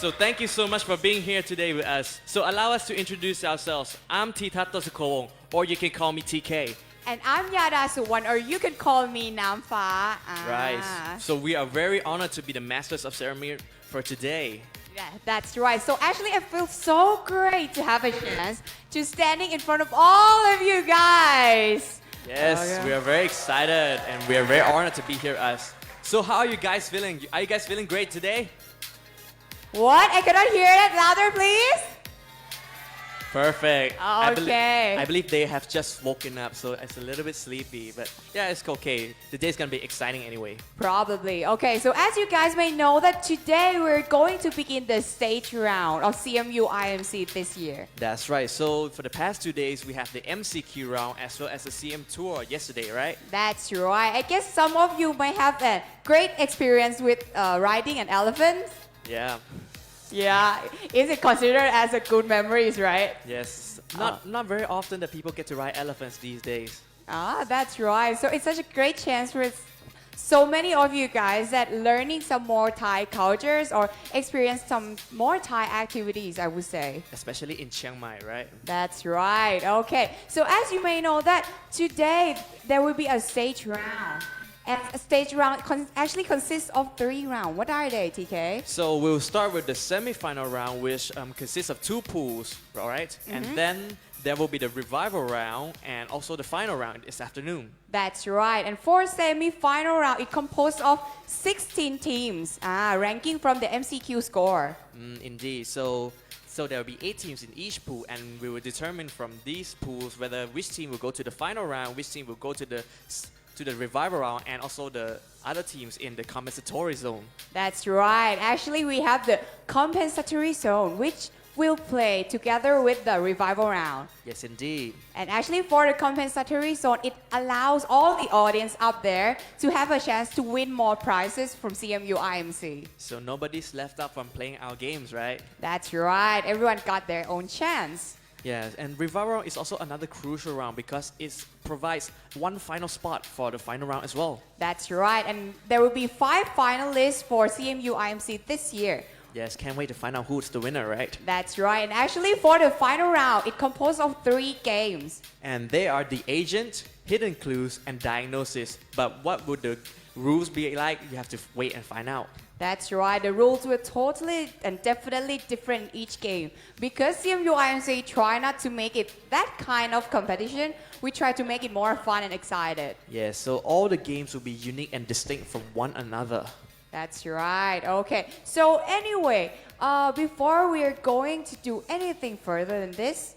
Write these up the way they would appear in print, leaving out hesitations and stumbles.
So thank you so much for being here today with us. So allow us to introduce ourselves. I'm Titat Tosukowong, or you can call me TK. And I'm Yada Suwan, or you can call me Namfa. Right. So we are very honored to be the masters of ceremony for today. Yeah, that's right. So actually, I feel so great to have a chance to standing in front of all of you guys. Yes, we are very excited and we are very honored to be here us. So how are you guys feeling? Are you guys feeling great today? What? I cannot hear it. Louder, please. Perfect. Okay. I believe they have just woken up, so it's a little bit sleepy, but yeah, it's okay. The day's gonna be exciting anyway. Probably. Okay, so as you guys may know that today we're going to begin the stage round of CMU-IMC this year. That's right. So for the past 2 days, we have the MCQ round as well as the CM tour yesterday, right? That's right. I guess some of you might have a great experience with riding an elephant. Yeah. Yeah, is it considered as a good memories, right? Yes. Not very often that people get to ride elephants these days. Ah, that's right. So it's such a great chance for so many of you guys that learning some more Thai cultures or experience some more Thai activities, I would say. Especially in Chiang Mai, right? That's right. Okay. So as you may know that today there will be a stage round. And a stage round actually consists of 3 rounds. What are they, TK? So we'll start with the semi-final round, which consists of 2 pools, all right? And then there will be the revival round and also the final round this afternoon. That's right. And for semi-final round, it composed of 16 teams, ranking from the MCQ score. Indeed. So there will be 8 teams in each pool, and we will determine from these pools whether which team will go to the final round, which team will go to the revival round, and also the other teams in the compensatory zone. That's right. Actually, we have the compensatory zone, which will play together with the revival round. Yes, indeed. And actually, for the compensatory zone, it allows all the audience up there to have a chance to win more prizes from CMU-IMC. So nobody's left out from playing our games, right? That's right. Everyone got their own chance. Yes, and revival round is also another crucial round because it provides one final spot for the final round as well. That's right. And there will be 5 finalists for CMU-IMC this year. Yes, can't wait to find out who's the winner, right? That's right. And actually, for the final round, it composed of 3 games. And they are the agent, hidden clues, and diagnosis. But what would the rules be like? You have to wait and find out. That's right. The rules were totally and definitely different each game. Because CMU-IMC try not to make it that kind of competition, we try to make it more fun and excited. Yes, so all the games will be unique and distinct from one another. That's right. Okay. So anyway, before we are going to do anything further than this,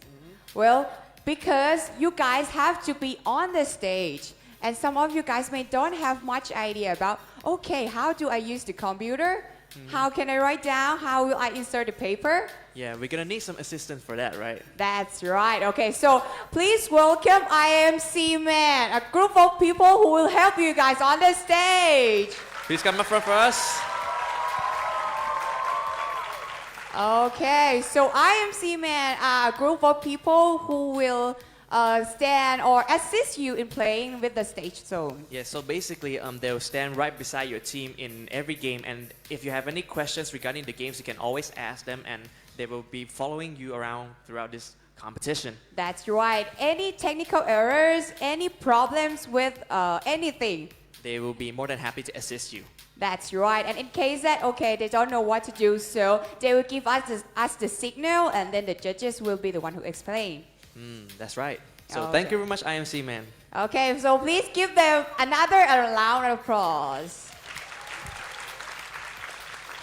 well, because you guys have to be on the stage, and some of you guys may don't have much idea about, okay, how do I use the computer? How can I write down? How will I insert the paper? Yeah, we're gonna need some assistance for that, right? That's right. Okay, so please welcome IMC Man, a group of people who will help you guys on the stage. Please come up front for us. Okay, so IMC Man are a group of people who will stand or assist you in playing with the stage zone. Yeah, so basically they'll stand right beside your team in every game, and if you have any questions regarding the games, you can always ask them, and they will be following you around throughout this competition. That's right. Any technical errors, any problems with anything, they will be more than happy to assist you. That's right. And in case that, okay, they don't know what to do, so they will give us the signal, and then the judges will be the one who explain. That's right. So Okay. thank you very much, IMC Man. Okay, so please give them another round of applause.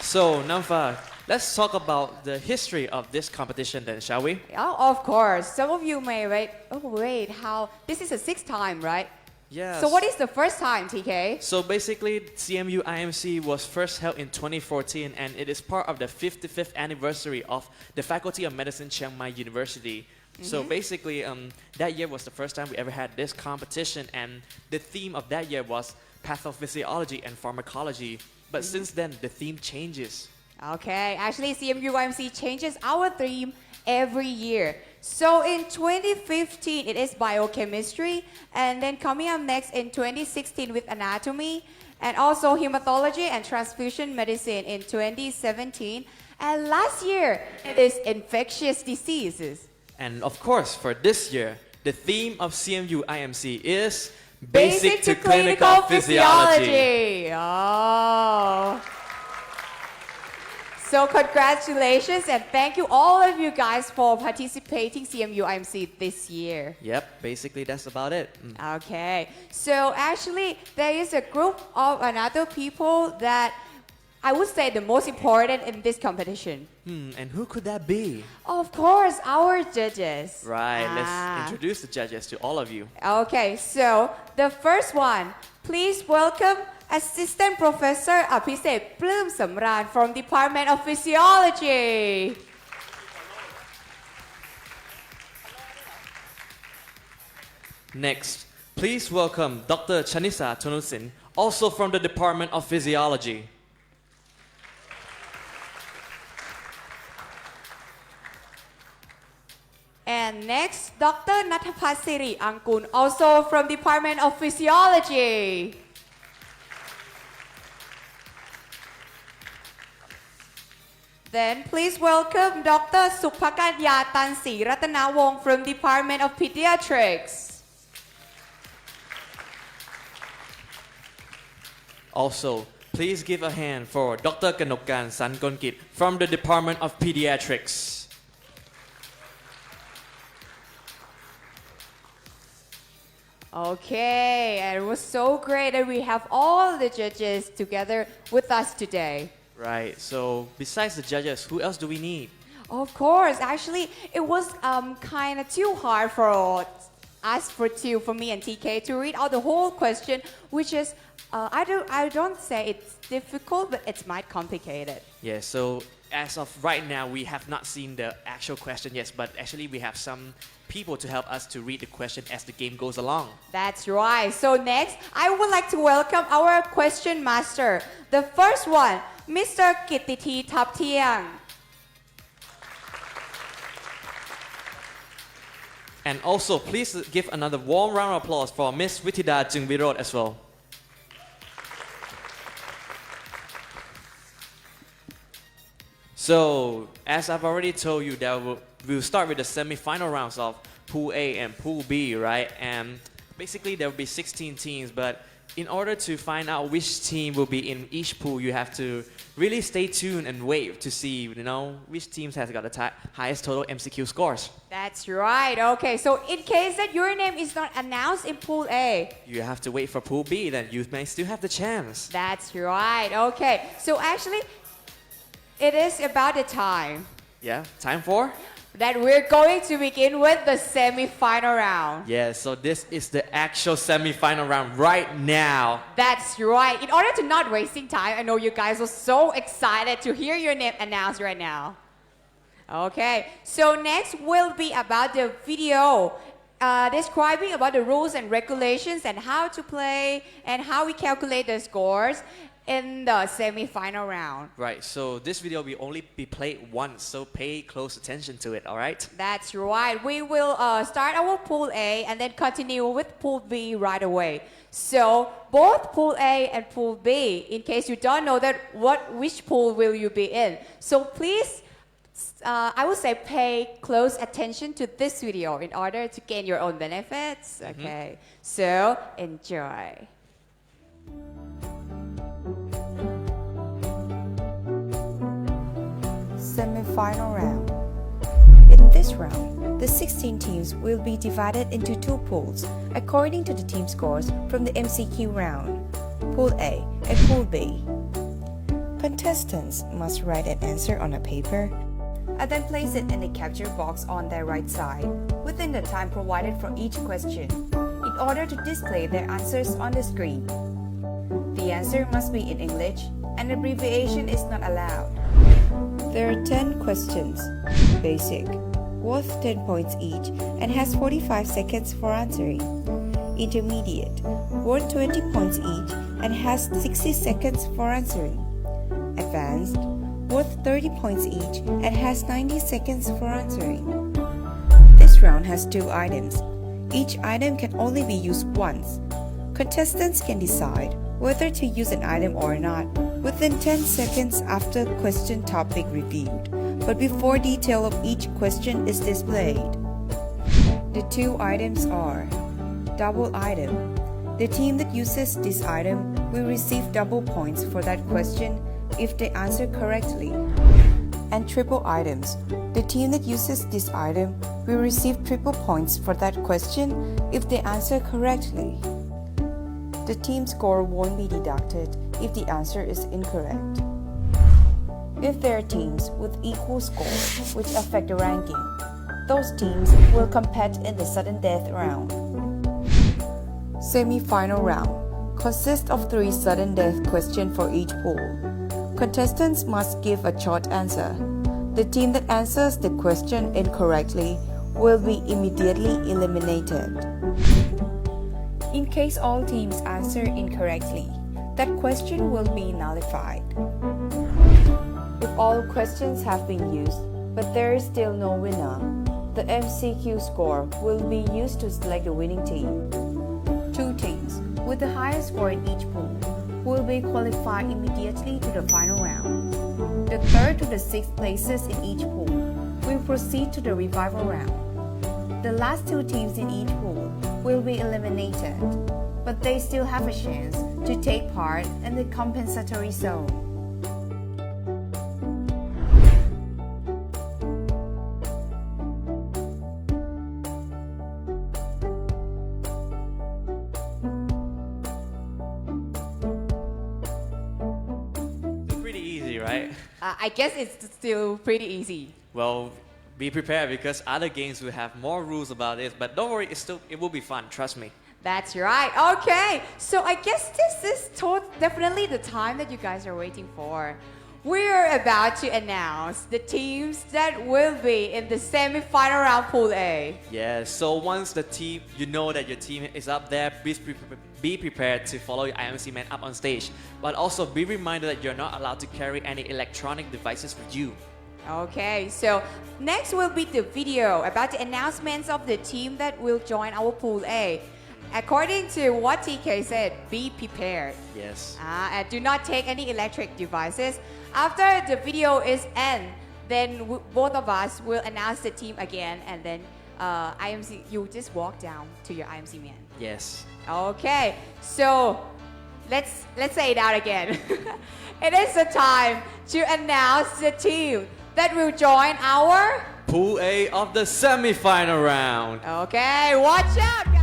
So Namfa, let's talk about the history of this competition then, shall we? Oh, of course. Some of you may wait. Oh, wait, how? This is the 6th time, right? Yeah. So what is the first time, TK? So basically, CMU-IMC was first held in 2014, and it is part of the 55th anniversary of the Faculty of Medicine Chiang Mai University. So basically, that year was the first time we ever had this competition, and the theme of that year was pathophysiology and pharmacology. But since then, the theme changes. Okay, actually CMU-IMC changes our theme every year. So in 2015, it is biochemistry, and then coming up next in 2016 with anatomy, and also hematology and transfusion medicine in 2017. And last year, it is infectious diseases. And of course, for this year, the theme of CMU-IMC is Basic to clinical physiology. Oh. So congratulations and thank you all of you guys for participating CMU-IMC this year. Yep, basically that's about it. Okay, so actually there is a group of another people that I would say the most important in this competition. And who could that be? Of course, our judges. Right, let's introduce the judges to all of you. Okay, so the first one, please welcome Assistant Professor Apiset Plum Samran from Department of Physiology. Next, please welcome Dr. Chanisa Tonusin, also from the Department of Physiology. And next, Dr. Natapasiri Angkun, also from Department of Physiology. Then please welcome Dr. Supakanya Tansi Ratanawong from Department of Pediatrics. Also, please give a hand for Dr. Kanokan Sankonkit from the Department of Pediatrics. Okay, and it was so great that we have all the judges together with us today. Right, so besides the judges, who else do we need? Of course, actually, it was kind of too hard for us for me and TK to read out the whole question, which is, I don't say it's difficult, but it's might complicated. Yeah, so as of right now, we have not seen the actual question yet, but actually we have some people to help us to read the question as the game goes along. That's right. So next, I would like to welcome our question master. The first one, Mr. Kittiti Taptiang. And also, please give another warm round of applause for Miss Witida Jungvirod as well. So, as I've already told you, that we'll start with the semi-final rounds of Pool A and Pool B, right? And basically, there will be 16 teams, but in order to find out which team will be in each pool, you have to really stay tuned and wait to see, which teams has got the highest total MCQ scores. That's right. Okay, so in case that your name is not announced in Pool A, you have to wait for Pool B, then you may still have the chance. That's right. Okay, so actually, it is about the time. Yeah, time for? That we're going to begin with the semi-final round. Yeah, so this is the actual semi-final round right now. That's right. In order to not wasting time, I know you guys are so excited to hear your name announced right now. Okay, so next will be about the video describing about the rules and regulations and how to play and how we calculate the scores in the semi-final round. Right, so this video will only be played once, so pay close attention to it, all right? That's right. We will start our Pool A and then continue with Pool B right away. So both Pool A and Pool B, in case you don't know that which pool will you be in. So please, I would say pay close attention to this video in order to gain your own benefits. Okay, so enjoy. Semi-final round. In this round, the 16 teams will be divided into two pools according to the team scores from the MCQ round, Pool A and Pool B. Contestants must write an answer on a paper and then place it in a capture box on their right side within the time provided for each question in order to display their answers on the screen. The answer must be in English and abbreviation is not allowed. There are 10 questions. Basic, worth 10 points each and has 45 seconds for answering. Intermediate, worth 20 points each and has 60 seconds for answering. Advanced, worth 30 points each and has 90 seconds for answering. This round has 2 items. Each item can only be used once. Contestants can decide whether to use an item or not within 10 seconds after question topic reviewed, but before detail of each question is displayed. The two items are double item. The team that uses this item will receive double points for that question if they answer correctly. And triple items. The team that uses this item will receive triple points for that question if they answer correctly. The team score won't be deducted if the answer is incorrect. If there are teams with equal scores which affect the ranking, those teams will compete in the sudden death round. Semi-final round consists of 3 sudden death questions for each pool. Contestants must give a short answer. The team that answers the question incorrectly will be immediately eliminated. In case all teams answer incorrectly, that question will be nullified. If all questions have been used, but there is still no winner, the MCQ score will be used to select the winning team. 2 teams with the highest score in each pool will be qualified immediately to the final round. The 3rd to the 6th places in each pool will proceed to the revival round. The last 2 teams in each pool will be eliminated, but they still have a chance to take part in the compensatory zone. Pretty easy, right? I guess it's still pretty easy. Well, be prepared because other games will have more rules about this, but don't worry, it will be fun, trust me. That's right. Okay, so I guess this is definitely the time that you guys are waiting for. We're about to announce the teams that will be in the semi-final round Pool A. Yeah, so once you know that your team is up there, be prepared to follow your IMC man up on stage. But also be reminded that you're not allowed to carry any electronic devices with you. Okay, so next will be the video about the announcements of the team that will join our Pool A. According to what TK said, be prepared. Yes. And do not take any electric devices. After the video is end, then both of us will announce the team again, and then IMC, you just walk down to your IMC man. Yes. Okay, so let's say it out again. It is the time to announce the team that will join our Pool A of the semi-final round. Okay, watch out, guys.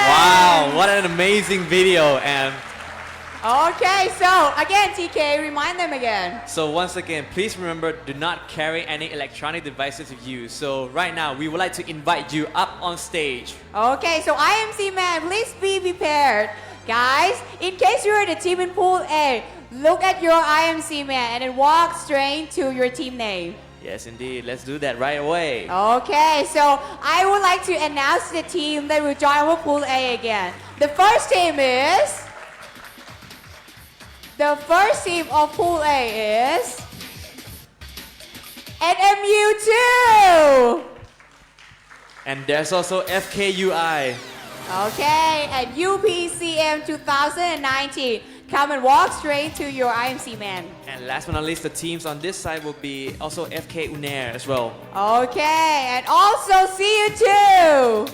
Wow, what an amazing video. And Okay, so again, TK, remind them again. so once again, please remember, do not carry any electronic devices with you. So right now, we would like to invite you up on stage. Okay, so IMC man, please be prepared. Guys, in case you're the team in Pool A, look at your IMC man and then walk straight to your team name. Yes, indeed. Let's do that right away. Okay, so I would like to announce the team that will join our Pool A again. The first team of Pool A is NMU2. And there's also FKUI. Okay, and UPCM 2019. Come and walk straight to your IMC man. And last but not least, the teams on this side will be also FK Unair as well. Okay, and also CU2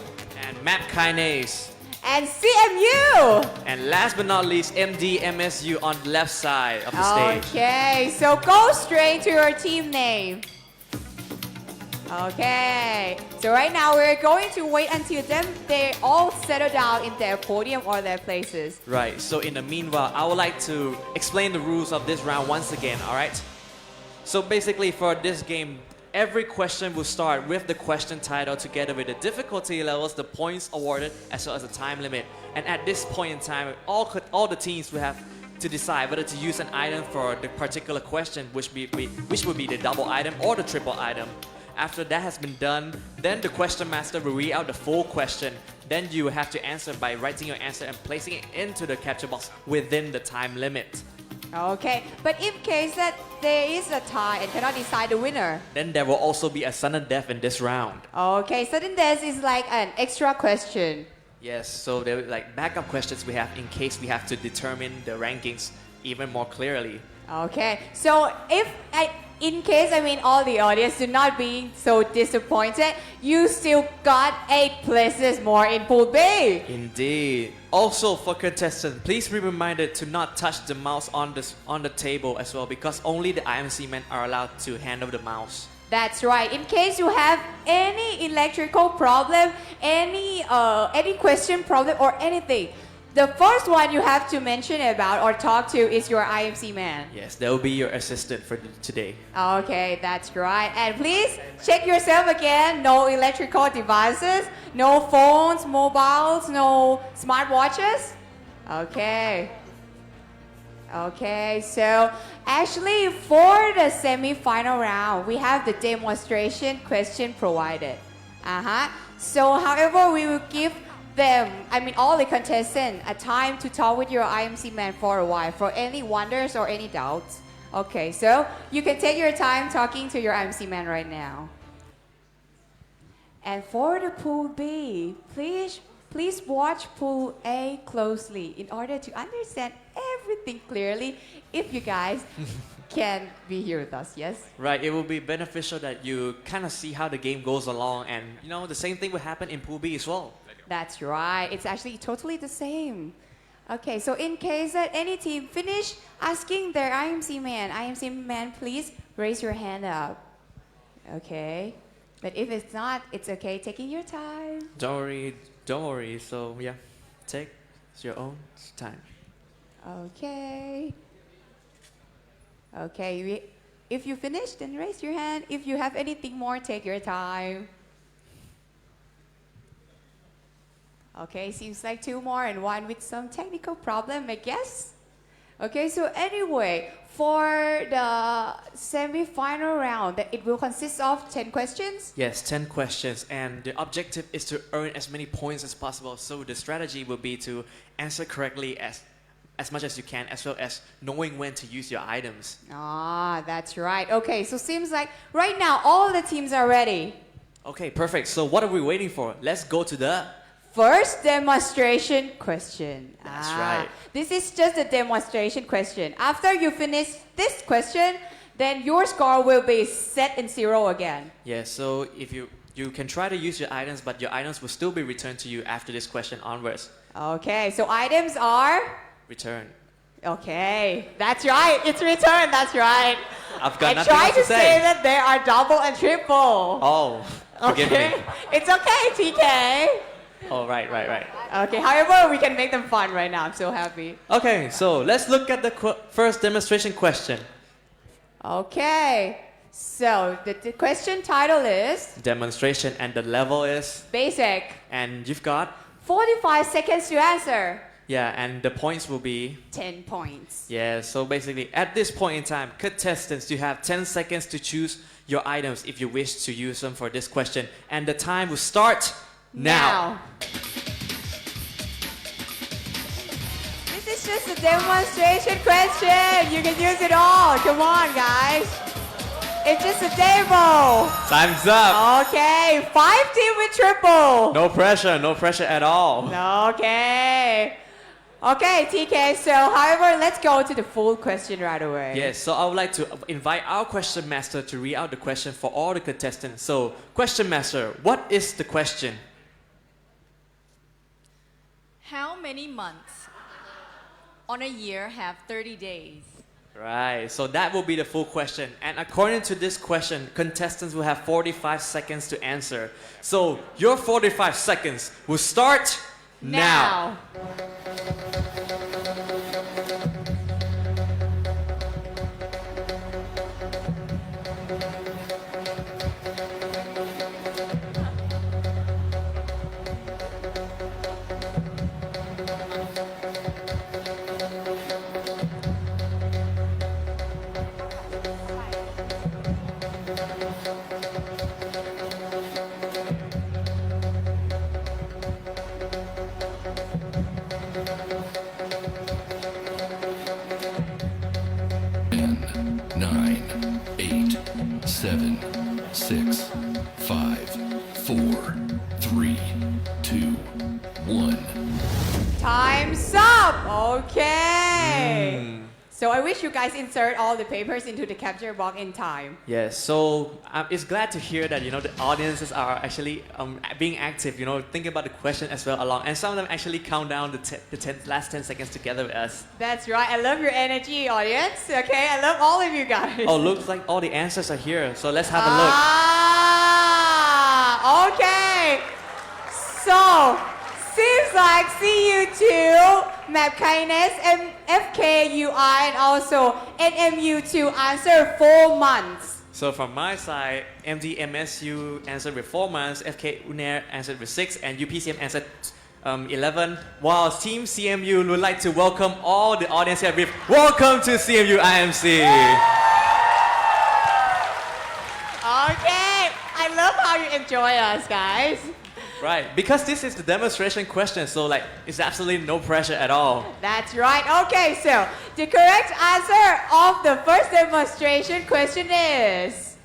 And Map Kinase. and CMU. And last but not least, MDMSU on the left side of the stage. Okay, so go straight to your team name. Okay, so right now we're going to wait until they all settle down in their podium or their places. Right, so in the meanwhile, I would like to explain the rules of this round once again, alright? So basically for this game, every question will start with the question title together with the difficulty levels, the points awarded, as well as the time limit. And at this point in time, all the teams will have to decide whether to use an item for the particular question, which would be the double item or the triple item. After that has been done, then the question master will read out the full question. Then you have to answer by writing your answer and placing it into the capture box within the time limit. Okay, but in case that there is a tie and cannot decide the winner. Then there will also be a sudden death in this round. Okay, sudden death is like an extra question. Yes, so there are like backup questions we have in case we have to determine the rankings even more clearly. Okay, so in case, all the audience do not be so disappointed, you still got 8 places more in Pool B. Indeed. Also for contestants, please be reminded to not touch the mouse on the table as well, because only the IMC men are allowed to handle the mouse. That's right. In case you have any electrical problem, any question problem or anything, the first one you have to mention about or talk to is your IMC man. Yes, that will be your assistant for today. Okay, that's right. And please check yourself again. No electrical devices, no phones, mobiles, no smartwatches. Okay. Okay, so actually for the semi-final round, we have the demonstration question provided. So however, we will give them, all the contestants, a time to talk with your IMC man for a while for any wonders or any doubts. Okay, so you can take your time talking to your IMC man right now. And for the Pool B, please watch Pool A closely in order to understand everything clearly if you guys can be here with us, yes? Right, it will be beneficial that you kind of see how the game goes along, and the same thing will happen in Pool B as well. That's right, it's actually totally the same. Okay, so in case that any team finish asking their IMC man, please raise your hand up. Okay, but if it's not, it's okay, taking your time. Don't worry, so yeah, take your own time. Okay. Okay, if you finish, then raise your hand. If you have anything more, take your time. Okay, seems like 2 more and 1 with some technical problem, I guess. Okay, so anyway, for the semi-final round, it will consist of 10 questions? Yes, 10 questions, and the objective is to earn as many points as possible. So the strategy will be to answer correctly as much as you can, as well as knowing when to use your items. Ah, that's right. Okay, so seems like right now all the teams are ready. Okay, perfect. So what are we waiting for? Let's go to the first demonstration question. That's right. This is just a demonstration question. After you finish this question, then your score will be set in 0 again. Yeah, so if you can try to use your items, but your items will still be returned to you after this question onwards. Okay, so items are? Return. Okay, that's right. It's return. That's right. I've got I nothing tried else to to say that there are double and triple. Oh, forgive me. It's okay, TK. Oh, right. Okay, however, we can make them fun right now. I'm so happy. Okay, so let's look at the first demonstration question. Okay, so the question title is? Demonstration, and the level is? Basic. And you've got? 45 seconds to answer. Yeah, and the points will be? 10 points. Yeah, so basically at this point in time, contestants, you have 10 seconds to choose your items if you wish to use them for this question. And the time will start now. This is just a demonstration question. You can use it all. Come on, guys. It's just a demo. Time's up. Okay, 5 team with triple. No pressure at all. Okay. Okay, TK, so however, let's go to the full question right away. Yes, so I would like to invite our question master to read out the question for all the contestants. So, question master, what is the question? How many months on a year have 30 days? Right, so that will be the full question. And according to this question, contestants will have 45 seconds to answer. So your 45 seconds will start now. Nine, 8, 7, 6, 5, 4, 3, 2, 1. Time's up. Okay. So I wish you guys insert all the papers into the capture box in time. Yes, so it's glad to hear that the audiences are actually being active, thinking about the question as well along, and some of them actually count down the last 10 seconds together with us. That's right. I love your energy, audience. Okay, I love all of you guys. Oh, looks like all the answers are here, so let's have a look. Okay. So seems like CU2, Map Kindness, and FKUI, and also NMU2 answered 4 months. So from my side, MDMSU answered with 4 months, FK UNER answered with 6, and UPCM answered 11. While Team CMU would like to welcome all the audience here with welcome to CMU-IMC. Okay, I love how you enjoy us, guys. Right, because this is the demonstration question, so it's absolutely no pressure at all. That's right. Okay, so the correct answer of the first demonstration question is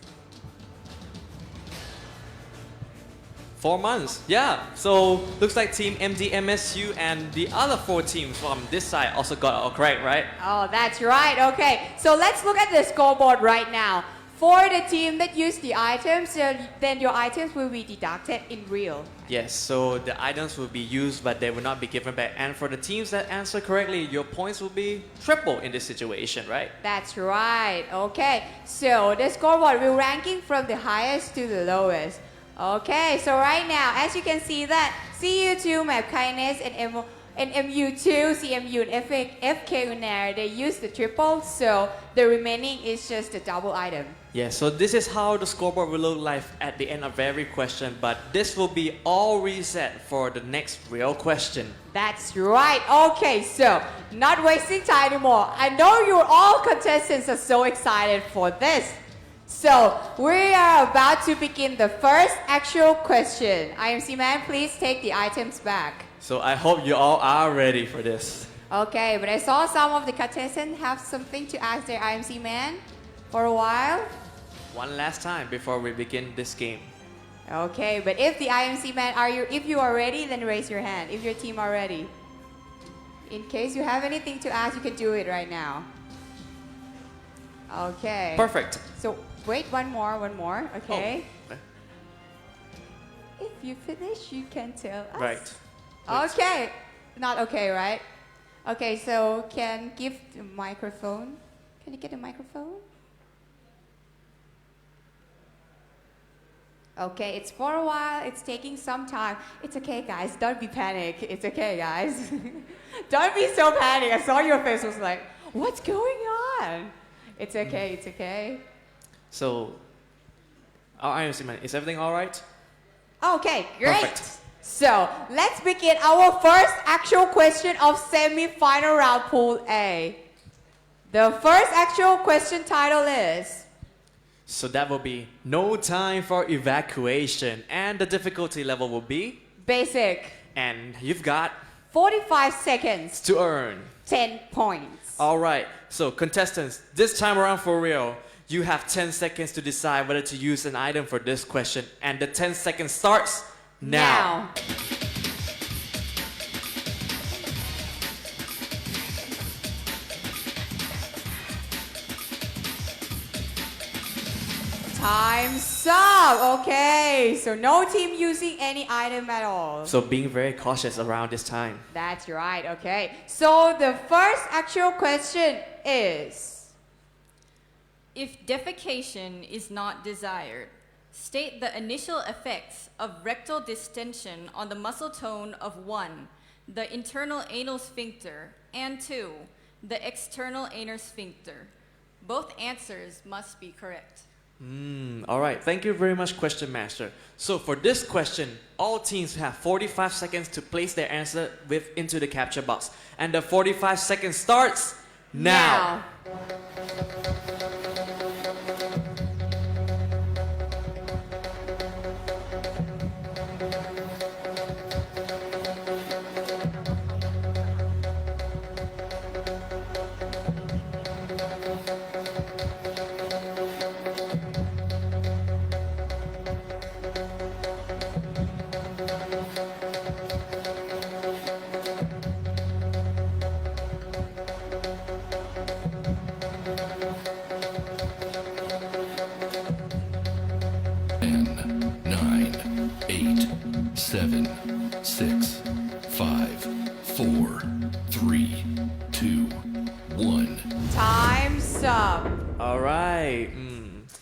4 months, yeah. So looks like Team MDMSU and the other 4 teams from this side also got it all correct, right? Oh, that's right. Okay, so let's look at the scoreboard right now. For the team that used the items, then your items will be deducted in real. Yes, so the items will be used, but they will not be given back. And for the teams that answer correctly, your points will be triple in this situation, right? That's right. Okay, so the scoreboard will ranking from the highest to the lowest. Okay, so right now, as you can see that CU2, Map Kindness, and MU2, CMU, and FK UNER, they use the triple, so the remaining is just the double item. Yeah, so this is how the scoreboard will look like at the end of every question, but this will be all reset for the next real question. That's right. Okay, so not wasting time anymore. I know you all contestants are so excited for this. So we are about to begin the first actual question. IMC man, please take the items back. So I hope you all are ready for this. Okay, but I saw some of the contestants have something to ask their IMC man for a while. One last time before we begin this game. Okay, but if the IMC man if you are ready, then raise your hand. If your team are ready. In case you have anything to ask, you can do it right now. Okay. Perfect. So wait, one more, okay? Oh. If you finish, you can tell us. Right. Okay. Not okay, right? Okay, so can give the microphone. Can you get a microphone? Okay, it's for a while, it's taking some time. It's okay, guys, don't be panicked. It's okay, guys. Don't be so panicked. I saw your face was like, what's going on? It's okay, it's okay. So, our IMC man, is everything all right? Okay, great. Perfect. So, let's begin our first actual question of semi-final round pool A. The first actual question title is... So that will be no time for evacuation, and the difficulty level will be Basic. And you've got 45 seconds. to earn 10 points. All right, so contestants, this time around for real, you have 10 seconds to decide whether to use an item for this question, and the 10 seconds starts now. Time's up. Okay, so no team using any item at all. So being very cautious around this time. That's right. Okay, so the first actual question is... If defecation is not desired, state the initial effects of rectal distension on the muscle tone of 1, the internal anal sphincter, and 2, the external anal sphincter. Both answers must be correct. All right, thank you very much, question master. So for this question, all teams have 45 seconds to place their answer into the capture box. And the 45 seconds starts now. Nine, 8, 7, 6, 5, 4, 3, 2, 1. Time's up. All right.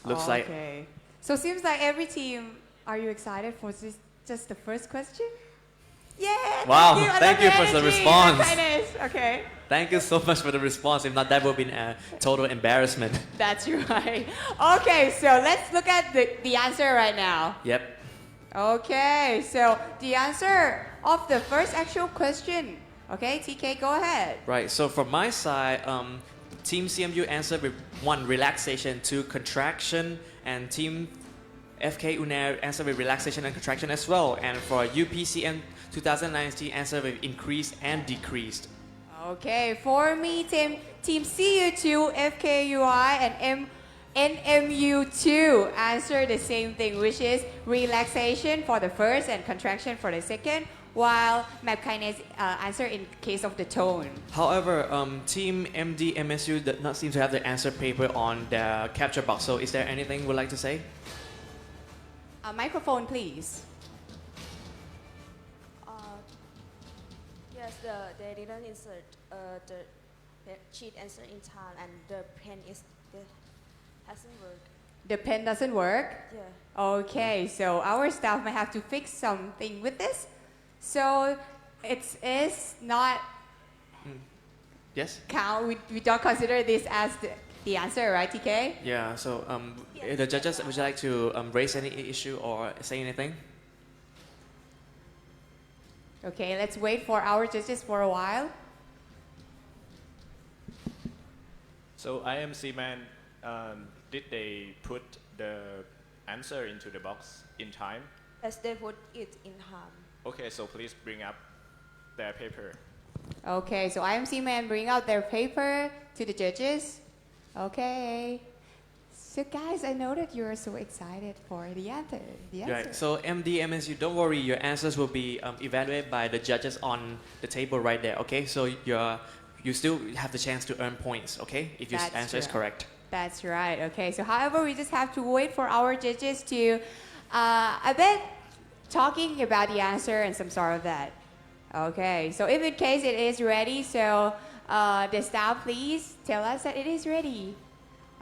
Looks like Okay. So seems like every team, are you excited for this, just the first question? Yeah. Wow, I thank love you your for the energy, response. your kindness. Okay. thank you so much for the response. If not, that would have been a total embarrassment. That's right. Okay, so let's look at the answer right now. Yep. Okay, so the answer of the first actual question. Okay, TK, go ahead. Right. So from my side, Team CMU answered with 1, relaxation, 2, contraction, and Team FK UNAIR answered with relaxation and contraction as well. And for UPCM 2019 answered with increased and decreased. Okay, for me, team CU2, FKUI, and NMU2 answer the same thing, which is relaxation for the first and contraction for the second, while map kinase answer in case of the tone. However, Team MD MSU did not seem to have the answer paper on the capture box. So is there anything you would like to say? A microphone, please. Yes, they didn't insert the sheet answer in time, and the pen hasn't worked. The pen doesn't work? Yeah. Okay, so our staff might have to fix something with this. So it is not Yes? count. We don't consider this as the answer, right, TK? Yeah, so the judges, would you like to raise any issue or say anything? Okay, let's wait for our judges for a while. So IMC man, did they put the answer into the box in time? As they put it in time. Okay, so please bring up their paper. Okay, so IMC man bring out their paper to the judges. Okay. So guys, I know that you're so excited for the answer. Right. So MD MSU, don't worry, your answers will be evaluated by the judges on the table right there. Okay, so you still have the chance to earn points. Okay, if your That's answer is right. correct. That's right. Okay, so however, we just have to wait for our judges to a bit talking about the answer and some sort of that. Okay, so if in case it is ready, so the staff, please tell us that it is ready.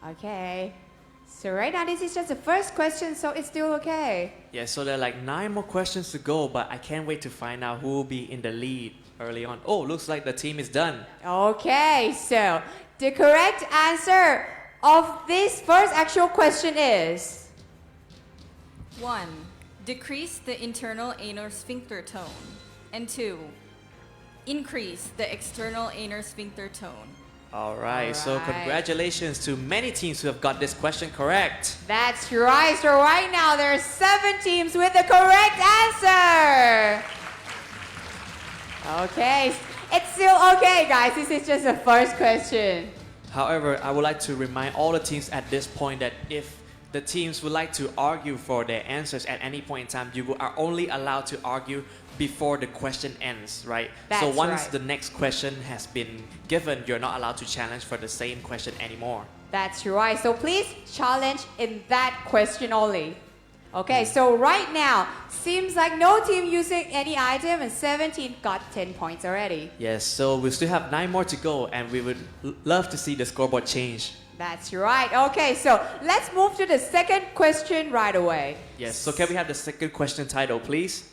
Okay. So right now, this is just the first question, so it's still okay. Yeah, so there are like 9 more questions to go, but I can't wait to find out who will be in the lead early on. Oh, looks like the team is done. Okay, so the correct answer of this first actual question is 1. Decrease the internal anal sphincter tone. And 2. Increase the external anal sphincter tone. All right, so Alright. congratulations to many teams who have got this question correct. That's right. So right now there are 7 teams with the correct answer. Okay, it's still okay, guys. This is just the first question. However, I would like to remind all the teams at this point that if the teams would like to argue for their answers at any point in time, you are only allowed to argue before the question ends, right? So That's once right. the next question has been given, you're not allowed to challenge for the same question anymore. That's right. So please challenge in that question only. Okay, so right now, seems like no team using any item and 17 got 10 points already. Yes, so we still have 9 more to go and we would love to see the scoreboard change. That's right. Okay, so let's move to the second question right away. Yes, so can we have the second question title, please?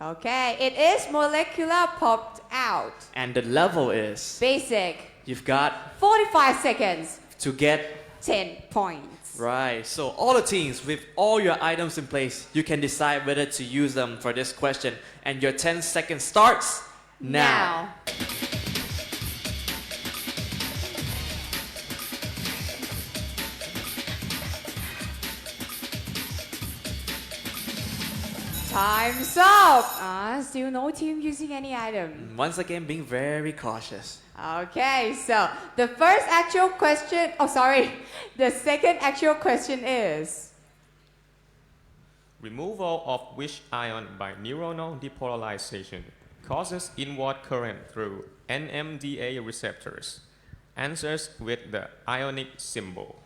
Okay, it is molecular popped out. And the level is, Basic. you've got 45 seconds, to get 10 points. right. So all the teams with all your items in place, you can decide whether to use them for this question. And your 10 seconds starts now. Time's up. Still no team using any item. Once again, being very cautious. Okay, so the first actual question, the second actual question is, Removal of which ion by neuronal depolarization causes inward current through NMDA receptors? Answers with the ionic symbol.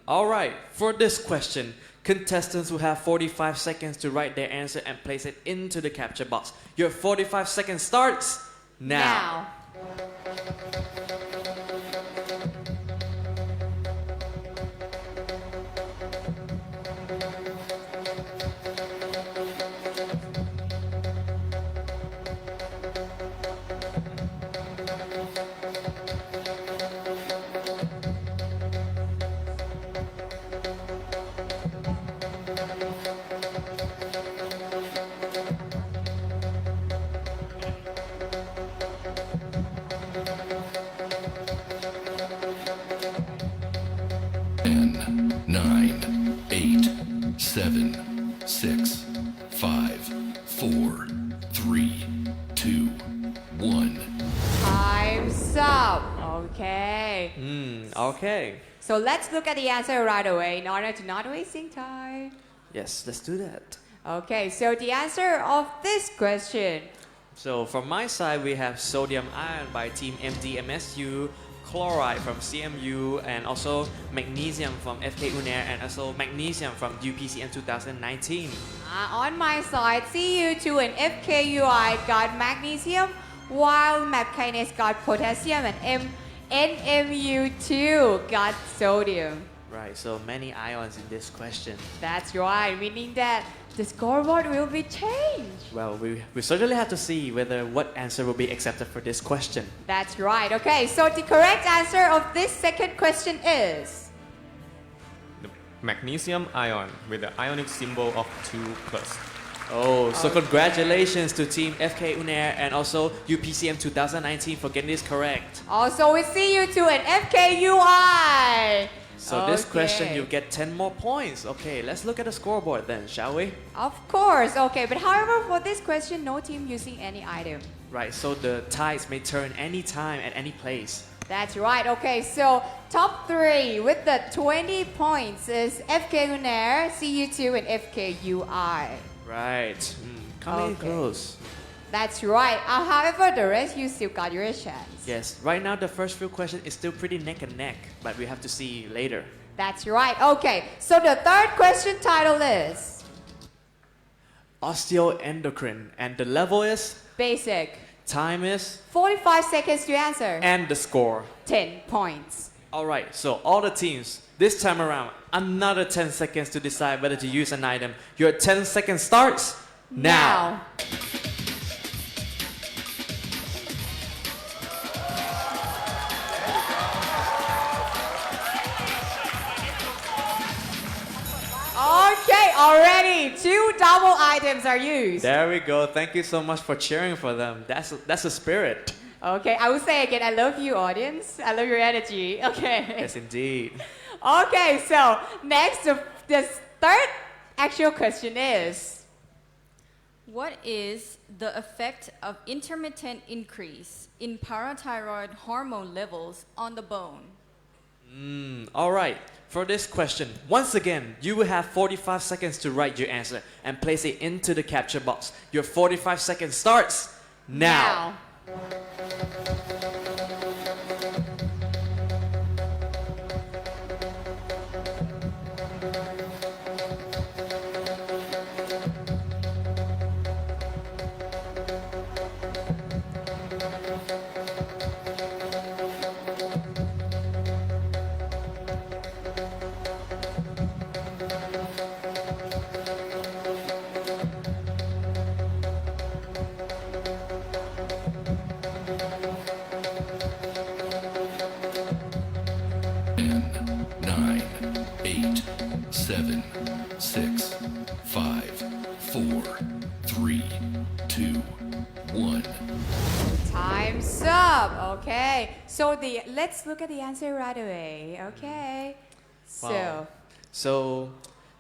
All right, for this question, contestants will have 45 seconds to write their answer and place it into the capture box. Your 45 seconds starts now. Nine, 8, 7, 6, 5, 4, 3, 2, 1. Time's up. Okay. Okay. So let's look at the answer right away in order to not wasting time. Yes, let's do that. Okay, so the answer of this question, So from my side, we have sodium ion by team MDMSU, chloride from CMU, and also magnesium from FK UNAIR, and also magnesium from UPCM 2019. on my side, CU2 and FKUI got magnesium, while MapKinase got potassium, and NMU2 got sodium. Right, so many ions in this question. That's right, meaning that the scoreboard will be changed. Well, we certainly have to see whether what answer will be accepted for this question. That's right. Okay, so the correct answer of this second question is The magnesium ion with the ionic symbol of 2+. Oh, so congratulations to team FK UNAIR and also UPCM 2019 for getting this correct. also with CU2 and FKUI. So this question, Okay. you get 10 more points. Okay, let's look at the scoreboard then, shall we? Of course, okay, but however, for this question, no team using any item. Right, so the tides may turn any time at any place. That's right, okay, so top three with the 20 points is FK UNAIR, CU2, and FKUI. Right, coming Okay. close. That's right. However, the rest, you still got your chance. Yes, right now the first few questions is still pretty neck and neck, but we have to see later. That's right. Okay, so the third question title is Osteoendocrine, and the level is, basic. time is, 45 seconds to answer. and the score. 10 points. All right, so all the teams, this time around, another 10 seconds to decide whether to use an item. Your 10 seconds starts now. Okay, already 2 double items are used. There we go. Thank you so much for cheering for them. That's a spirit. Okay, I will say again, I love you, audience. I love your energy. Okay. Yes, indeed. Okay, so next, the third actual question is What is the effect of intermittent increase in parathyroid hormone levels on the bone? All right. For this question, once again, you will have 45 seconds to write your answer and place it into the capture box. Your 45 seconds starts now. 6, 5, 4, 3, 2, 1. Time's up. Okay. So let's look at the answer right away. Okay. Wow. So,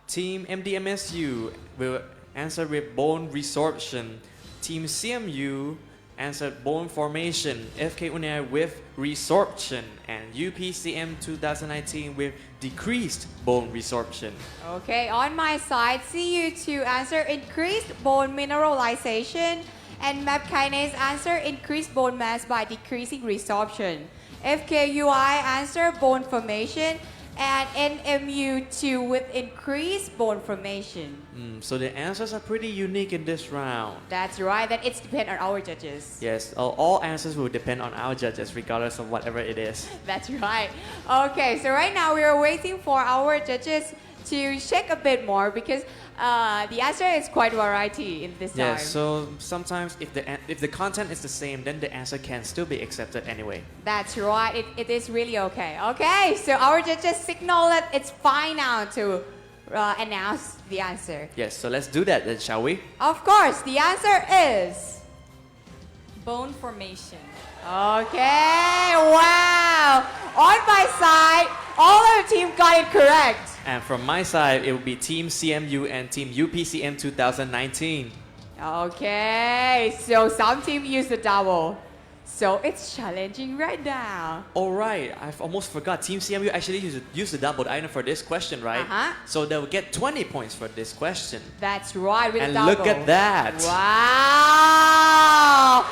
Team MDMSU will answer with bone resorption. Team CMU answered bone formation. FK Unair with resorption. And UPCM 2019 with decreased bone resorption. Okay, on my side, CU2 answer increased bone mineralization, and MAP kinase answer increased bone mass by decreasing resorption. FKUI answer bone formation, and NMU2 with increased bone formation. So the answers are pretty unique in this round. That's right, that it's depend on our judges. Yes, all answers will depend on our judges regardless of whatever it is. That's right. Okay, so right now we are waiting for our judges to check a bit more because the answer is quite variety in this time. Yes, so sometimes if the content is the same, then the answer can still be accepted anyway. That's right. It is really okay. Okay, so our judges signal that it's fine now to announce the answer. Yes, so let's do that then, shall we? Of course, the answer is... Bone formation. Okay, wow. On my side, all of the team got it correct. And from my side, it will be Team CMU and Team UPCM 2019. Okay, so some team use the double. So it's challenging right now. Alright, I've almost forgot. Team CMU actually used the double item for this question, right? Uh-huh. So they'll get 20 points for this question. That's right, with And the double. look at that. Wow.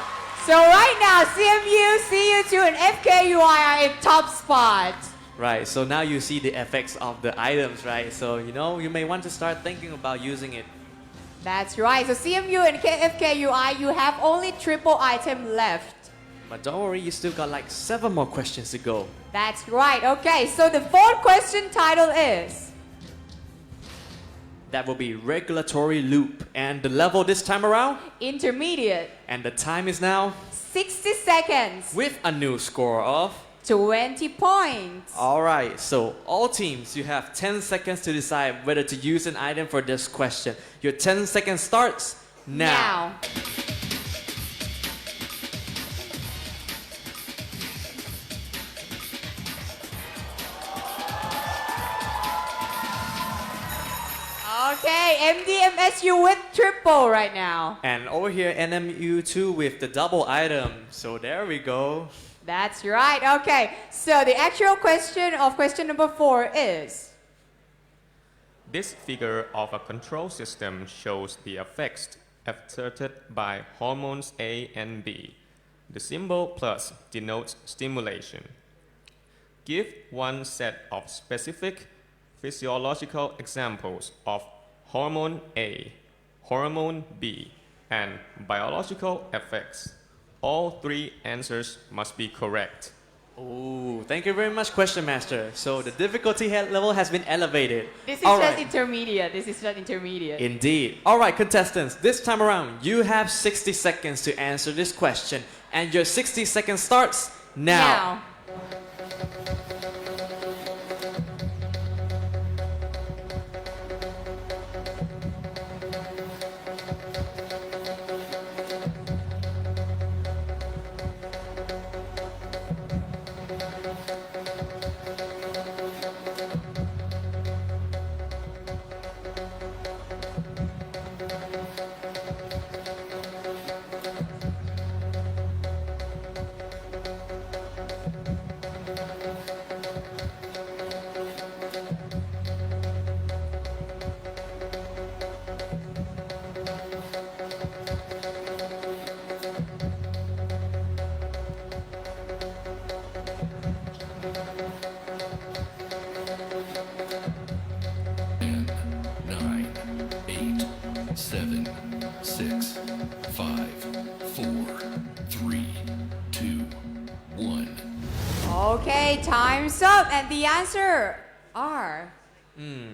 So right now, CMU, CU2, and FKUI are in top spot. Right, so now you see the effects of the items, right? So, you may want to start thinking about using it. That's right. So CMU and FKUI, you have only triple item left. But don't worry, you still got like 7 more questions to go. That's right. Okay, so the fourth question title is... That will be regulatory loop. And the level this time around? Intermediate. And the time is now? 60 seconds. With a new score of? 20 points. Alright, so all teams, you have 10 seconds to decide whether to use an item for this question. Your 10 seconds starts now. Okay, MDMSU with triple right now. And over here, NMU2 with the double item. So there we go. That's right. Okay, so the actual question of question number 4 is... This figure of a control system shows the effects exerted by hormones A and B. The symbol plus denotes stimulation. Give one set of specific physiological examples of hormone A, hormone B, and biological effects. All 3 answers must be correct. Oh, thank you very much, Question Master. So the difficulty level has been elevated. This is just intermediate. This is just intermediate. Indeed. Alright, contestants, this time around, you have 60 seconds to answer this question. And your 60 seconds starts now. Okay, time's up, and the answer are...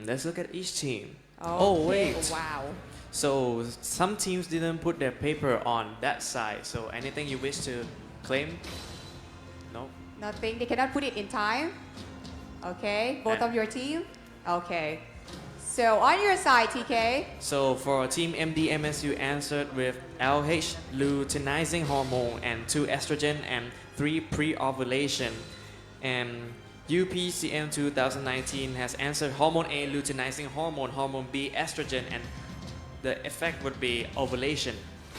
Let's look at each team. Okay, wait. Wow. So some teams didn't put their paper on that side. So anything you wish to claim? No? Nothing. They cannot put it in time. Okay, both of your team. Okay. So on your side, TK. So for Team MDMS, you answered with LH, luteinizing hormone, and 2 estrogen, and 3 pre-ovulation. And UPCM 2019 has answered hormone A, luteinizing hormone, hormone B, estrogen, and the effect would be ovulation.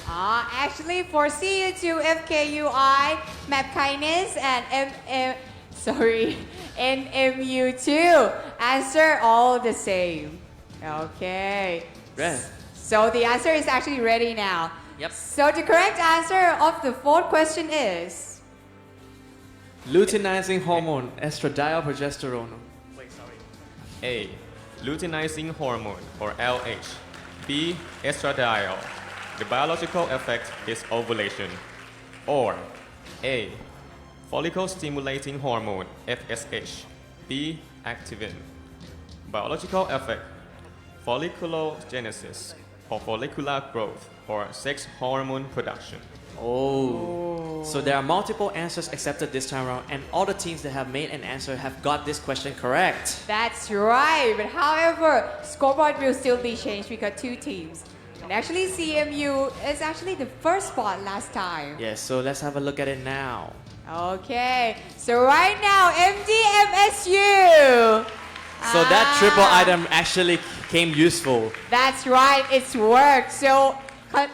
Actually, for CU2, FKUI, MAP kinase, and NMU2, answer all the same. Okay. Right. So the answer is actually ready now. Yep. So the correct answer of the fourth question is Luteinizing hormone, estradiol, progesterone. Wait, sorry. A. Luteinizing hormone or LH. B. Estradiol. The biological effect is ovulation. Or A. Follicle stimulating hormone FSH. B. Activin. Biological effect: folliculogenesis or follicular growth or sex hormone production. Oh. So there are multiple answers accepted this time around, and all the teams that have made an answer have got this question correct. That's right. But however, scoreboard will still be changed. We got 2 teams. And actually, CMU is actually the first spot last time. Yes, so let's have a look at it now. Okay, so right now, MDMSU. So that triple item actually came useful. That's right, it's worked. So,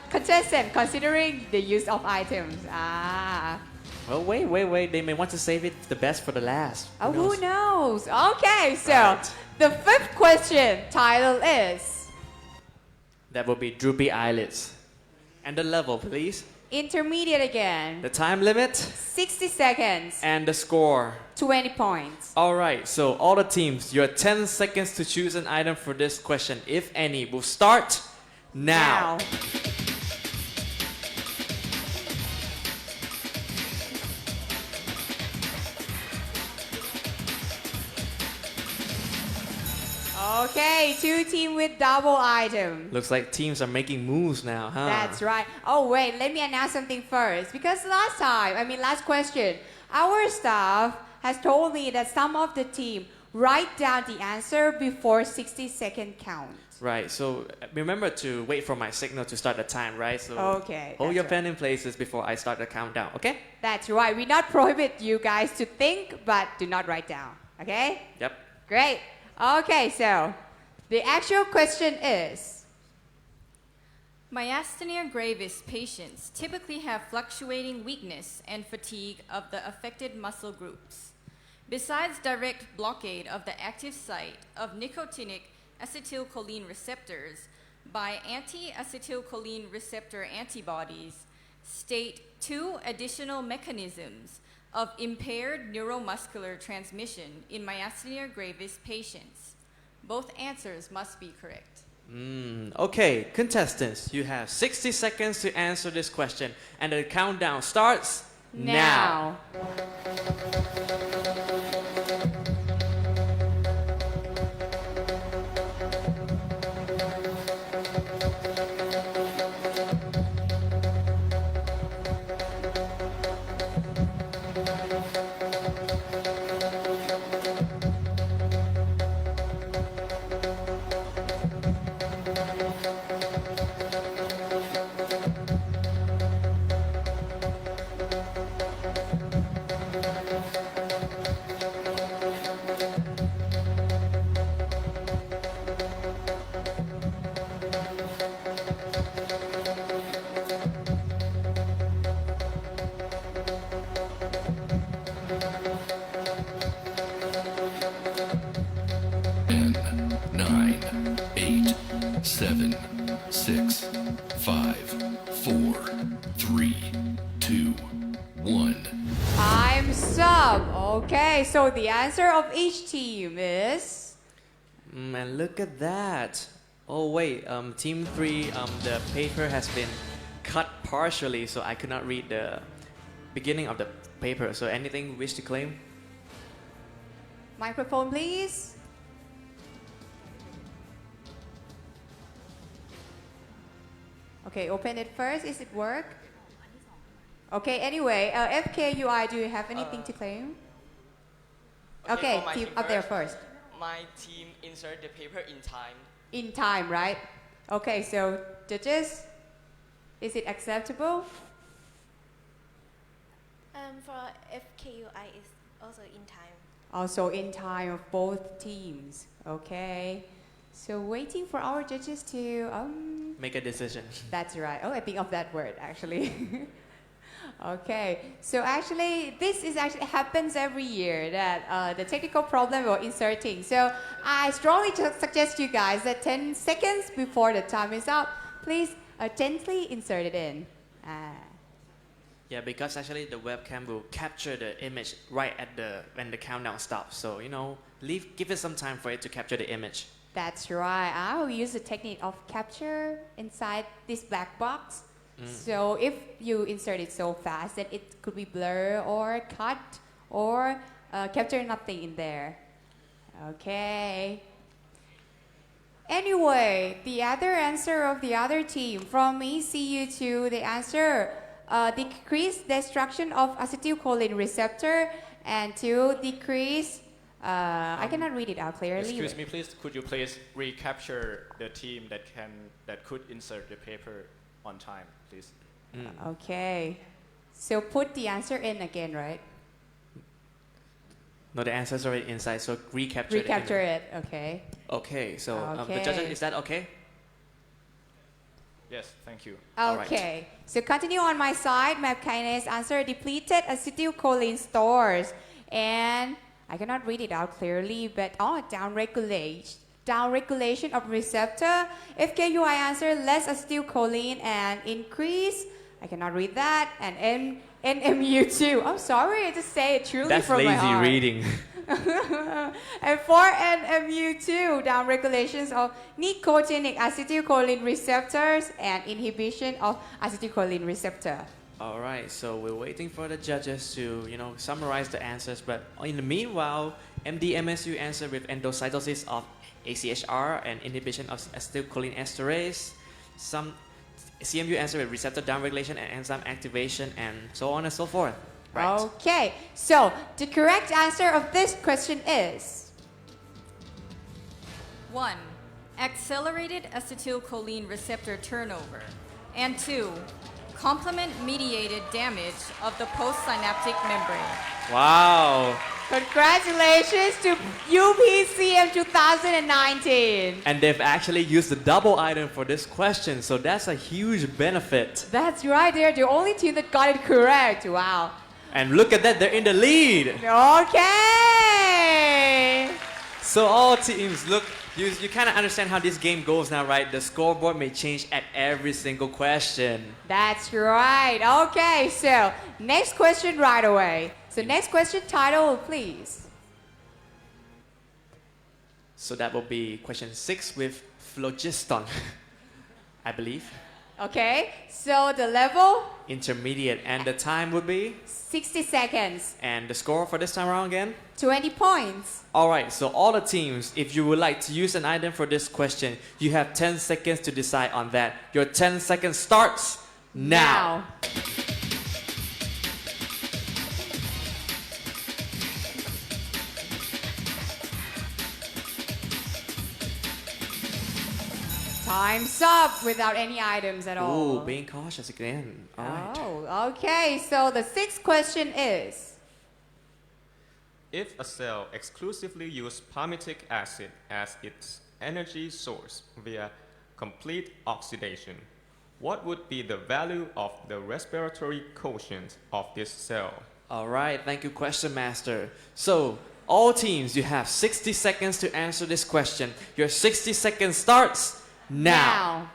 contestant, considering the use of items. Well, wait. They may want to save it the best for the last. Who knows? Okay, so Right. the 5th question title is That will be droopy eyelids. And the level, please. intermediate again. The time limit 60 seconds, and the score. 20 points. All right, so all the teams, you have 10 seconds to choose an item for this question, if any. We'll start now. Okay, 2 teams with double item. Looks like teams are making moves now, huh? That's right. Oh wait, let me announce something first. Because last question, our staff has told me that some of the team write down the answer before 60-second count. Right, so remember to wait for my signal to start the time, right? So Okay, hold that's your right. pen in places before I start the countdown, okay? That's right. We not prohibit you guys to think, but do not write down. Okay? Yep. Great. Okay, so the actual question is, Myasthenia gravis patients typically have fluctuating weakness and fatigue of the affected muscle groups. Besides direct blockade of the active site of nicotinic acetylcholine receptors by anti-acetylcholine receptor antibodies, state 2 additional mechanisms of impaired neuromuscular transmission in myasthenia gravis patients. Both answers must be correct. Okay, contestants, you have 60 seconds to answer this question, and the countdown starts now. Nine, 8, 7, 6, 5, 4, 3, 2, 1. Time's up. Okay, so the answer of each team is And look at that. Oh wait, team 3, the paper has been cut partially, so I could not read the beginning of the paper. So anything you wish to claim? microphone, please. Okay, open it first. Is it work? Okay, anyway, FKUI, do you have anything to claim? Okay, for my team team up there first. first. My team insert the paper in time, in time, right? Okay, so judges, is it acceptable? For FKUI is also in time. Also in time of both teams. Okay. So waiting for our judges to Make a decision. That's right. Oh, I think of that word actually. Okay. So actually, this is actually happens every year that the technical problem or inserting. So I strongly suggest you guys that 10 seconds before the time is up, please gently insert it in. Yeah, because actually the webcam will capture the image right at when the countdown stops. So give it some time for it to capture the image. That's right. I will use the technique of capture inside this black box. So if you insert it so fast, then it could be blur or cut or capture nothing in there. Okay. Anyway, the other answer of the other team from ECU2, the answer decrease destruction of acetylcholine receptor and to decrease. I cannot read it out clearly. Excuse me, please. Could you please recapture the team that could insert the paper on time, please? Okay. So put the answer in again, right? No, the answer's already inside, so recapture it. Recapture it, okay. Okay, so the Okay. judges, is that okay? Yes, thank you. Okay, so continue on my side. Map kinase answer depleted acetylcholine stores. And I cannot read it out clearly, but downregulation of receptor. FKUI answer less acetylcholine and increase. I cannot read that. And NMU2. I'm sorry, I just say it truly That's from my lazy heart. reading. And for NMU2, downregulations of nicotinic acetylcholine receptors and inhibition of acetylcholine receptor. All right, so we're waiting for the judges to, summarize the answers. But in the meanwhile, MDMSU answered with endocytosis of AChR and inhibition of acetylcholine esterase. Some CMU answered with receptor downregulation and enzyme activation, and so on and so forth. Right. Okay, so the correct answer of this question is 1. Accelerated acetylcholine receptor turnover. And 2. Complement-mediated damage of the postsynaptic membrane. Wow. Congratulations to UPCM 2019. And they've actually used the double item for this question, so that's a huge benefit. That's right, they're the only team that got it correct. Wow. And look at that, they're in the lead. Okay. So all teams, look, you kind of understand how this game goes now, right? The scoreboard may change at every single question. That's right. Okay, so next question right away. So next question title, please. So that will be question 6 with phlogiston, I believe. Okay, so the level? Intermediate, and the time would be? 60 seconds. And the score for this time around again? 20 points. Alright, so all the teams, if you would like to use an item for this question, you have 10 seconds to decide on that. Your 10 seconds starts now. Time's up without any items at all. Ooh, being cautious again. Alright. Oh, okay. So the sixth question is, If a cell exclusively uses palmitic acid as its energy source via complete oxidation, what would be the value of the respiratory quotient of this cell? Alright, thank you, Question Master. So, all teams, you have 60 seconds to answer this question. Your 60 seconds starts now.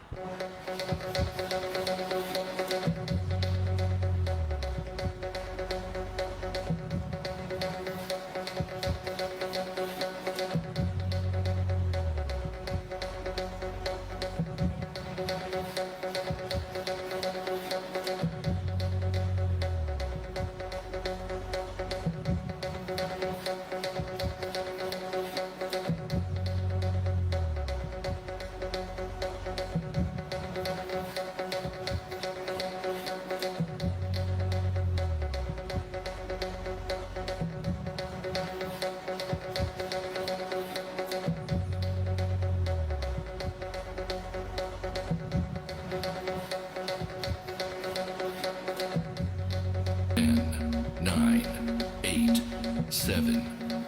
7,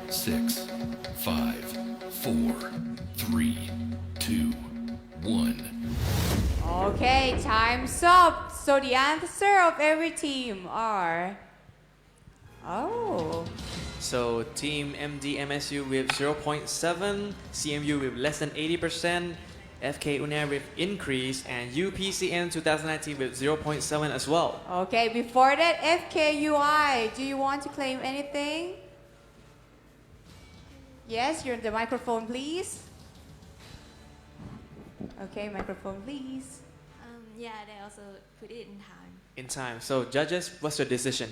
6, 5, 4, 3, 2, 1. Okay, time's up. So the answer of every team are. Oh. So Team MD-MSU with 0.7, CMU with less than 80%, FK Unair with increase, and UPCM 2019 with 0.7 as well. Okay, before that, FKUI, do you want to claim anything? Yes, you're in the microphone, please. Okay, microphone, please. Yeah, they also put it in time. In time. So judges, what's your decision?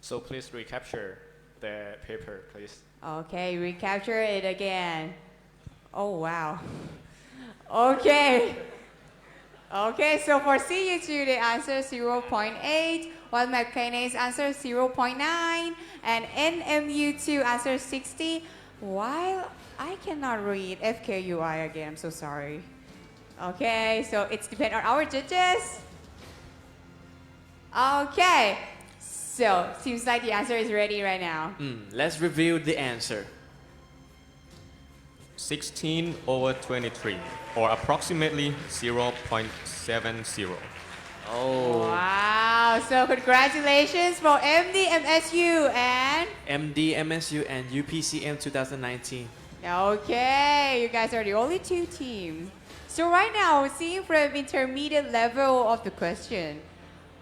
So please recapture the paper, please. Okay, recapture it again. Oh, wow. Okay. Okay, so for CU2, the answer is 0.8, while McKinney's answer is 0.9, and NMU2 answer is 60, while I cannot read FKUI again, I'm so sorry. Okay, so it's depend on our judges. Okay, so seems like the answer is ready right now. Let's review the answer. 16 over 23, or approximately 0.70. Oh, Wow, so congratulations for MD, MSU, and MD-MSU and UPCM 2019. okay, you guys are the only two teams. So right now, seeing from intermediate level of the question.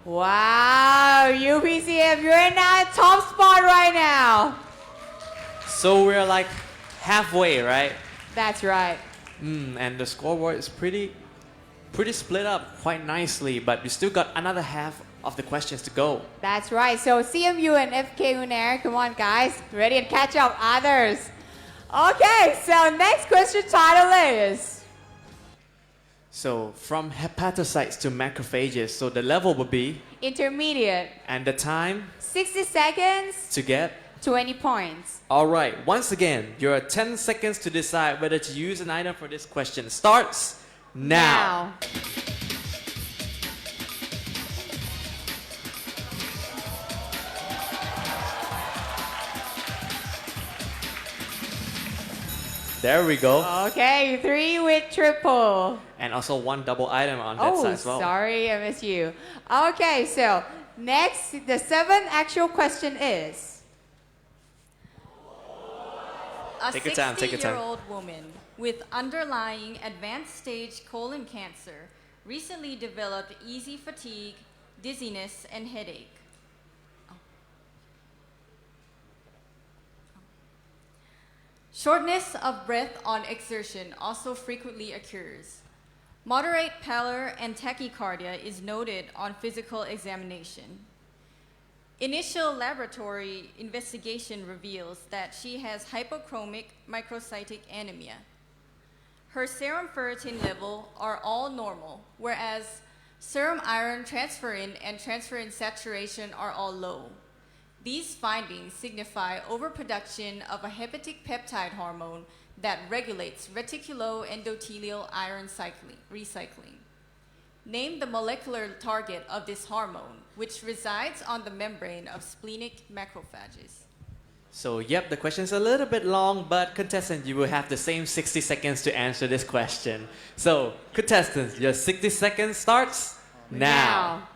Wow, UPCM, you're in a top spot right now. So we're like halfway, right? That's right. And the scoreboard is pretty split up quite nicely, but we still got another half of the questions to go. That's right. So CMU and FK Unair, come on guys, ready and catch up others. Okay, so next question title is. So from hepatocytes to macrophages, so the level would be, Intermediate, and the time 60 seconds, to get. 20 points. All right, once again, your 10 seconds to decide whether to use an item for this question starts now. There we go. Okay, 3 with triple. And also one double item on that Oh, side as well. sorry, I missed you. Okay, so next, the 7th actual question is. A Take your time, take your time. 60-year-old woman with underlying advanced stage colon cancer recently developed easy fatigue, dizziness, and headache. Shortness of breath on exertion also frequently occurs. Moderate pallor and tachycardia is noted on physical examination. Initial laboratory investigation reveals that she has hypochromic microcytic anemia. Her serum ferritin level are all normal, whereas serum iron transferrin and transferrin saturation are all low. These findings signify overproduction of a hepatic peptide hormone that regulates reticuloendothelial iron recycling. Name the molecular target of this hormone, which resides on the membrane of splenic macrophages. So yep, the question's a little bit long, but contestant, you will have the same 60 seconds to answer this question. So contestants, your 60 seconds starts now.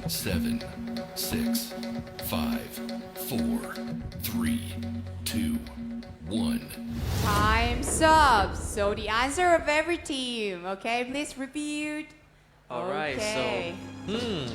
Seven, six, five, four, three, two, one. Time's Time's up. So the answer of every team. Okay, please repeat. All right, Okay. so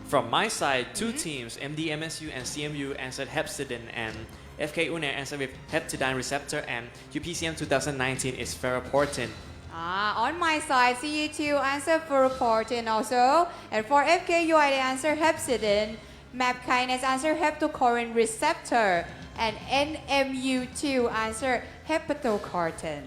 from my side, two teams, MDMSU and CMU, answered hepcidin, and FK UNE answered with heptidine receptor, and UPCM 2019 is ferroportin. On my side, CU2 answer ferroportin also. And for FKUI, they answer hepcidin. MAP kinase answer heptocorrin receptor. And NMU2 answer hepatocortin.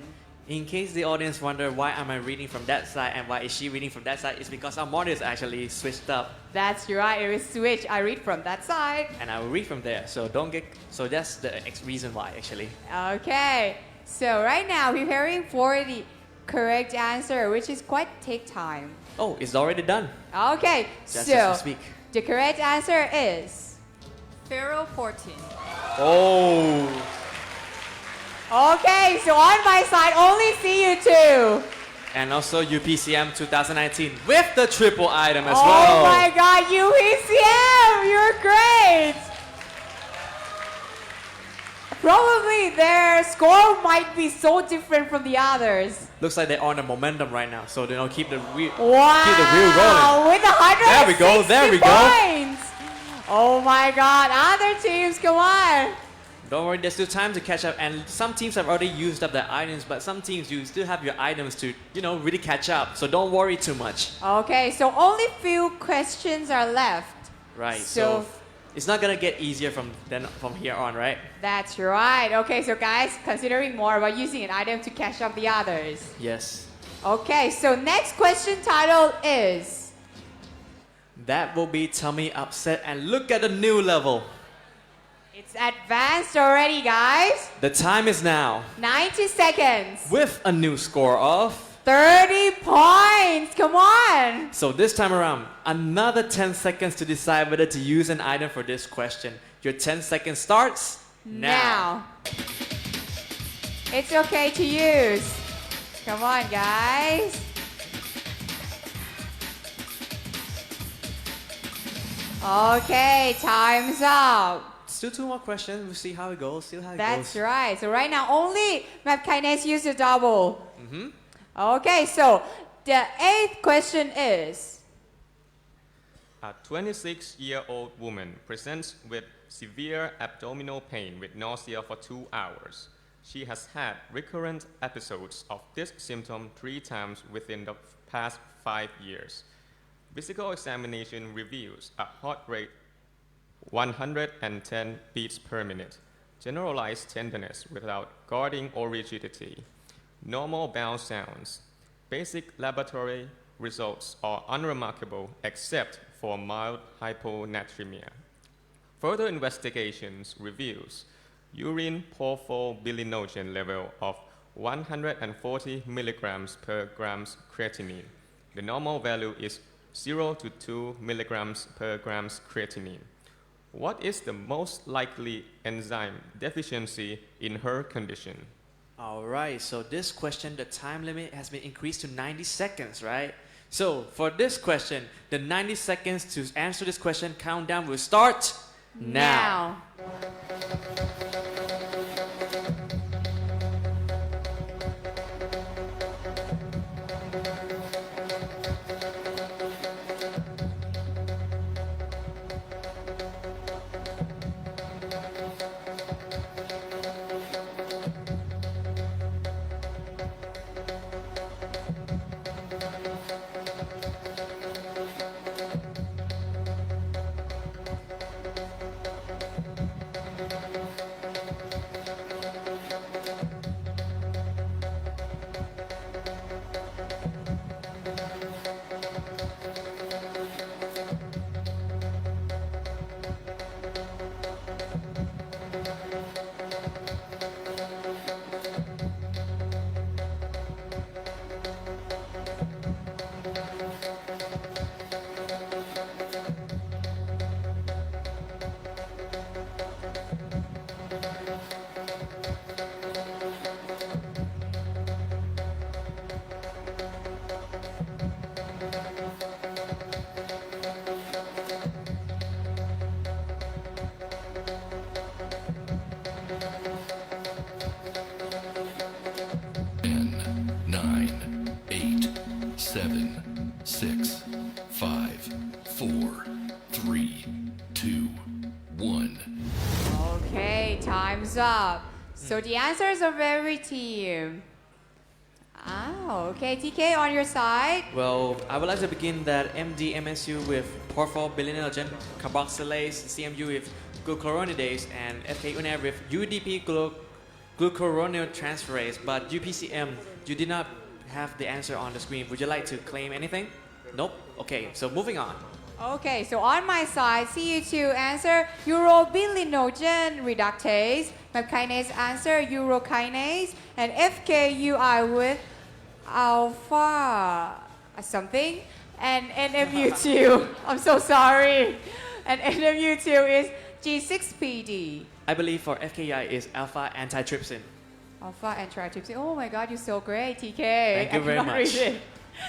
In case the audience wonder why am I reading from that side and why is she reading from that side, it's because our monitor is actually switched up, That's right, it is switch. I read from that side. and I will read from there. So don't get. So that's the reason why actually. Okay, so right now we're preparing for the correct answer, which is quite take time. Oh, it's already done. Okay, Just so as we speak. the correct answer is. Ferroportin. Oh. Okay, so on my side, only CU2. And also UPCM 2019 with the triple item as Oh well. my god, UPCM, you're great! Probably their score might be so different from the others. Looks like they're on the momentum right now, so they don't keep the wheel. Wow! Keep the wheel rolling. With 160 There we go, there we go. points. Oh my god, other teams, come on! Don't worry, there's still time to catch up, and some teams have already used up their items, but some teams you still have your items to, really catch up. So don't worry too much. Okay, so only few questions are left. Right. So- So it's not gonna get easier from here on, right? That's right. Okay, so guys, considering more about using an item to catch up the others. Yes. Okay, so next question title is. That will be tummy upset, and look at the new level. It's advanced already, guys. The time is now 90 seconds. with a new score of. 30 points. Come on. So this time around, another 10 seconds to decide whether to use an item for this question. Your 10 seconds starts now. It's okay to use. Come on, guys. Okay, time's up. Still two more questions. We'll see how it goes. That's right. So right now, only map kinase use the double. Okay, so the 8th question is. A 26-year-old woman presents with severe abdominal pain with nausea for 2 hours. She has had recurrent episodes of this symptom 3 times within the past 5 years. Physical examination reveals a heart rate 110 beats per minute, generalized tenderness without guarding or rigidity, normal bowel sounds. Basic laboratory results are unremarkable except for mild hyponatremia. Further investigations reveals urine porphobilinogen level of 140 milligrams per grams creatinine. The normal value is 0 to 2 milligrams per grams creatinine. What is the most likely enzyme deficiency in her condition? All right, so this question, the time limit has been increased to 90 seconds, right? So for this question, the 90 seconds to answer this question countdown will start now. 7, 6, 5, 4, 3, 2, 1. Okay, time's up. So the answers of every team. Okay, TK on your side. Well, I would like to begin that MD-MSU with porphobilinogen carboxylase, CMU with glucuronidase, and FK-UNAV with UDP glucuronidtransferase. But UPCM, you did not have the answer on the screen. Would you like to claim anything? Nope. Okay, so moving on. Okay, so on my side, CU2 answer urobilinogen reductase, MAP kinase answer urokinase, and FKUI with alpha something, and NMU2. I'm so sorry. And NMU2 is G6PD. I believe for FKI is alpha antitrypsin. Alpha antitrypsin. Oh my God, you're so great, TK. Thank you very cannot much. read it.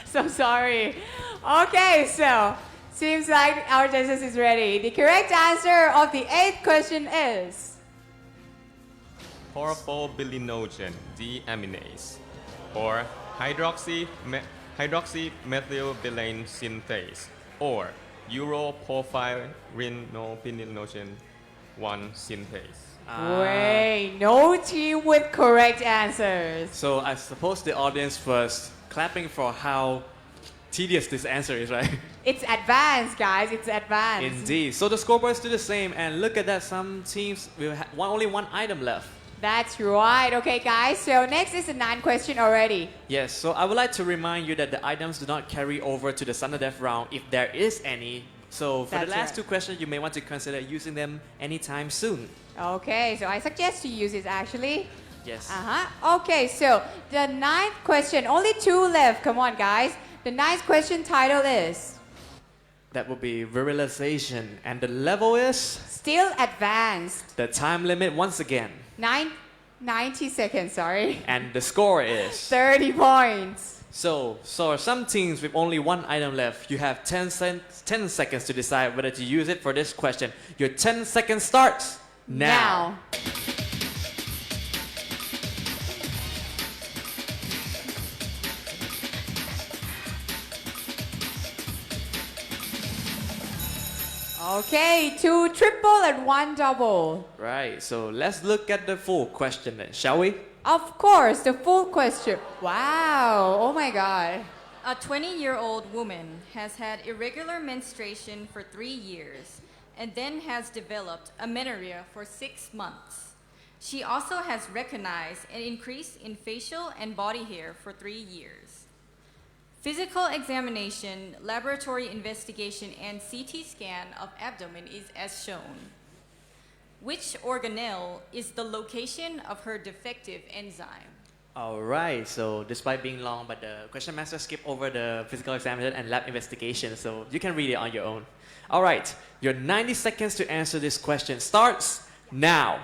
So sorry. Okay, so seems like our judges is ready. The correct answer of the 8th question is porphobilinogen deaminase, or hydroxymethylbilane synthase, or uroporphyrinolbilinogen 1 synthase. Wait, no team with correct answers. So I suppose the audience was clapping for how tedious this answer is, right? It's advanced, guys. It's advanced. Indeed. So the scoreboards do the same, and look at that. Some teams will have only one item left. That's right. Okay, guys. So next is the 9th question already. Yes. So I would like to remind you that the items do not carry over to the sudden death round if there is any. So for That's the last right. 2 questions, you may want to consider using them anytime soon. Okay, so I suggest you use it actually. Yes. Okay, so the 9th question, only 2 left. Come on, guys. The 9th question title is That would be virilization, and the level is still advanced. the time limit once again, 90 seconds, sorry. and the score is 30 points. So some teams with only one item left, you have 10 seconds to decide whether to use it for this question. Your 10 seconds starts now. Okay, 2 triple and 1 double. Right, so let's look at the full question then, shall we? Of course, the full question. Wow, oh my God. A 20-year-old woman has had irregular menstruation for 3 years and then has developed amenorrhea for 6 months. She also has recognized an increase in facial and body hair for 3 years. Physical examination, laboratory investigation, and CT scan of abdomen is as shown. Which organelle is the location of her defective enzyme? Alright, so despite being long, but the question master skipped over the physical examination and lab investigation, so you can read it on your own. Alright, your 90 seconds to answer this question starts now.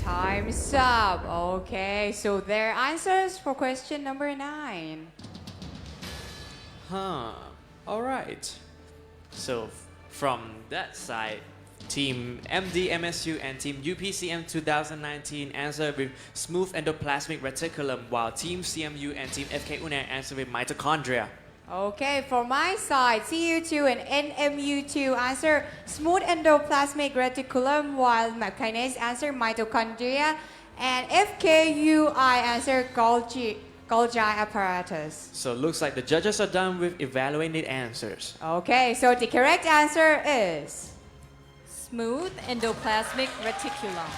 Time's up. Okay, so their answers for question number 9. Huh. All right. So from that side, Team MDMSU and Team UPCM 2019 answered with smooth endoplasmic reticulum, while Team CMU and Team FK UNAIR answered with mitochondria. Okay, for my side, CU2 and NMU2 answer smooth endoplasmic reticulum, while McKinase answer mitochondria, and FKUI answer Golgi apparatus. So looks like the judges are done with evaluating the answers. Okay, so the correct answer is Smooth endoplasmic reticulum.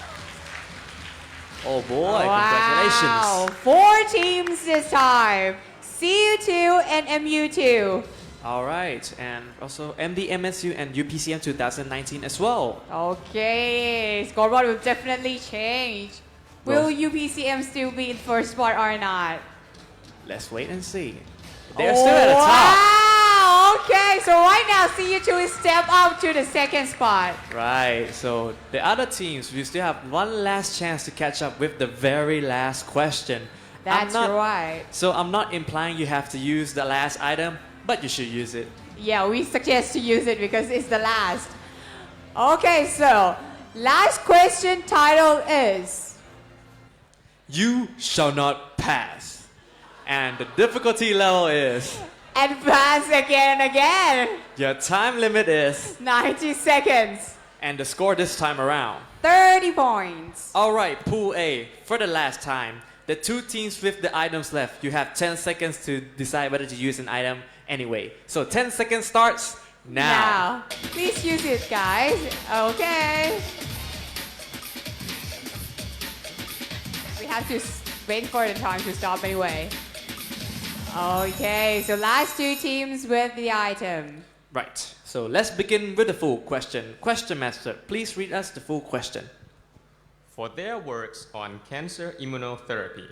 Oh boy, wow, congratulations. 4 teams this time. CU2 and MU2. All right, and also MDMSU and UPCM 2019 as well. Okay, scoreboard will definitely change. Will UPCM still be in first spot or not? Let's wait and see. They're still at the top. Wow, okay, so right now CU2 is step up to the second spot. Right, so the other teams, we still have one last chance to catch up with the very last question. That's right. So I'm not implying you have to use the last item, but you should use it. Yeah, we suggest to use it because it's the last. Okay, so last question title is You shall not pass. And the difficulty level is advance again and again. your time limit is 90 seconds. and the score this time around. 30 points. All right, Pool A, for the last time, the 2 teams with the items left, you have 10 seconds to decide whether to use an item anyway. So 10 seconds starts now. Please use it, guys. Okay. We have to wait for the time to stop anyway. Okay, so last 2 teams with the item. Right, so let's begin with the full question. Question Master, please read us the full question. For their works on cancer immunotherapy,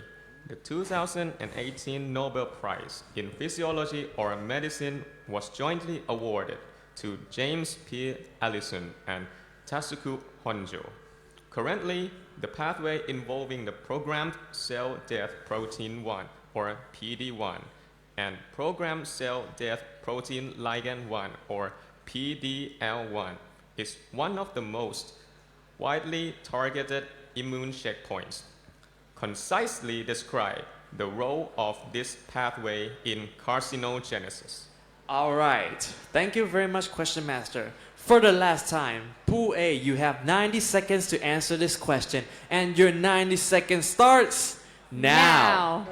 the 2018 Nobel Prize in Physiology or Medicine was jointly awarded to James P. Allison and Tasuku Honjo. Currently, the pathway involving the programmed cell death protein 1 or PD1 and programmed cell death protein ligand 1 or PDL1 is one of the most widely targeted immune checkpoints. Concisely describe the role of this pathway in carcinogenesis. All right, thank you very much, Question Master. For the last time, Pool A, you have 90 seconds to answer this question, and your 90 seconds starts now.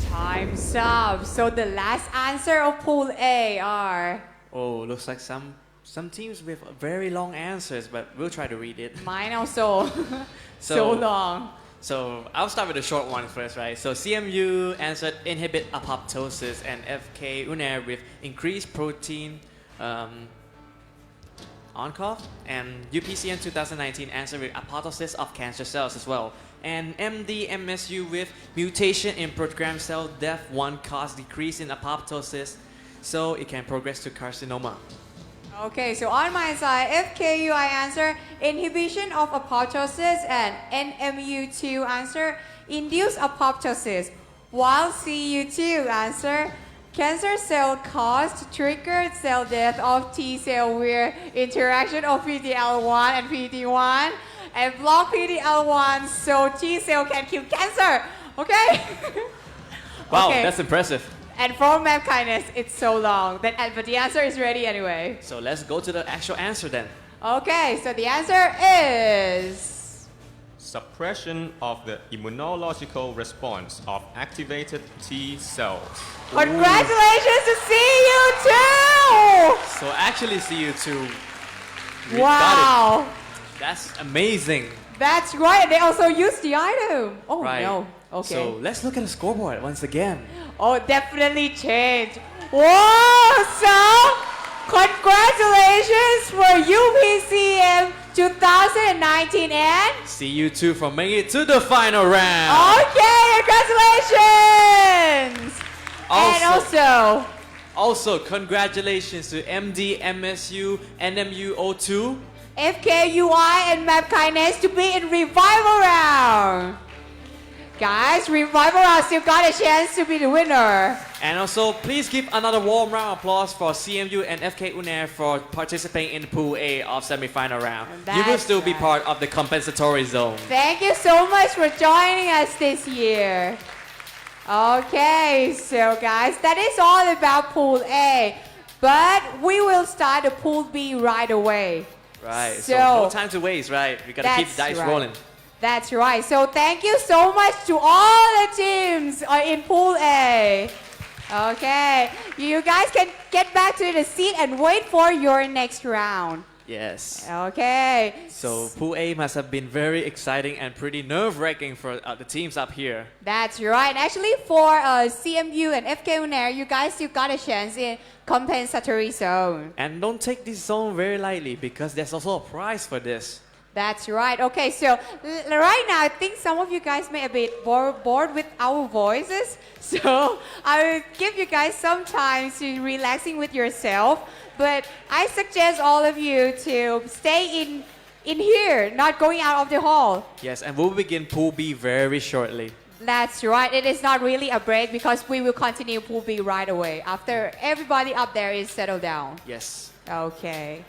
Time's up. So the last answer of Pool A are Oh, looks like some teams with very long answers, but we'll try to read it. mine also. So long. So I'll start with the short one first, right? So CMU answered inhibit apoptosis, and FK UNAIR with increased protein ONCOV, and UPCM 2019 answered with apoptosis of cancer cells as well. And MDMSU with mutation in programmed cell death 1 cause decrease in apoptosis. so it can progress to carcinoma. Okay, so on my side, FKUI answer inhibition of apoptosis and NMU2 answer induced apoptosis, while CU2 answer cancer cell caused triggered cell death of T cell where interaction of PD-L1 and PD-1 and block PD-L1 so T cell can kill cancer. Okay? Wow, Okay. that's impressive. And for map kindness, it's so long. But the answer is ready anyway. So let's go to the actual answer then. Okay, so the answer is Suppression of the immunological response of activated T cells. congratulations to CU2! So actually, CU2. We got Wow, it. That's amazing. that's right. They also used the item. Oh Right. no. Okay. So let's look at the scoreboard once again. Oh, definitely changed. Whoa! So, congratulations for UPCM 2019 and CU2 for making it to the final round. okay, congratulations! And also, Also, congratulations to MD, MSU, NMU02. FKUI and Map Kindness to be in revival round. Guys, revival round still got a chance to be the winner. And also, please give another warm round of applause for CMU and FK UNAIR for participating in Pool A of semi-final round. You will That's still be right. part of the compensatory zone. Thank you so much for joining us this year. Okay, so guys, that is all about Pool A. But we will start the Pool B right away. Right, so So- no time to waste, right? We gotta keep the dice right. rolling. That's right. So thank you so much to all the teams in Pool A. Okay, you guys can get back to the seat and wait for your next round. Yes. Okay. So Pool A must have been very exciting and pretty nerve-wracking for the teams up here. That's right. Actually, for CMU and FK Unair, you guys still got a chance in compensatory zone. And don't take this zone very lightly because there's also a prize for this. That's right. Okay, so right now, I think some of you guys may be a bit bored with our voices. So I will give you guys some time to relaxing with yourself. But I suggest all of you to stay in here, not going out of the hall. Yes, and we'll begin Pool B very shortly. That's right. It is not really a break because we will continue Pool B right away after everybody up there is settled down. Yes. Okay.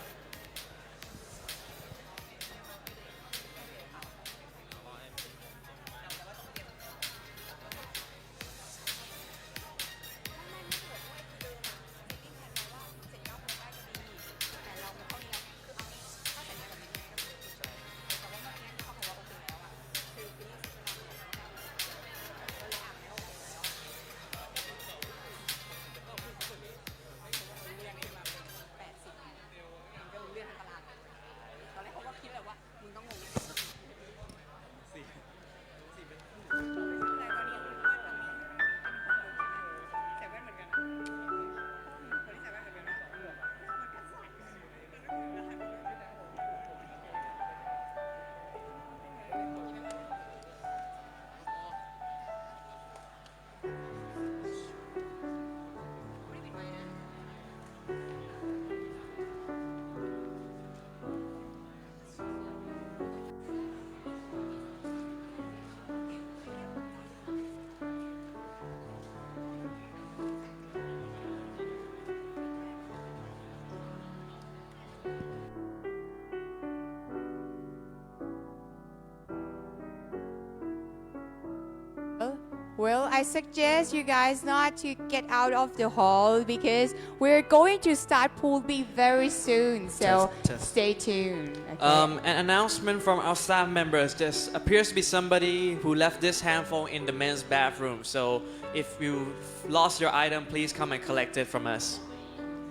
Well, I suggest you guys not to get out of the hall because we're going to start Pool B very soon. So Test. stay tuned. Okay? An announcement from our staff members. There appears to be somebody who left this handphone in the men's bathroom. So if you lost your item, please come and collect it from us.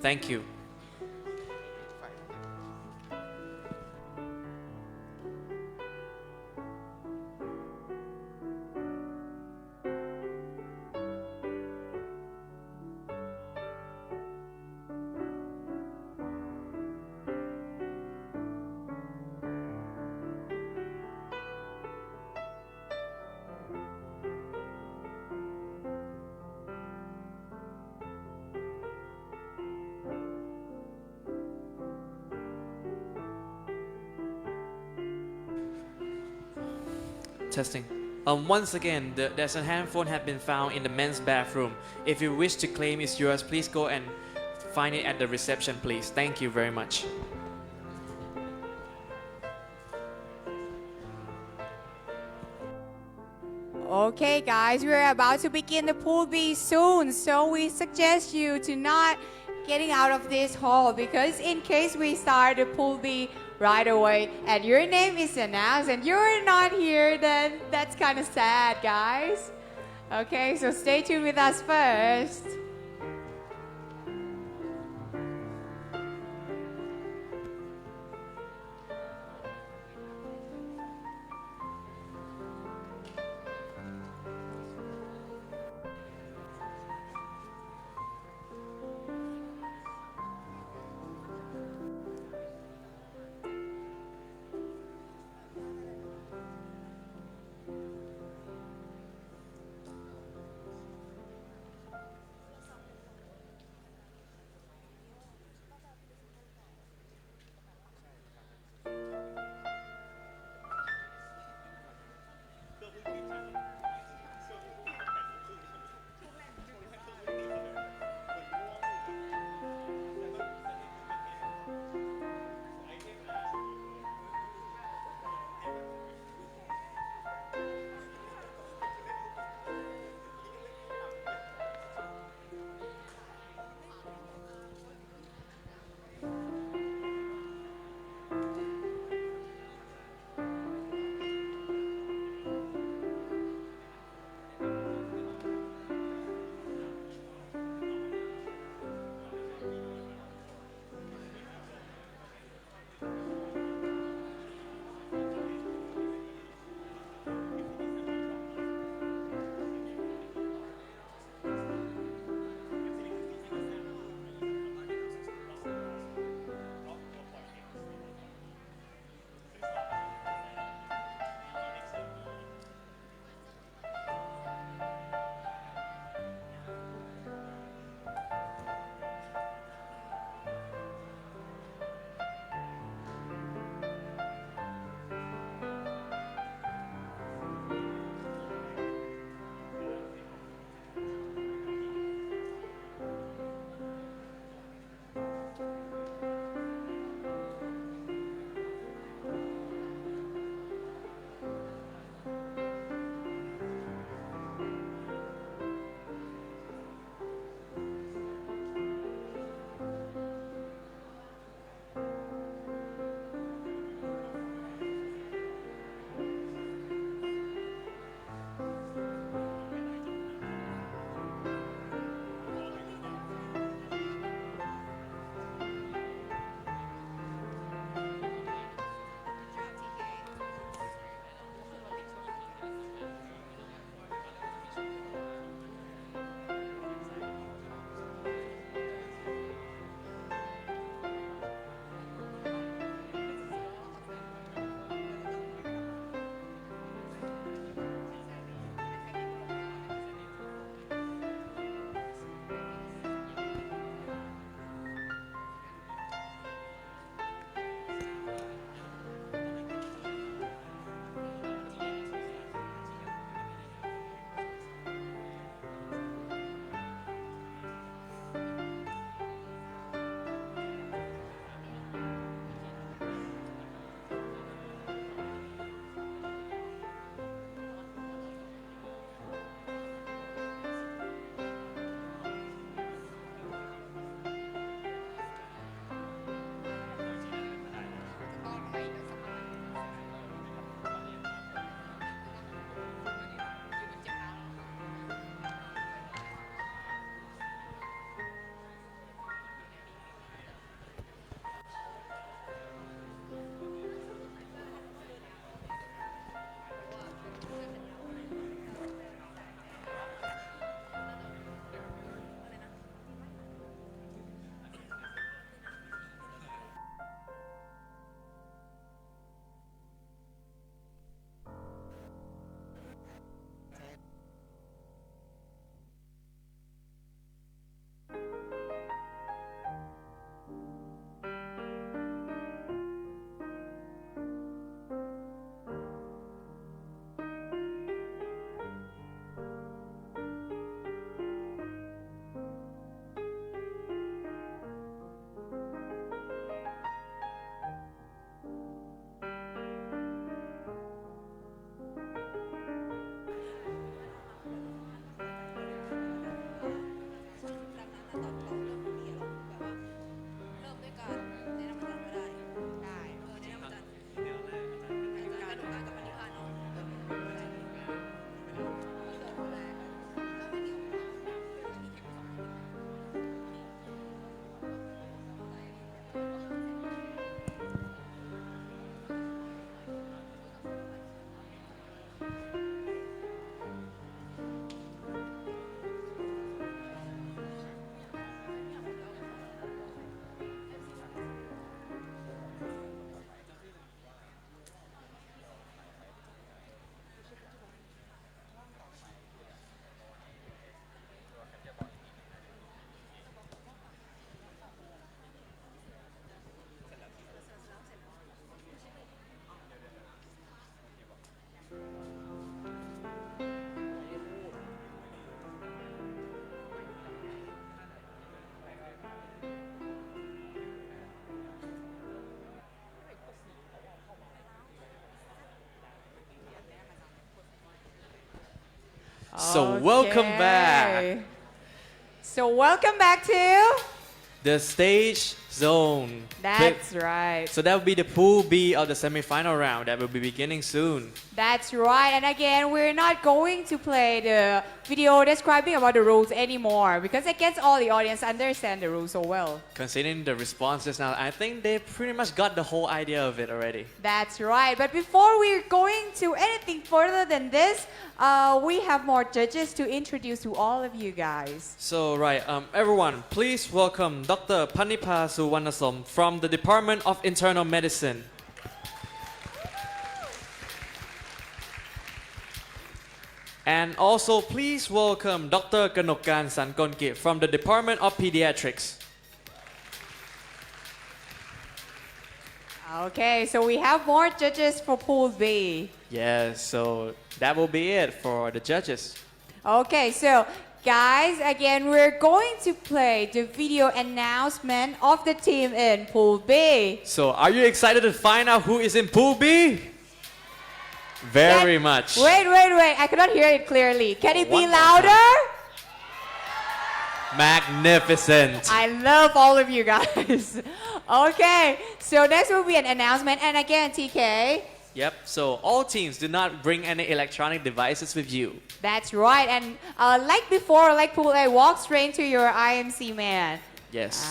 Thank you. Testing. Once again, there's a handphone have been found in the men's bathroom. If you wish to claim it's yours, please go and find it at the reception, please. Thank you very much. Okay, guys, we're about to begin the pool B soon, so we suggest you to not getting out of this hall because in case we start the pool B right away and your name is announced and you're not here, then that's kind of sad, guys. Okay, so stay tuned with us first. So welcome back. Okay. So welcome back to. The stage zone. That's right. So that will be the pool B of the semi-final round that will be beginning soon. That's right. And again, we're not going to play the video describing about the rules anymore because I guess all the audience understand the rules so well. Considering the responses now, I think they pretty much got the whole idea of it already. That's right. But before we're going to anything further than this, we have more judges to introduce to all of you guys. So right, everyone, please welcome Dr. Panipa Suwanasom from the Department of Internal Medicine. And also please welcome Dr. Kanokan Sankonkit from the Department of Pediatrics. Okay, so we have more judges for Pool B. Yes, so that will be it for the judges. Okay, so guys, again, we're going to play the video announcement of the team in Pool B. So are you excited to find out who is in Pool B? Very much. Wait. I cannot hear it clearly. Can it be One more louder? Magnificent. I love all of you guys. Okay, so next will be an announcement. And again, TK. Yep, so all teams do not bring any electronic devices with you. That's right. And like before, like Pool A, walk straight to your IMC man. Yes.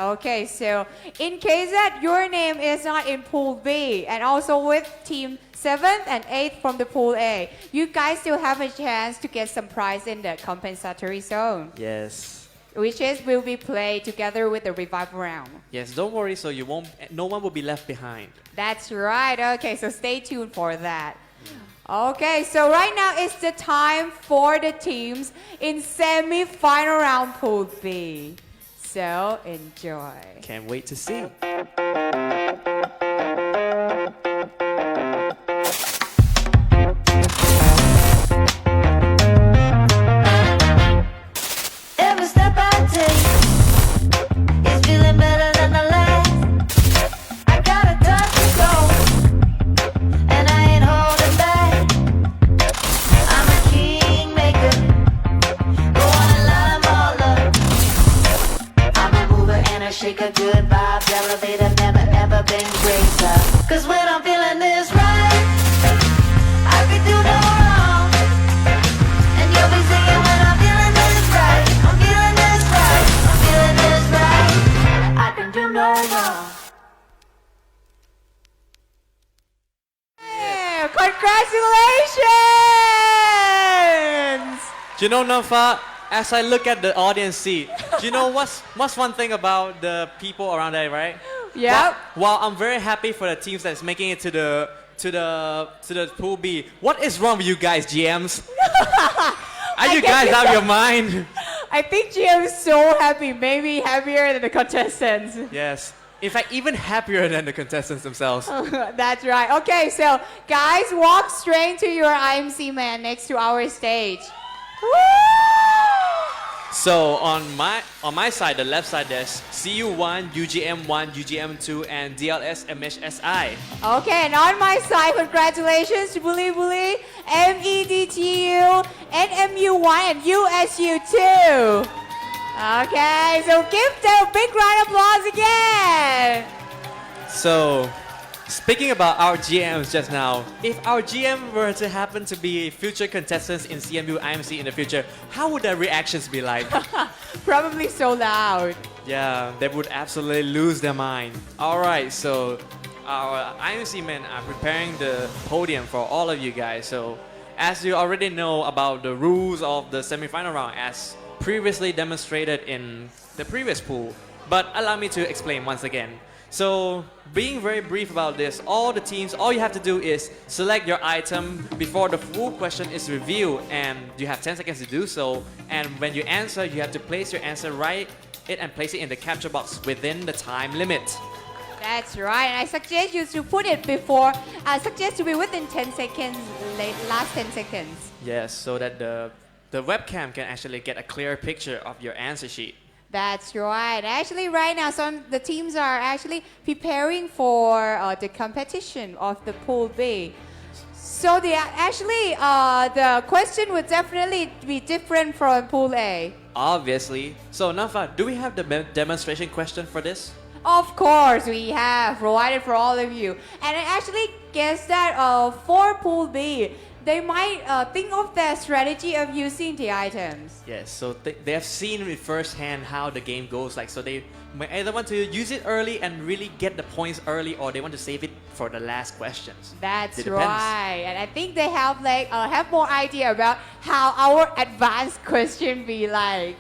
Okay, so in case that your name is not in Pool B and also with team 7th and 8th from the Pool A, you guys still have a chance to get some prize in the compensatory zone. Yes. Which will be played together with the revival round. Yes, don't worry, so no one will be left behind. That's right. Okay, so stay tuned for that. Okay, so right now it's the time for the teams in semi-final round Pool B. So enjoy. Can't wait to see. Every step I take is feeling better than the last. I got a touch to go, and I ain't holding back. I'm a kingmaker, go on and light 'em all up. I'm a mover and a shaker, good vibes, elevator, never ever been greater. 'Cause when I'm feeling this right, I could do no wrong. And you'll be singing when I'm feeling this right. I'm feeling this right. I'm feeling this right. I can do no wrong. Yeah, congratulations! Do you know, Nafa, as I look at the audience seat, do you know what's one thing about the people around there, right? Yep. While I'm very happy for the teams that's making it to the Pool B, what is wrong with you guys, GMs? Are you guys out of your mind? I think GM is so happy, maybe happier than the contestants. Yes. In fact, even happier than the contestants themselves. That's right. Okay, so guys, walk straight to your IMC man next to our stage. Woo! So on my side, the left side, there's CU1, UGM1, UGM2, and DLS MHSI. Okay, and on my side, congratulations to Bully Bully, MEDTU, NMU1, and USU2. Okay, so give them a big round of applause again. So, speaking about our GMs just now, if our GM were to happen to be future contestants in CMU-IMC in the future, how would their reactions be like? Probably so loud. Yeah, they would absolutely lose their mind. Alright, so our IMC men are preparing the podium for all of you guys. So, as you already know about the rules of the semi-final round as previously demonstrated in the previous pool, but allow me to explain once again. So, being very brief about this, all the teams, all you have to do is select your item before the full question is revealed, and you have 10 seconds to do so. And when you answer, you have to place your answer right and place it in the capture box within the time limit. That's right, and I suggest you to put it before, I suggest to be within 10 seconds, last 10 seconds. Yes, so that the webcam can actually get a clear picture of your answer sheet. That's right. Actually, right now, the teams are actually preparing for the competition of the Pool B. So the question would definitely be different from Pool A. Obviously. So Nafa, do we have the demonstration question for this? Of course, we have provided for all of you. And I actually guess that for Pool B, they might think of their strategy of using the items. Yes, so they have seen it firsthand how the game goes like. So they may either want to use it early and really get the points early, or they want to save it for the last questions. That's It depends. right. And I think they have have more idea about how our advanced question be like.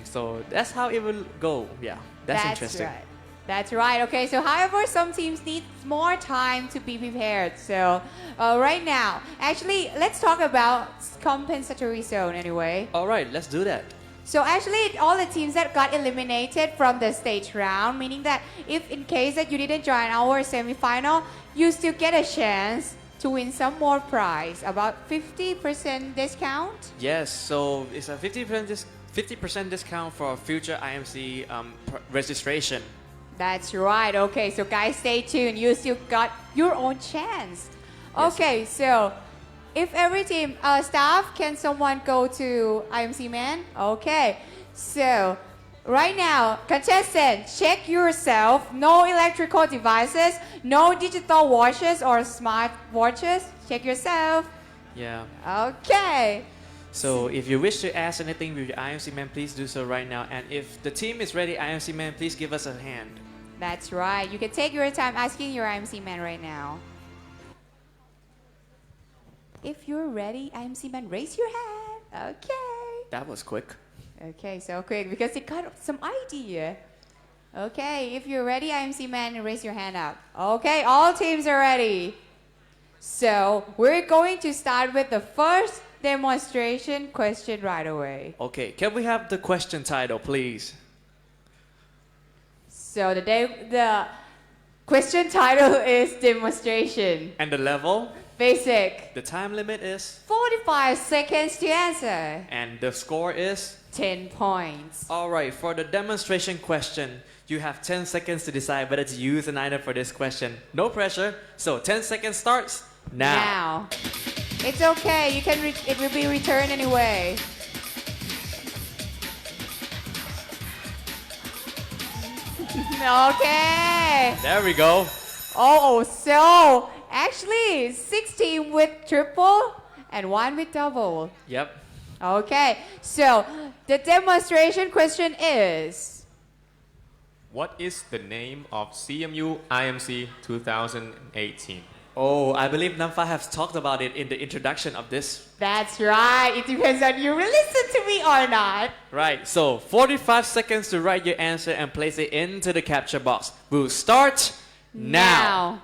So that's how it will go. Yeah, that's interesting. Right. That's right. Okay, so however, some teams need more time to be prepared. So right now, actually, let's talk about compensatory zone anyway. All right, let's do that. So actually, all the teams that got eliminated from the stage round, meaning that if in case that you didn't join our semifinal, you still get a chance to win some more prize, about 50% discount. Yes, so it's a 50% discount for future IMC registration. That's right. Okay, so guys, stay tuned. You still got your own chance. Okay, so if every team, staff, can someone go to IMC Man? Okay, so right now, contestant, check yourself. No electrical devices, no digital watches or smart watches. Check yourself. Yeah. Okay. So if you wish to ask anything with your IMC Man, please do so right now. And if the team is ready, IMC Man, please give us a hand. That's right. You can take your time asking your IMC Man right now. If you're ready, IMC Man, raise your hand. Okay. That was quick. Okay, so quick because it got some idea. Okay, if you're ready, IMC Man, raise your hand up. Okay, all teams are ready. So we're going to start with the first demonstration question right away. Okay, can we have the question title, please? So the question title is demonstration. And the level? Basic. The time limit is? 45 seconds to answer. And the score is? 10 points. All right, for the demonstration question, you have 10 seconds to decide whether to use an item for this question. No pressure, so 10 seconds starts now. It's okay, you can it will be returned anyway. Okay. There we go. Oh, so actually 16 with triple and 1 with double. Yep. Okay, so the demonstration question is, What is the name of CMU-IMC 2018? Oh, I believe Namfa has talked about it in the introduction of this. that's right, it depends on you listen to me or not. Right, so 45 seconds to write your answer and place it into the capture box. We'll start now.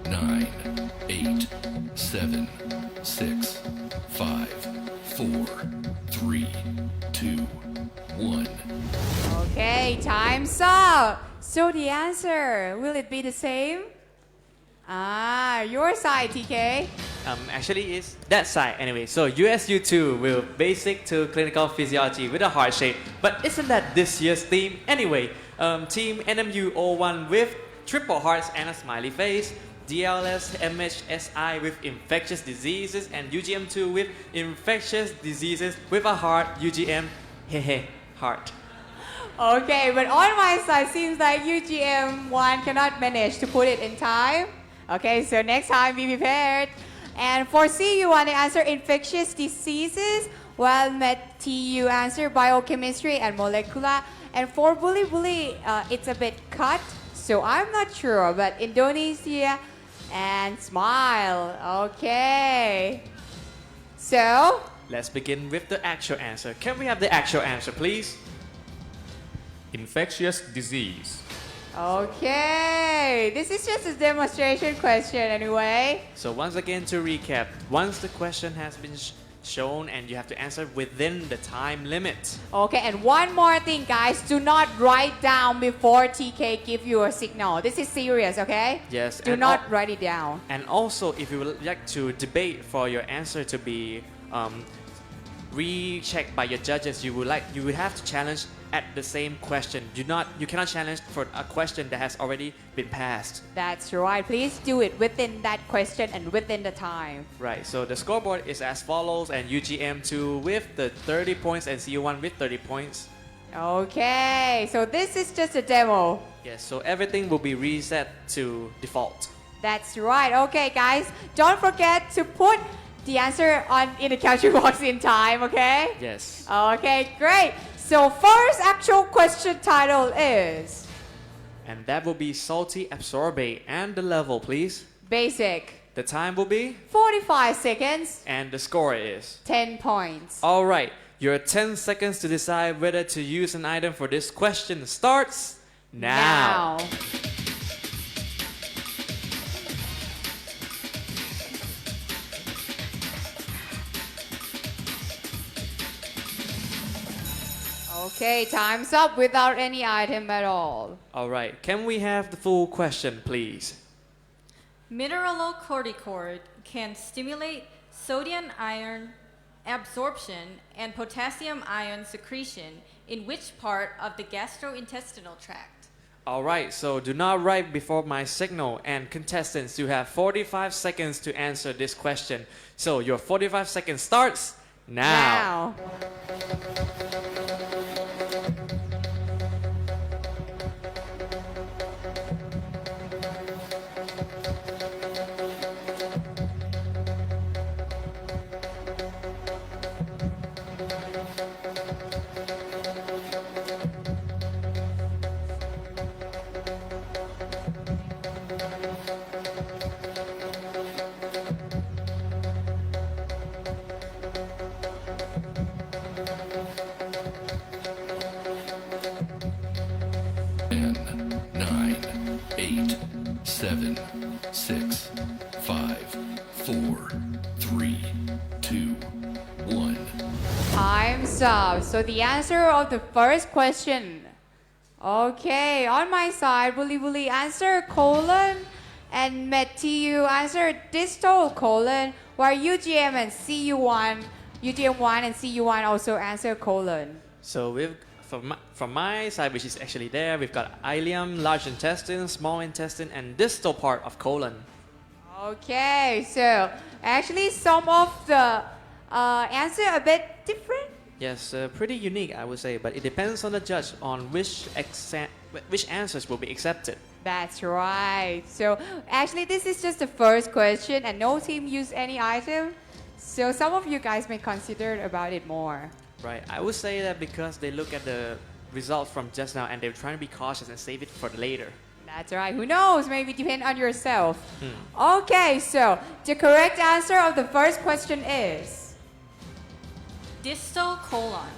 Nine, 8, 7, 6, 5, 4, 3, 2, 1. Okay, time's up. So the answer, will it be the same? Your side, TK. Actually, it's that side anyway. So USU2 will basic to clinical physiology with a heart shape. But isn't that this year's theme? Anyway, team NMU01 with triple hearts and a smiley face. DLS MHSI with infectious diseases, and UGM2 with infectious diseases with a heart, UGM hehe heart. Okay, but on my side, seems like UGM1 cannot manage to put it in time. Okay, so next time be prepared. And for CU1, they answer infectious diseases, while MedTU answer biochemistry and molecular. And for Bully, it's a bit cut, so I'm not sure, but Indonesia and Smile. Okay. So, Let's begin with the actual answer. Can we have the actual answer, please? Infectious disease. Okay, this is just a demonstration question anyway. So once again, to recap, once the question has been shown and you have to answer within the time limit. Okay, and one more thing, guys, do not write down before TK give you a signal. This is serious, okay? Yes. Do and not write it down. And also, if you would like to debate for your answer to be rechecked by your judges, you would have to challenge at the same question. You cannot challenge for a question that has already been passed. That's right. Please do it within that question and within the time. Right. So the scoreboard is as follows, and UGM2 with the 30 points and CU1 with 30 points. Okay, so this is just a demo. Yes. So everything will be reset to default. That's right. Okay, guys, don't forget to put the answer in the capture box in time, okay? Yes. Okay, great. So first actual question title is And that will be salty absorbate. And the level, please. basic. The time will be, 45 seconds, and the score is. 10 points. All right. Your 10 seconds to decide whether to use an item for this question starts now. Okay, time's up without any item at all. All right. Can we have the full question, please? Mineralocorticoid can stimulate sodium ion absorption and potassium ion secretion in which part of the gastrointestinal tract? All right. So do not write before my signal. And contestants, you have 45 seconds to answer this question. So your 45 seconds starts now. Nine, 8, 7, 6, 5, 4, 3, 2, 1. Time's up. So the answer of the first question. Okay, on my side, Wuli answer colon and Matthew answer distal colon, while UGM and UGM1 and CU1 also answer colon. So from my side, which is actually there, we've got ileum, large intestine, small intestine, and distal part of colon. Okay, so actually some of the answer a bit different. Yes, pretty unique, I would say, but it depends on the judge on which answers will be accepted. That's right. So actually this is just the first question and no team used any item. So some of you guys may consider about it more. Right, I would say that because they look at the results from just now and they're trying to be cautious and save it for later. That's right. Who knows? Maybe depend on yourself. Okay, so the correct answer of the first question is Distal colon.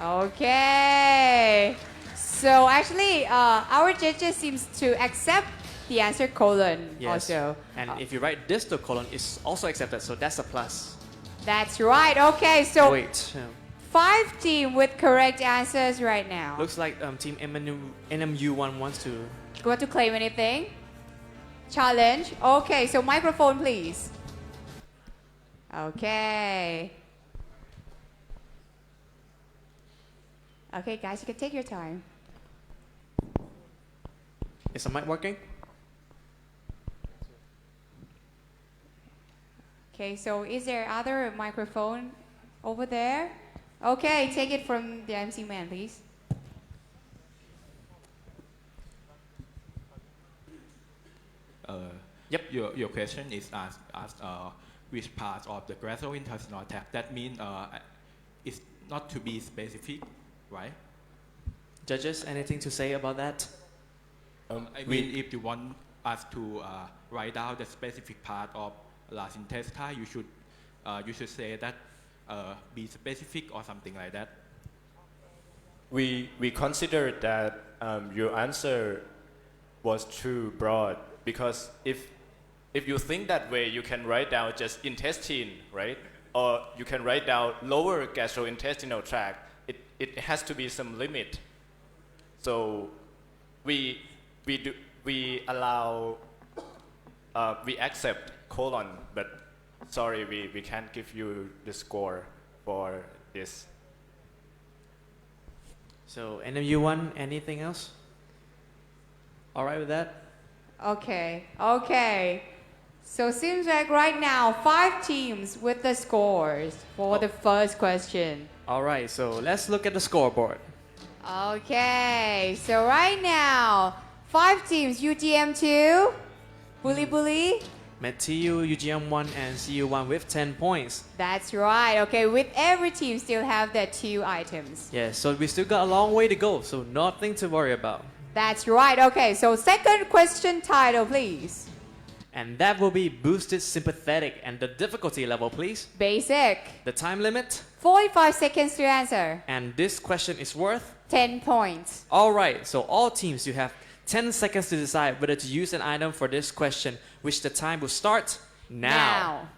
okay. So actually, our judges seems to accept the answer colon Yes. also. And if you write distal colon, it's also accepted, so that's a plus. That's right. Okay, so Wait, 5 team with correct answers right now. looks like team NMU1 wants to. Want to claim anything? Challenge? Okay, so microphone please. Okay. Okay, guys, you can take your time. Is the mic working? Okay, so is there other microphone over there? Okay, take it from the MC man, please. Yep. Your question is asked which part of the gastrointestinal tract. That means it's not to be specific, right? Judges, anything to say about that? I mean, if you want us to write down the specific part of large intestine, you should say that be specific or something like that. We consider that your answer was too broad because if you think that way, you can write down just intestine, right? Or you can write down lower gastrointestinal tract. It has to be some limit. So we allow we accept colon, but sorry, we can't give you the score for this. So NMU1, anything else? All right with that? Okay. So seems like right now 5 teams with the scores for the first question. All right, so let's look at the scoreboard. Okay, so right now 5 teams, UGM2, Bully, Matthew, UGM1, and CU1 with 10 points. that's right. Okay, with every team still have their 2 items. Yeah, so we still got a long way to go, so nothing to worry about. That's right. Okay, so second question title, please. And that will be boosted sympathetic, and the difficulty level, please. Basic. The time limit, 45 seconds to answer. and this question is worth. 10 points. All right, so all teams, you have 10 seconds to decide whether to use an item for this question, which the time will start now.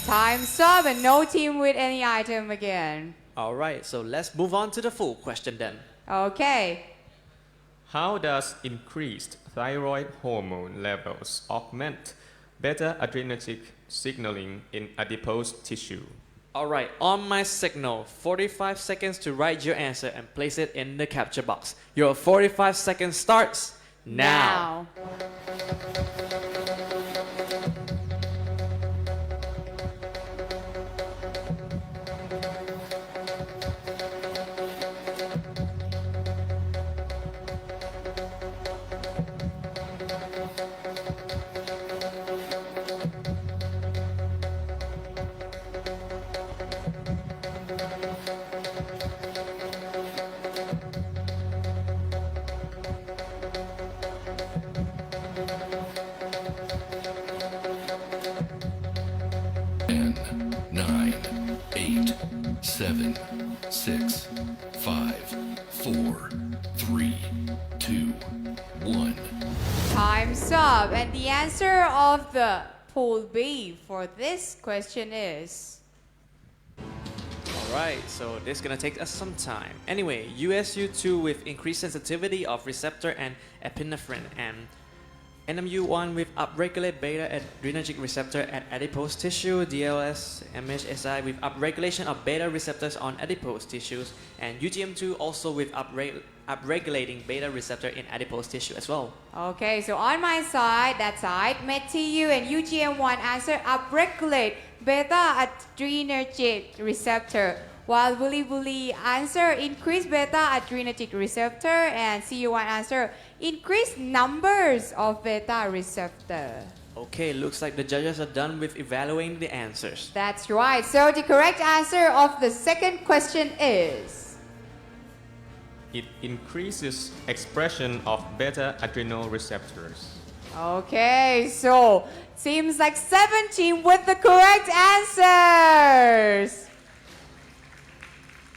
Time's up and no team with any item again. All right, so let's move on to the full question then. Okay. How does increased thyroid hormone levels augment beta-adrenergic signaling in adipose tissue? All right, on my signal, 45 seconds to write your answer and place it in the capture box. Your 45 seconds starts now. Ten, nine, eight, seven, six, five, four, three, two, one. Time's up. And the answer of the pool B for this question is... All right, so this is gonna take us some time. Anyway, USU2 with increased sensitivity of receptor and epinephrine, and NMU1 with upregulate beta-adrenergic receptor at adipose tissue, DLS, MHSI with upregulation of beta receptors on adipose tissues, and UGM2 also with upregulating beta receptor in adipose tissue as well. Okay, so on my side, that side, MedTU and UGM1 answer upregulate beta-adrenergic receptor, while Bully answer increase beta-adrenergic receptor, and CU1 answer increased numbers of beta receptor. Okay, looks like the judges are done with evaluating the answers. That's right. So the correct answer of the second question is... It increases expression of beta-adrenal receptors. Okay, so seems like 17 with the correct answers.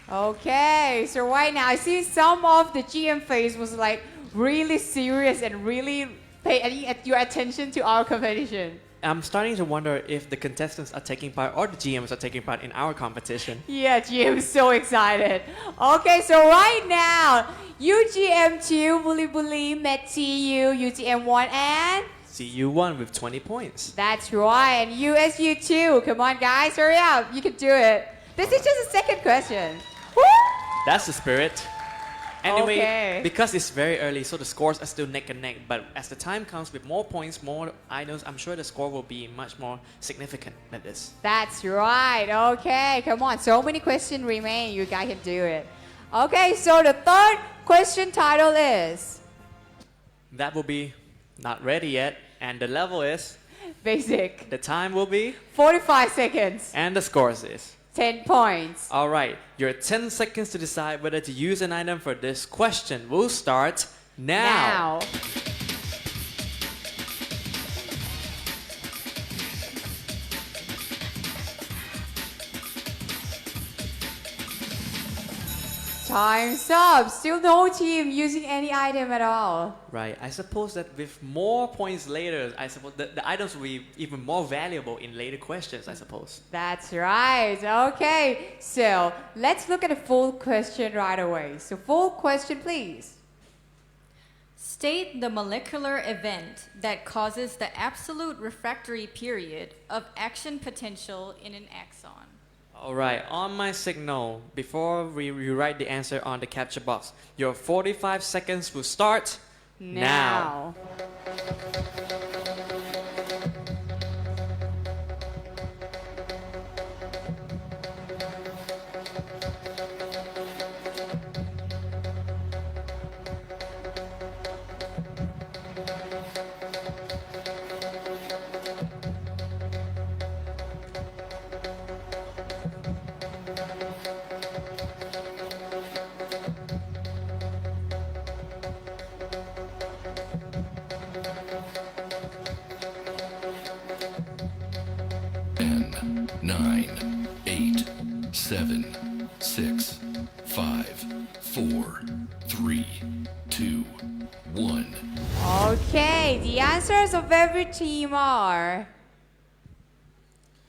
Okay, so right now I see some of the GM face was like really serious and really pay your attention to our competition. I'm starting to wonder if the contestants are taking part or the GMs are taking part in our competition. Yeah, GM is so excited. Okay, so right now, UGM2, Bully, MedTU, UGM1, and... CU1 with 20 points. That's right, and USU2. Come on, guys, hurry up. You can do it. This is just a second question. Woo! That's the spirit. Anyway, Okay. because it's very early, so the scores are still neck and neck. But as the time comes with more points, more items, I'm sure the score will be much more significant than this. That's right. Okay, come on. So many questions remain. You guys can do it. Okay, so the third question title is... That will be not ready yet. And the level is... Basic. The time will be... 45 seconds. And the scores is... 10 points. All right, your 10 seconds to decide whether to use an item for this question will start now. Time's up. Still no team using any item at all. Right. I suppose that with more points later, I suppose the items will be even more valuable in later questions, I suppose. That's right. Okay. So let's look at the full question right away. So full question, please. State the molecular event that causes the absolute refractory period of action potential in an axon. All right. On my signal, before we rewrite the answer on the capture box, your 45 seconds will start now. Ten, nine, eight, seven, six, five, four, three, two, one. Okay, the answers of every team are.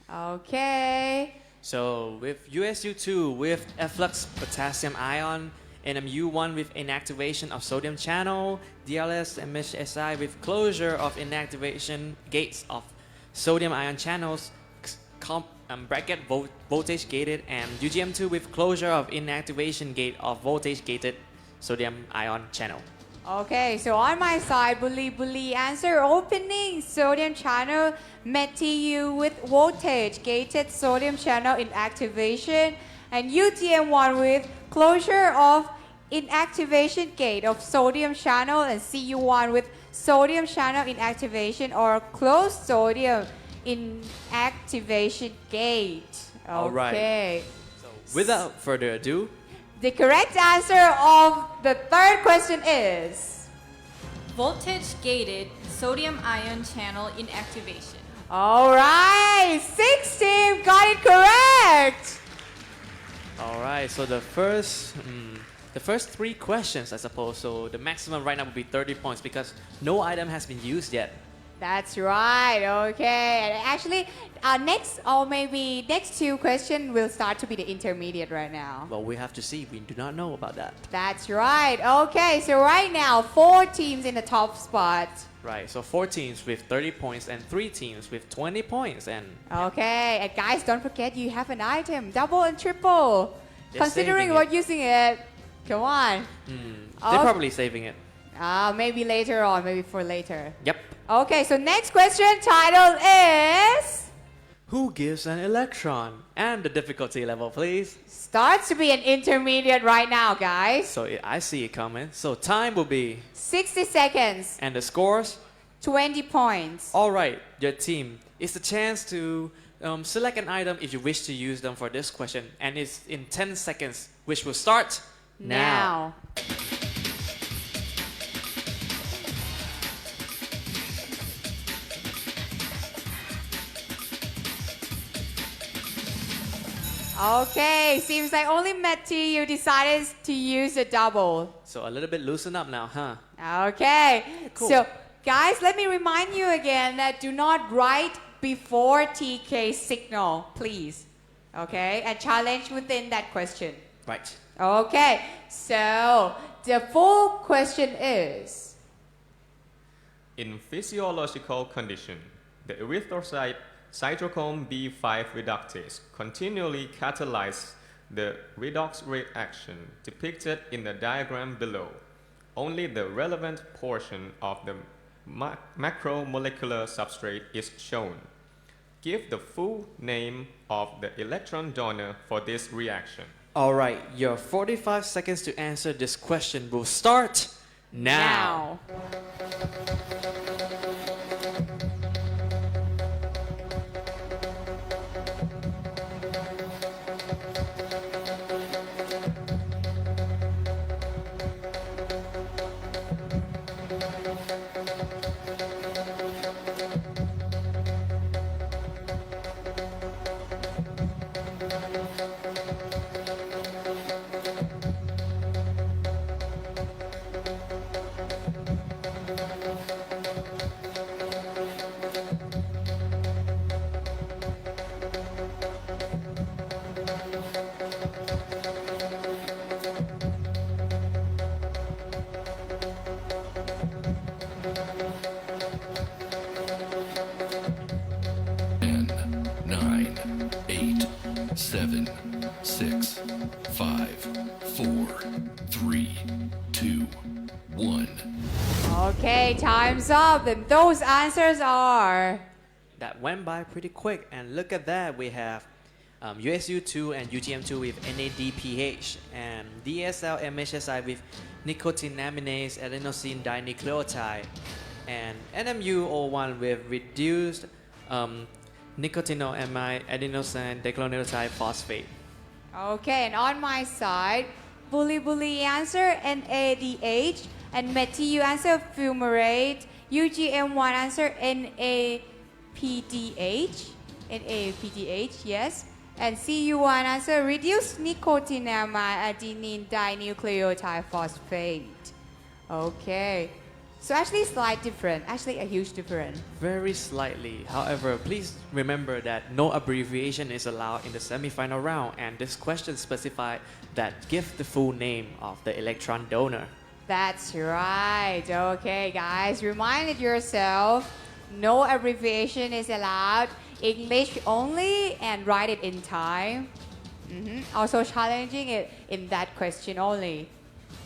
Okay. So with USU2 with efflux potassium ion, NMU1 with inactivation of sodium channel, DLS and MSI with closure of inactivation gates of sodium ion channels, bracket voltage gated, and UGM2 with closure of inactivation gate of voltage gated sodium ion channel. Okay, so on my side, Bully answer opening sodium channel METU with voltage gated sodium channel inactivation, and UTM1 with closure of inactivation gate of sodium channel, and CU1 with sodium channel inactivation or closed sodium inactivation gate. All right. Okay. So without further ado, The correct answer of the third question is Voltage gated sodium ion channel inactivation. all right. 6 team got it correct. all right. So the first 3 questions, I suppose. So the maximum right now would be 30 points because no item has been used yet. That's right. Okay. And actually, next or maybe next 2 questions will start to be the intermediate right now. Well, we have to see. We do not know about that. That's right. Okay. So right now, 4 teams in the top spot. Right. So 4 teams with 30 points and 3 teams with 20 points. And Okay. And guys, don't forget you have an item, double and triple. They're Considering saving we're using it, come on. they're probably saving it. Maybe later on, maybe for later. Yep. Okay, so next question title is Who gives an electron? And the difficulty level, please. starts to be an intermediate right now, guys. So I see it coming. So time will be, 60 seconds, and the scores. 20 points. All right, your team. It's the chance to select an item if you wish to use them for this question, and it's in 10 seconds, which will start now. Okay, seems like only Matty you decided to use a double. So a little bit loosen up now, huh? Okay, Cool. so guys, let me remind you again that do not write before TK signal, please. Okay, and challenge within that question. Right. Okay, so the full question is In physiological condition, the erythrocyte cytochrome B5 reductase continually catalyzes the redox reaction depicted in the diagram below. Only the relevant portion of the macromolecular substrate is shown. Give the full name of the electron donor for this reaction. All right, your 45 seconds to answer this question will start now. 2, 1. Okay, time's up. And those answers are. That went by pretty quick, and look at that. We have USU2 and UGM2 with NADPH, and DSL MHSI with nicotinamidase adenosine dinucleotide, and NMU01 with reduced nicotinamide adenosine dinucleotide phosphate. Okay, and on my side, Bully answer NADH, and Matthew answer fumarate, UGM1 answer NAPDH, yes, and CU1 answer reduced nicotinamide adenine dinucleotide phosphate. Okay, so actually slight difference, actually a huge difference. Very slightly. However, please remember that no abbreviation is allowed in the semifinal round, and this question specified that give the full name of the electron donor. That's right. Okay, guys, remind yourself, no abbreviation is allowed. English only, and write it in time. Also challenging it in that question only.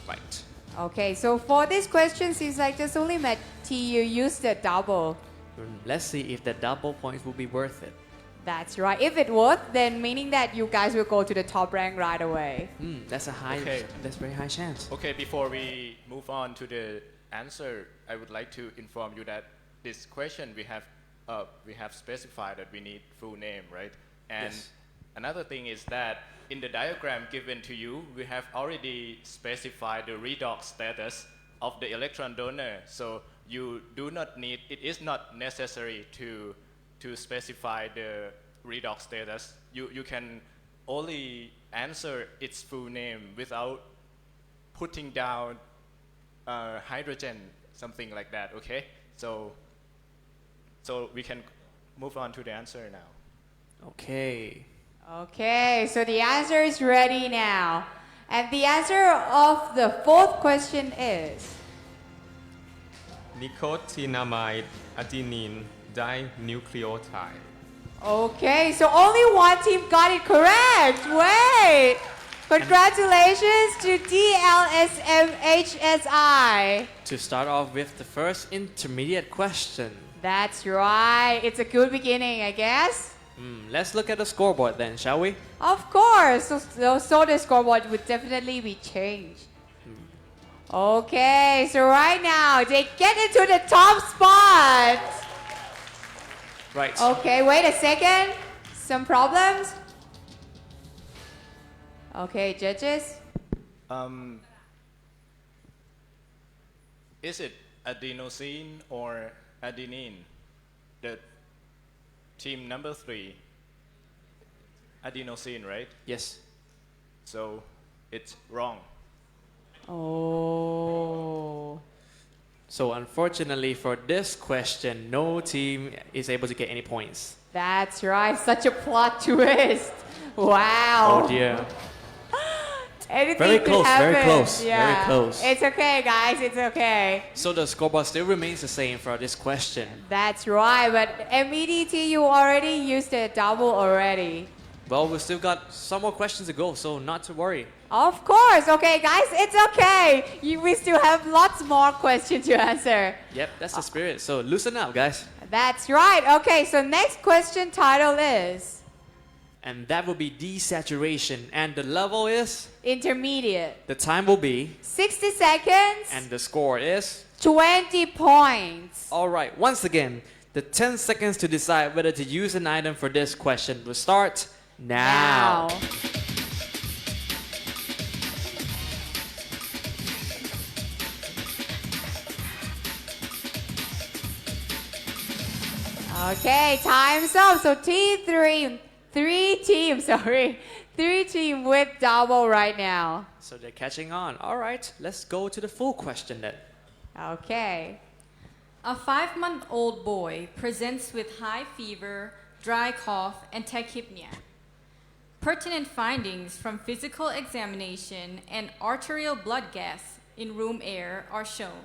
Right. Okay, so for this question, seems like just only Matthew used the double. Let's see if the double points will be worth it. That's right. If it would, then meaning that you guys will go to the top rank right away. That's a high. Okay. That's very high chance. Okay, before we move on to the answer, I would like to inform you that this question we have specified that we need full name, right? And Yes. another thing is that in the diagram given to you, we have already specified the redox status of the electron donor. So you do not need, it is not necessary to specify the redox status. You can only answer its full name without putting down hydrogen, something like that, okay? So we can move on to the answer now. Okay. Okay, so the answer is ready now. And the answer of the fourth question is. Nicotinamide adenine dinucleotide. Okay, so only one team got it correct. Wait! Congratulations to DLSMHSI. To start off with the first intermediate question. That's right. It's a good beginning, I guess. Let's look at the scoreboard then, shall we? Of course. So the scoreboard would definitely be changed. Okay, so right now they get into the top spot. Right. Okay, wait a second. Some problems? Okay, judges. Is it adenosine or adenine? The team number 3, adenosine, right? Yes. So it's wrong. Oh. So unfortunately for this question, no team is able to get any points. That's right. Such a plot twist. Wow. Oh dear. Anything Very could close, happen. very close, Yeah. very close. It's okay, guys. It's okay. So the scoreboard still remains the same for this question. That's right. But MEDT, you already used a double already. Well, we still got some more questions to go, so not to worry. Of course. Okay, guys. It's okay. We still have lots more questions to answer. Yep, that's the spirit. So loosen up, guys. That's right. Okay, so next question title is And that will be desaturation. And the level is? intermediate. The time will be? 60 seconds. And the score is? 20 points. Alright, once again, the 10 seconds to decide whether to use an item for this question will start now. Okay, time's up. So three teams with double right now. So they're catching on. Alright, let's go to the full question then. Okay. A 5-month-old boy presents with high fever, dry cough, and tachypnea. Pertinent findings from physical examination and arterial blood gas in room air are shown.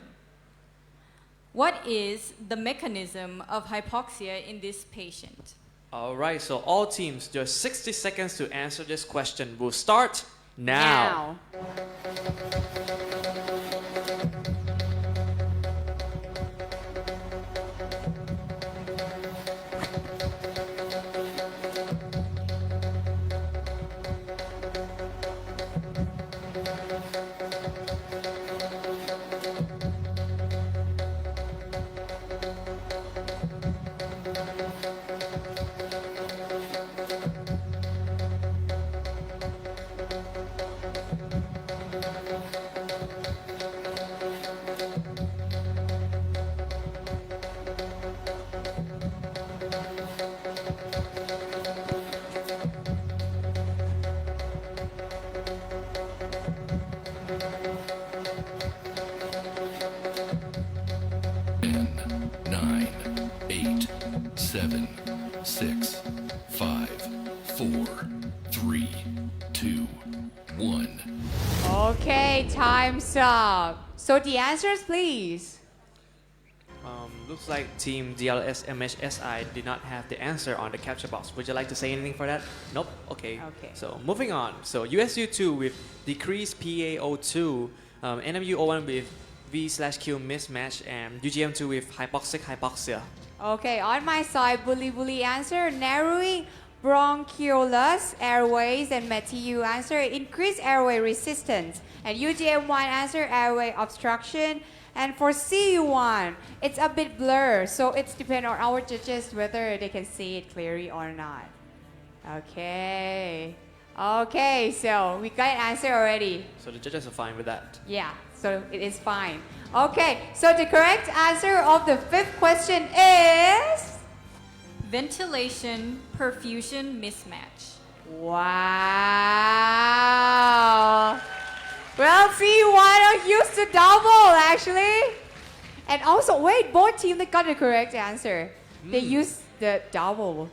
What is the mechanism of hypoxia in this patient? Alright, so all teams, there's 60 seconds to answer this question. We'll start now. 7, 6, 5, 4, 3, 2, 1. Okay, time's up. So the answers, please. Looks like Team DLS MHSI did not have the answer on the capture box. Would you like to say anything for that? Nope. Okay. Okay. So moving on. So USU2 with decreased PaO2, NMU01 with V/Q mismatch, and UGM2 with hypoxia. Okay, on my side, bully answer, narrowing bronchiolus airways, and Matthew answer, increased airway resistance, and UGM1 answer, airway obstruction. And for CU1, it's a bit blurred, so it's depend on our judges whether they can see it clearly or not. Okay. Okay, so we got an answer already. So the judges are fine with that. Yeah, so it is fine. Okay, so the correct answer of the fifth question is... Ventilation perfusion mismatch. Wow. Well, CU1 used the double, actually. And also, wait, both teams that got the correct answer. They used the double.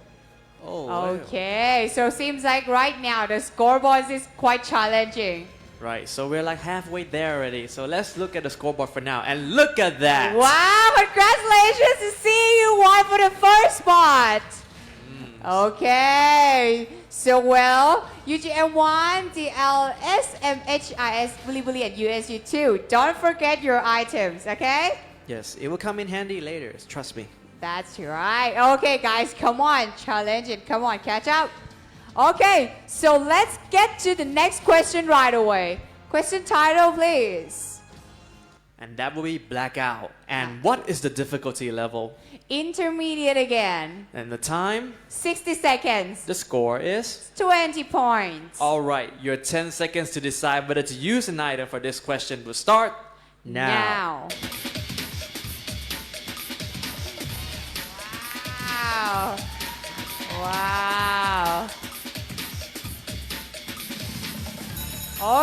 Oh, wow. Okay, so seems like right now the scoreboard is quite challenging. Right, so we're like halfway there already. So let's look at the scoreboard for now. And look at that! Wow, congratulations to CU1 for the first spot. Okay, so well, UGM1, DLS, MHIS, Bully, and USU2. Don't forget your items, okay? Yes, it will come in handy later, trust me. That's right. Okay, guys, come on, challenge it. Come on, catch up. Okay, so let's get to the next question right away. Question title, please. And that will be blackout. And what is the difficulty level? Intermediate again. And the time? 60 seconds. The score is? 20 points. Alright, your 10 seconds to decide whether to use an item for this question will start now. Wow. Wow.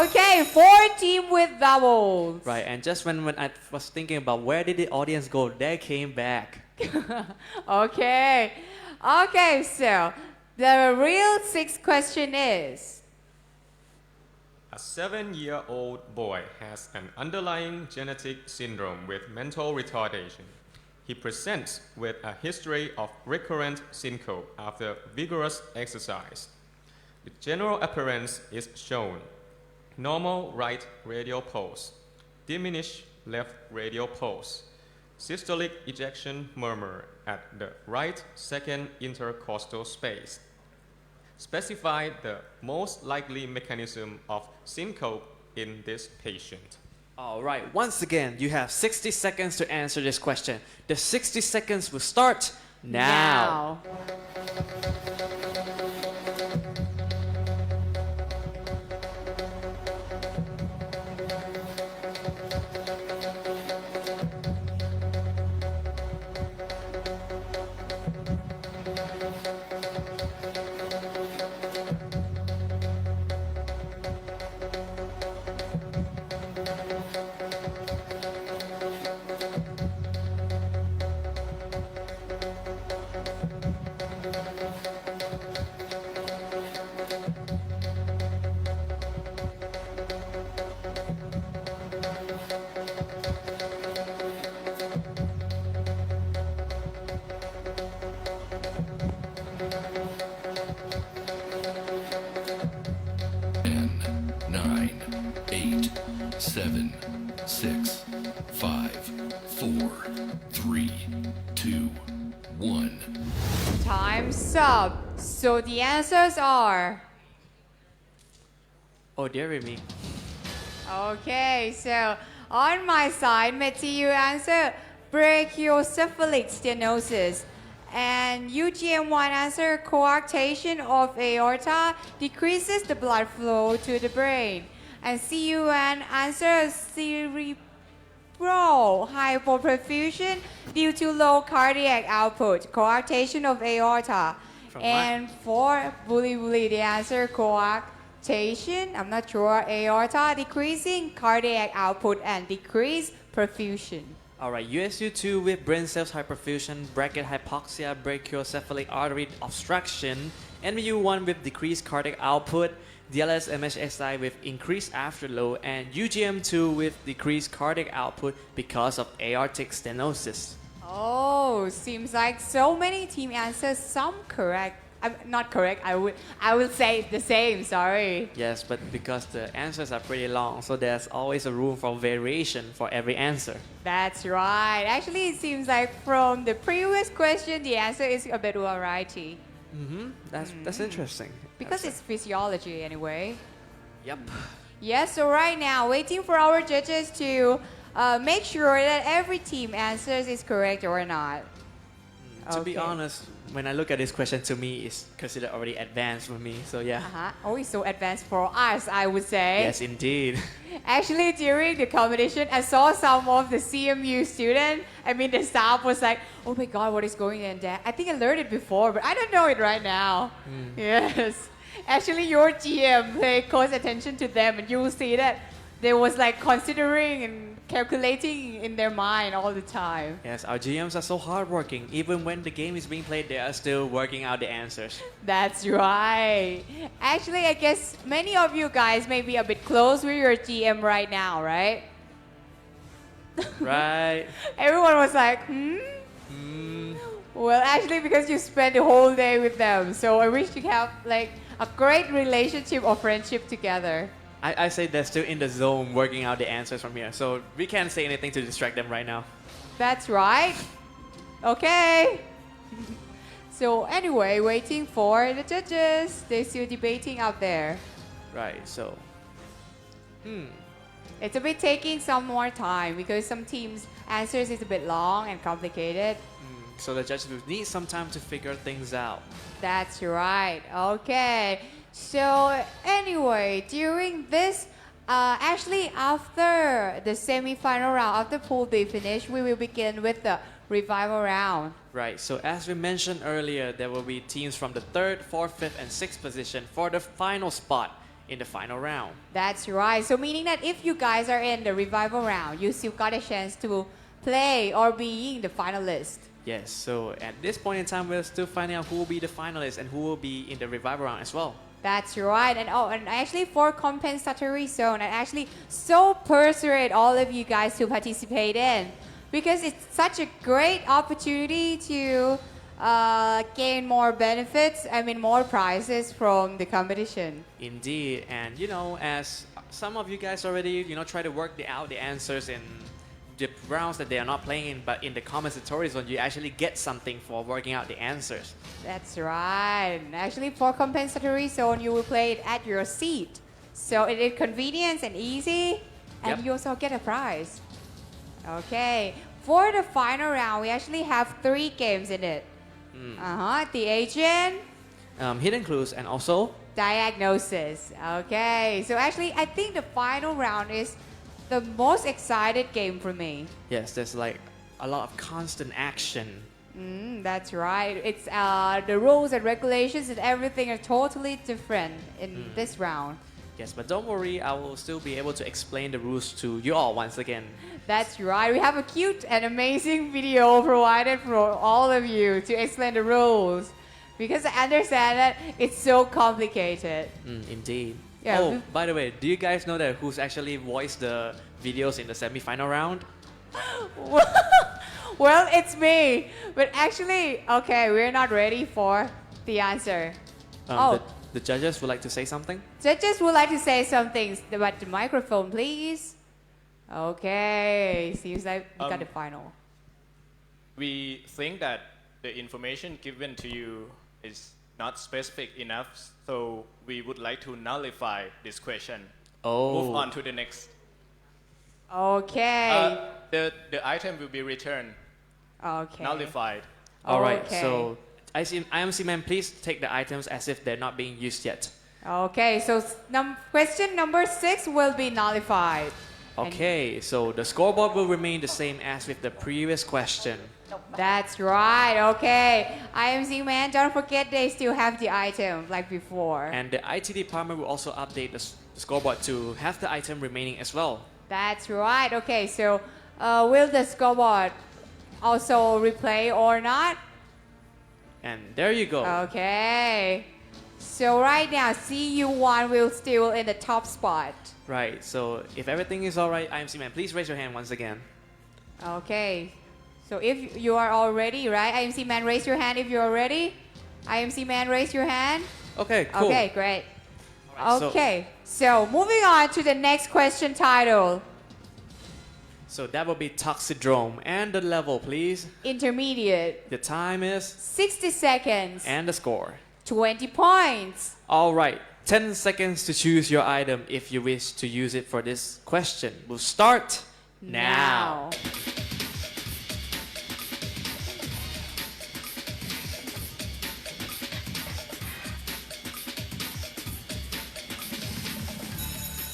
Okay, 4 team with doubles. Right, and just when I was thinking about where did the audience go, they came back. Okay. Okay, so the real sixth question is... A 7-year-old boy has an underlying genetic syndrome with mental retardation. He presents with a history of recurrent syncope after vigorous exercise. The general appearance is shown. Normal right radial pulse, diminished left radial pulse, systolic ejection murmur at the right second intercostal space. Specify the most likely mechanism of syncope in this patient. All right, once again, you have 60 seconds to answer this question. The 60 seconds will start now. Seven, six, five, four, three, two, one. Time's up. So the answers are... Oh, dear me. Okay, so on my side, Matthew answer brachiocephalic stenosis. And UGM1 answer coarctation of aorta decreases the blood flow to the brain. And CUN answer cerebral hypoperfusion due to low cardiac output, coarctation of aorta. And for Bully, the answer coarctation, I'm not sure, aorta decreasing cardiac output and decreased perfusion. Alright, USU2 with brain cells hyperfusion, bracket hypoxia, brachiocephalic artery obstruction, NMU1 with decreased cardiac output, DLS MHSI with increased afterload, and UGM2 with decreased cardiac output because of aortic stenosis. Oh, seems like so many team answers, some correct. Not correct, I will say the same, sorry. Yes, but because the answers are pretty long, so there's always a room for variation for every answer. That's right. Actually, it seems like from the previous question, the answer is a bit variety. That's interesting. Because it's physiology anyway. Yep. Yes, so right now, waiting for our judges to make sure that every team answers is correct or not. To be Okay. honest, when I look at this question, to me, it's considered already advanced for me. So yeah. Oh, it's so advanced for us, I would say. Yes, indeed. Actually, during the competition, I saw some of the CMU students. I mean, the staff was like, "Oh my God, what is going on there?" I think I learned it before, but I don't know it right now. Yes. Actually, your GM pay close attention to them, and you will see that they was like considering and calculating in their mind all the time. Yes, our GMs are so hardworking. Even when the game is being played, they are still working out the answers. That's right. Actually, I guess many of you guys may be a bit close with your GM right now, right? Right? Everyone was like, Well, actually, because you spent the whole day with them, so I wish you have like a great relationship or friendship together. I say they're still in the zone working out the answers from here, so we can't say anything to distract them right now. That's right. Okay. So anyway, waiting for the judges. They're still debating out there. Right, so. It's a bit taking some more time because some teams' answers is a bit long and complicated. So the judges will need some time to figure things out. That's right. Okay. So anyway, during this, actually after the semi-final round, after Pool B finish, we will begin with the revival round. Right, so as we mentioned earlier, there will be teams from the 3rd, 4th, 5th, and 6th position for the final spot in the final round. That's right. So meaning that if you guys are in the revival round, you still got a chance to play or being the finalist. Yes, so at this point in time, we're still finding out who will be the finalists and who will be in the revival round as well. That's right. And and actually for compensatory zone, I actually so persuade all of you guys to participate in because it's such a great opportunity to gain more benefits, more prizes from the competition. Indeed, and as some of you guys already, try to work out the answers in the rounds that they are not playing in, but in the compensatory zone, you actually get something for working out the answers. That's right. Actually, for compensatory zone, you will play it at your seat. So it is convenient and easy, and Yep. you also get a prize. Okay. For the final round, we actually have 3 games in it. The agent, Hidden clues and also diagnosis. Okay. So actually, I think the final round is the most excited game for me. yes, there's like a lot of constant action. That's right. It's the rules and regulations and everything are totally different in this round. Yes, but don't worry, I will still be able to explain the rules to you all once again. That's right. We have a cute and amazing video provided for all of you to explain the rules because I understand that it's so complicated. Indeed. Yeah, Oh, by the way, do you guys know that who's actually voiced the videos in the semi-final round? Well, it's me. But actually, okay, we're not ready for the answer. The judges would like to say something? Judges would like to say some things, but the microphone, please. Okay, seems like we got the final. We think that the information given to you is not specific enough, so we would like to nullify this question. Move on to the next. Okay. The item will be returned, Okay. nullified. All right, Okay. so IMC man, please take the items as if they're not being used yet. Okay, so question number 6 will be nullified. Okay, so the scoreboard will remain the same as with the previous question. That's right. Okay. IMC man, don't forget they still have the item like before. And the IT department will also update the scoreboard to have the item remaining as well. That's right. Okay, so Will the scoreboard also replay or not? And there you go. Okay. So right now, CU1 will still in the top spot. Right, so if everything is all right, IMC man, please raise your hand once again. Okay. So if you are all ready, right? IMC man, raise your hand if you're ready. IMC man, raise your hand. Okay, cool. Okay, great. Alright, Okay, so moving on to the next question title. So that will be Toxidrome. And the level, please. Intermediate. The time is, 60 seconds. and the score. 20 points. All right, 10 seconds to choose your item if you wish to use it for this question. We'll start now.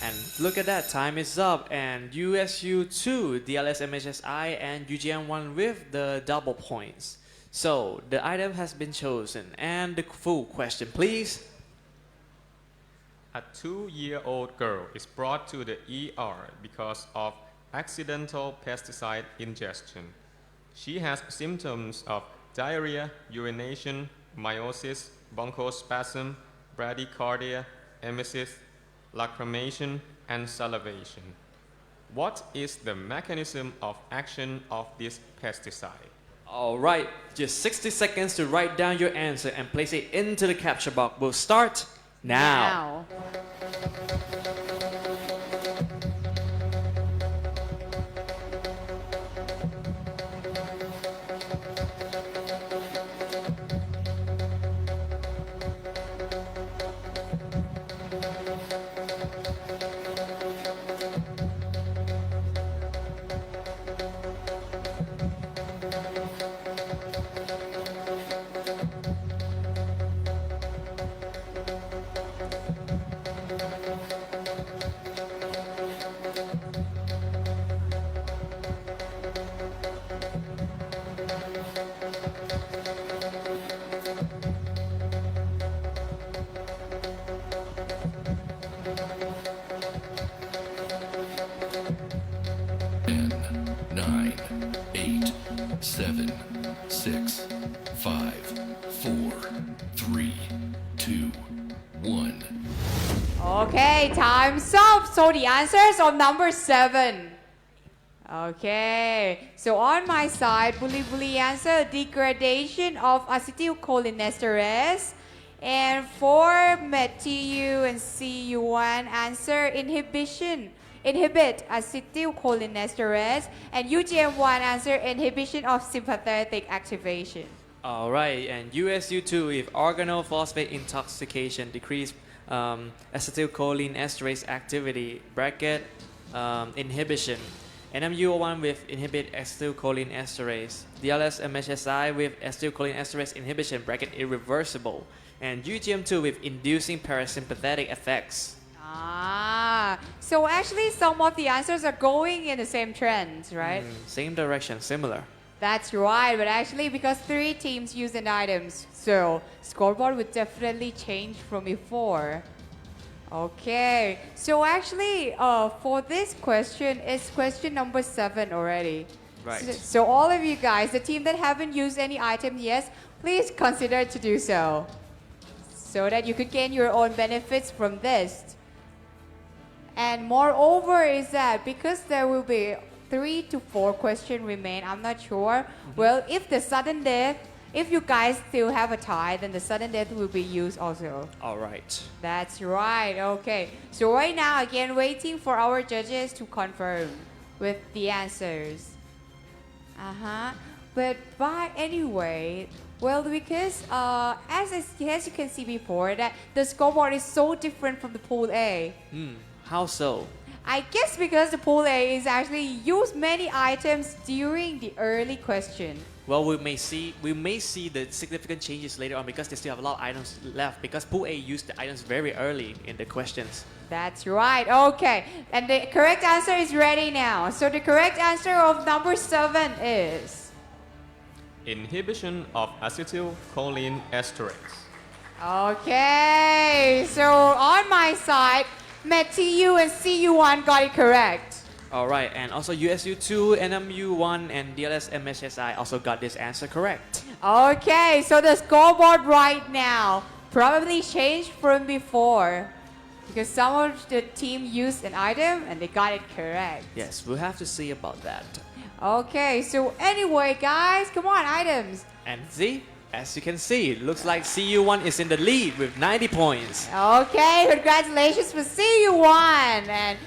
And look at that, time is up. And USU2, DLS MHSI, and UGM1 with the double points. So the item has been chosen. And the full question, please. A 2-year-old girl is brought to the ER because of accidental pesticide ingestion. She has symptoms of diarrhea, urination, meiosis, bronchospasm, bradycardia, emesis, lacrimation, and salivation. What is the mechanism of action of this pesticide? All right, just 60 seconds to write down your answer and place it into the capture box. We'll start now. Ten, nine, eight, seven, six, five, four, three, two, one. Okay, time's up. So the answers of number 7. Okay, so on my side, Buli answer degradation of acetylcholinesterase. And for Matthew and CU1 answer inhibit acetylcholinesterase. And UGM1 answer inhibition of sympathetic activation. All right, and USU2 if organophosphate intoxication decrease acetylcholine esterase activity bracket inhibition. NMU01 with inhibit acetylcholine esterase. DLS MHSI with acetylcholine esterase inhibition bracket irreversible. And UGM2 with inducing parasympathetic effects. So actually some of the answers are going in the same trends, right? Same direction, similar. That's right, but actually because 3 teams use an items, so scoreboard would definitely change from before. Okay, so actually for this question, it's question number 7 already. Right. So all of you guys, the team that haven't used any item yet, please consider to do so. So that you could gain your own benefits from this. And moreover is that because there will be 3 to 4 questions remain, I'm not sure. Well, if the sudden death, if you guys still have a tie, then the sudden death will be used also. All right. That's right, okay. So right now, again, waiting for our judges to confirm with the answers. But anyway, well, because as you can see before, that the scoreboard is so different from the pool A. How so? I guess because the pool A is actually used many items during the early question. Well, we may see the significant changes later on because they still have a lot of items left because Pool A used the items very early in the questions. That's right. Okay. And the correct answer is ready now. So the correct answer of number 7 is Inhibition of acetylcholine esterase. okay. So on my side, Matthew and CU1 got it correct. All right, and also USU2, NMU1, and DLS MHSI also got this answer correct. Okay, so the scoreboard right now probably changed from before because some of the team used an item and they got it correct. Yes, we'll have to see about that. Okay, so anyway, guys, come on, items. And see, as you can see, it looks like CU1 is in the lead with 90 points. Okay, congratulations for CU1. And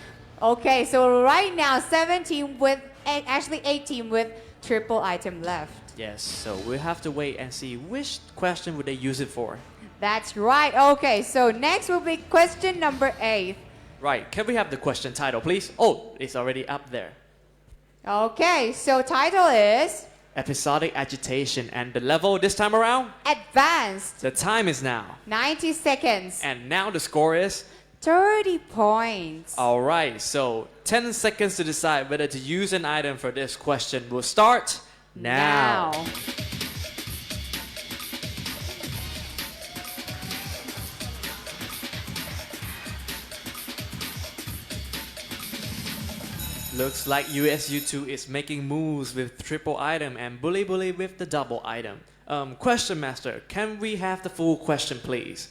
okay, so right now 17 with actually 18 with triple item left. Yes, so we'll have to wait and see which question would they use it for. That's right. Okay, so next will be question number 8. Right, can we have the question title, please? Oh, it's already up there. Okay, so title is Episodic agitation, and the level this time around? Advanced. The time is now. 90 seconds. And now the score is? 30 points. Alright, so 10 seconds to decide whether to use an item for this question. We'll start now. Looks like USU2 is making moves with triple item and Bully Bully with the double item. Question Master, can we have the full question, please?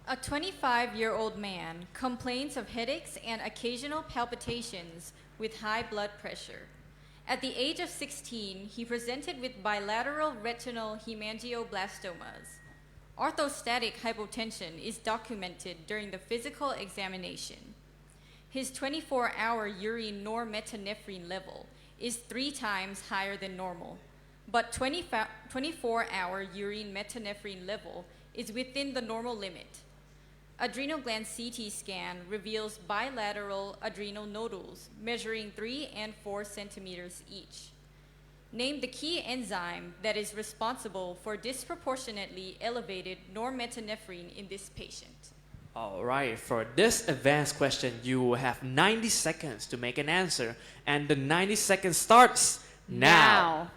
A 25-year-old man complains of headaches and occasional palpitations with high blood pressure. At the age of 16, he presented with bilateral retinal hemangioblastomas. Orthostatic hypotension is documented during the physical examination. His 24-hour urine normetanephrine level is 3 times higher than normal, but 24-hour urine metanephrine level is within the normal limit. Adrenal gland CT scan reveals bilateral adrenal nodules measuring 3 and 4 centimeters each. Name the key enzyme that is responsible for disproportionately elevated normetanephrine in this patient. Alright, for this advanced question, you will have 90 seconds to make an answer, and the 90 seconds starts now.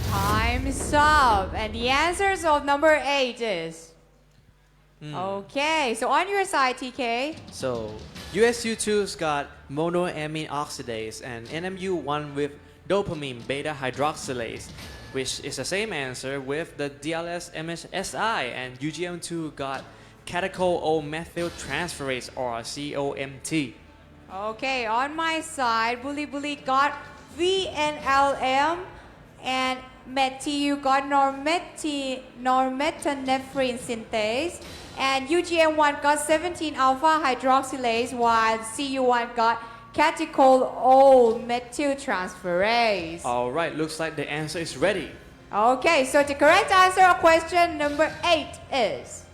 Time's up. And the answers of number 8 is... Okay, so on your side, TK. So USU2's got monoamine oxidase and NMU1 with dopamine beta hydroxylase, which is the same answer with the DLS MSI, and UGM2 got catechol O-methyl transferase or COMT. Okay, on my side, Bully Bully got VNLM and METU got normetanephrine synthase, and UGM1 got 17 alpha hydroxylase, while CU1 got catechol O-methyl transferase. All right, looks like the answer is ready. Okay, so the correct answer of question number 8 is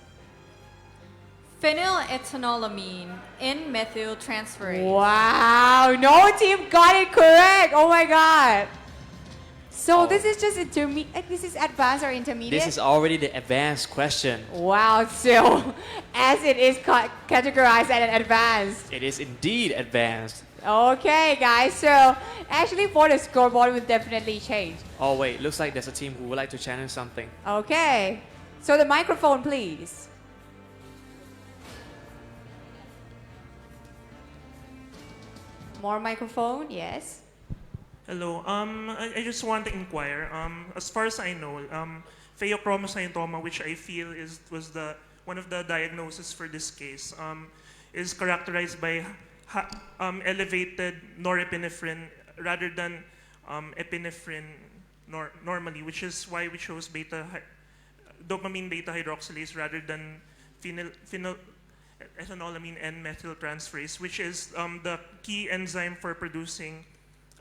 Phenylethanolamine N-methyl transferase. wow, no team got it correct. Oh my god. So this is just intermediate. This is advanced or intermediate? This is already the advanced question. Wow, so as it is categorized as an advanced. It is indeed advanced. Okay, guys. So actually, for the scoreboard will definitely change. Oh wait, looks like there's a team who would like to challenge something. Okay. So the microphone, please. More microphone, yes. Hello. I just want to inquire. As far as I know, pheochromocytoma, which I feel was the one of the diagnoses for this case, is characterized by elevated norepinephrine rather than epinephrine normally, which is why we chose dopamine beta hydroxylase rather than ethanolamine N-methyltransferase, which is the key enzyme for producing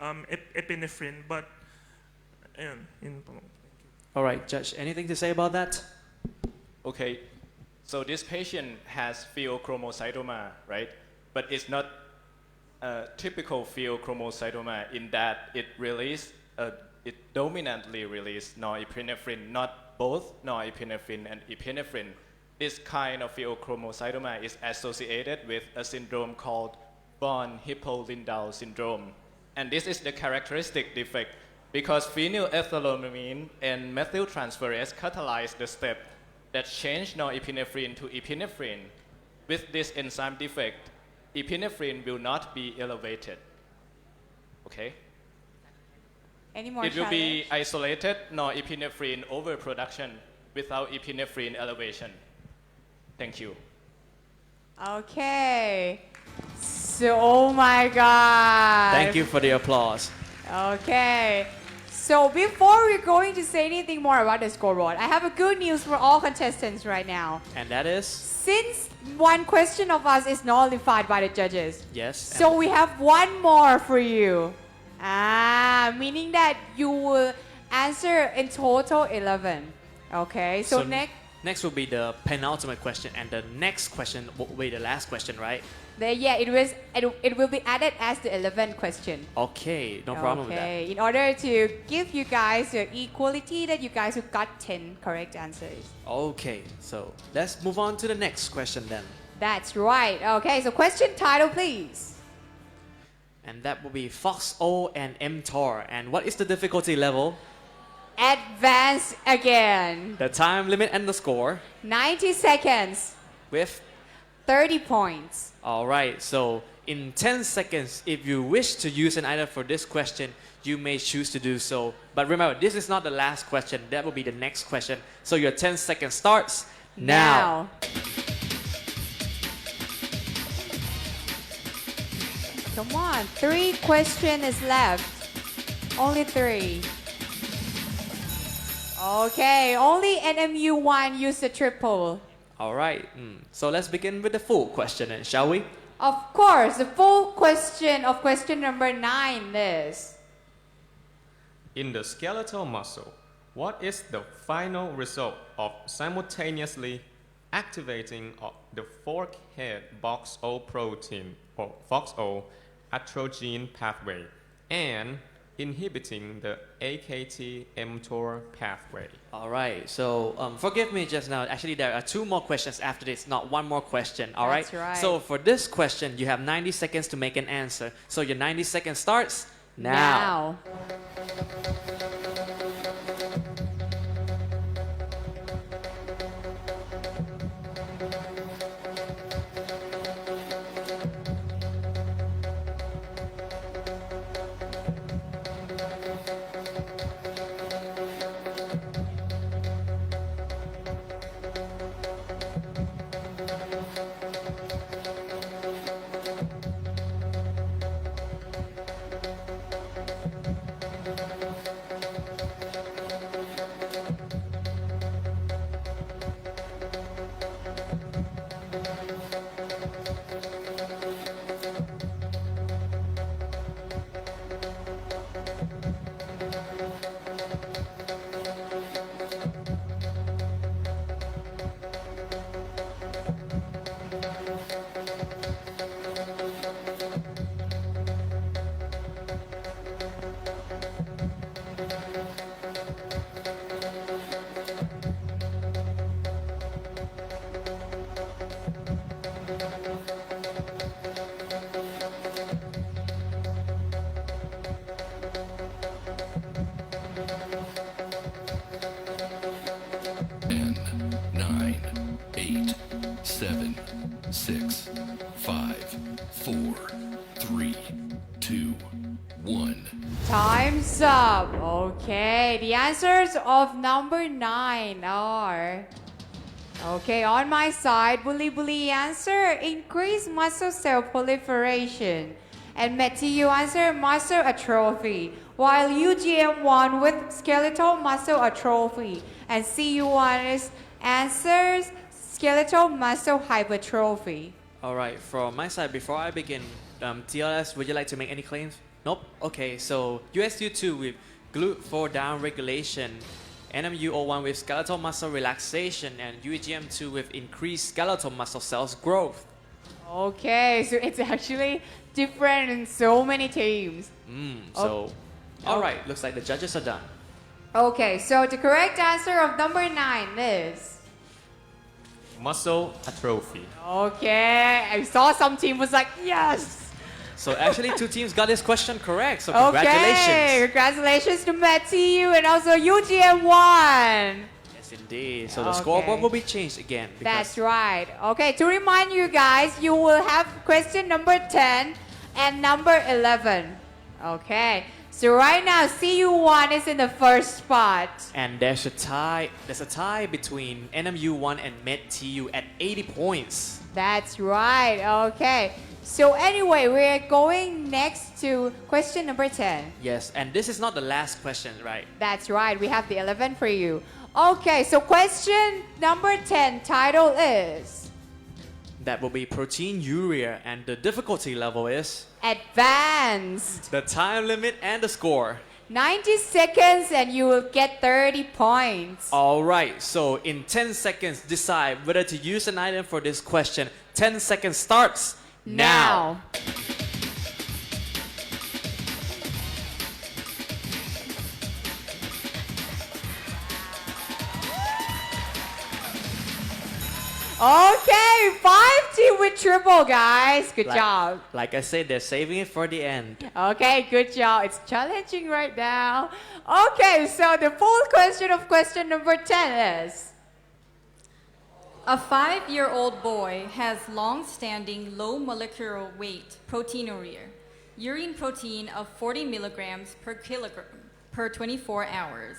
epinephrine. But All right, Judge, anything to say about that? Okay, so this patient has pheochromocytoma, right? But it's not a typical pheochromocytoma in that it dominantly releases norepinephrine, not both norepinephrine and epinephrine. This kind of pheochromocytoma is associated with a syndrome called von Hippel-Lindau syndrome. And this is the characteristic defect because phenylethylamine and methyltransferase catalyze the step that change norepinephrine to epinephrine. With this enzyme defect, epinephrine will not be elevated. Okay? Any more It will be challenge? isolated norepinephrine overproduction without epinephrine elevation. Thank you. Okay. So, oh my God. Thank you for the applause. Okay. So before we're going to say anything more about the scoreboard, I have a good news for all contestants right now. And that is? Since one question of us is nullified by the judges, Yes. so we have one more for you. Meaning that you will answer in total 11. Okay, so Next will be the penultimate question, and the next question will be the last question, right? it will be added as the 11th question. Okay, no problem with that. Okay, in order to give you guys the equality that you guys who got 10 correct answers. Okay, so let's move on to the next question then. That's right. Okay, so question title, please. And that will be FOXO and mTOR. And what is the difficulty level? Advance again. The time limit and the score 90 seconds, with 30 points. all right, so in 10 seconds, if you wish to use an item for this question, you may choose to do so. But remember, this is not the last question. That will be the next question. So your 10 seconds starts now. Come on, 3 questions is left. Only 3. Okay, only NMU1 used the triple. All right, so let's begin with the full question then, shall we? Of course, the full question of question number 9 is... In the skeletal muscle, what is the final result of simultaneously activating of the fork head box-O protein or FOXO atrogene pathway and inhibiting the AKT-mTOR pathway? All right, so forgive me just now. Actually, there are 2 more questions after this, not 1 more question. All right? That's right. So for this question, you have 90 seconds to make an answer. So your 90 seconds starts now. 6, 5, 4, 3, 2, 1. Time's up. Okay, the answers of number 9 are. Okay, on my side, Bully answer increased muscle cell proliferation. And Matthew answer muscle atrophy. While UGM1 with skeletal muscle atrophy. And CU1 is answers skeletal muscle hypertrophy. All right, from my side, before I begin, TLS, would you like to make any claims? Nope. Okay, so USU2 with glute 4 down regulation, NMU01 with skeletal muscle relaxation, and UGM2 with increased skeletal muscle cells growth. Okay, so it's actually different in so many teams. All right, looks like the judges are done. Okay, so the correct answer of number 9 is. Muscle atrophy. Okay, I saw some team was like, yes! So actually, 2 teams got this question correct, so Okay, congratulations. congratulations to Matthew and also UGM1. Yes, indeed. So the scoreboard will be changed again. That's right. Okay, to remind you guys, you will have question number 10 and number 11. Okay, so right now, CU1 is in the first spot. And there's a tie. There's a tie between NMU1 and MedTU at 80 points. That's right. Okay. So anyway, we're going next to question number 10. Yes, and this is not the last question, right? That's right. We have the 11 for you. Okay, so question number 10 title is That will be protein urea, and the difficulty level is Advanced. the time limit and the score. 90 seconds and you will get 30 points. All right, so in 10 seconds, decide whether to use an item for this question. 10 seconds starts now. Okay, 5 team with triple, guys. Good job. Like I said, they're saving it for the end. Okay, good job. It's challenging right now. Okay, so the full question of question number 10 is. A 5-year-old boy has long-standing low molecular weight proteinuria, urine protein of 40 milligrams per kilogram per 24 hours.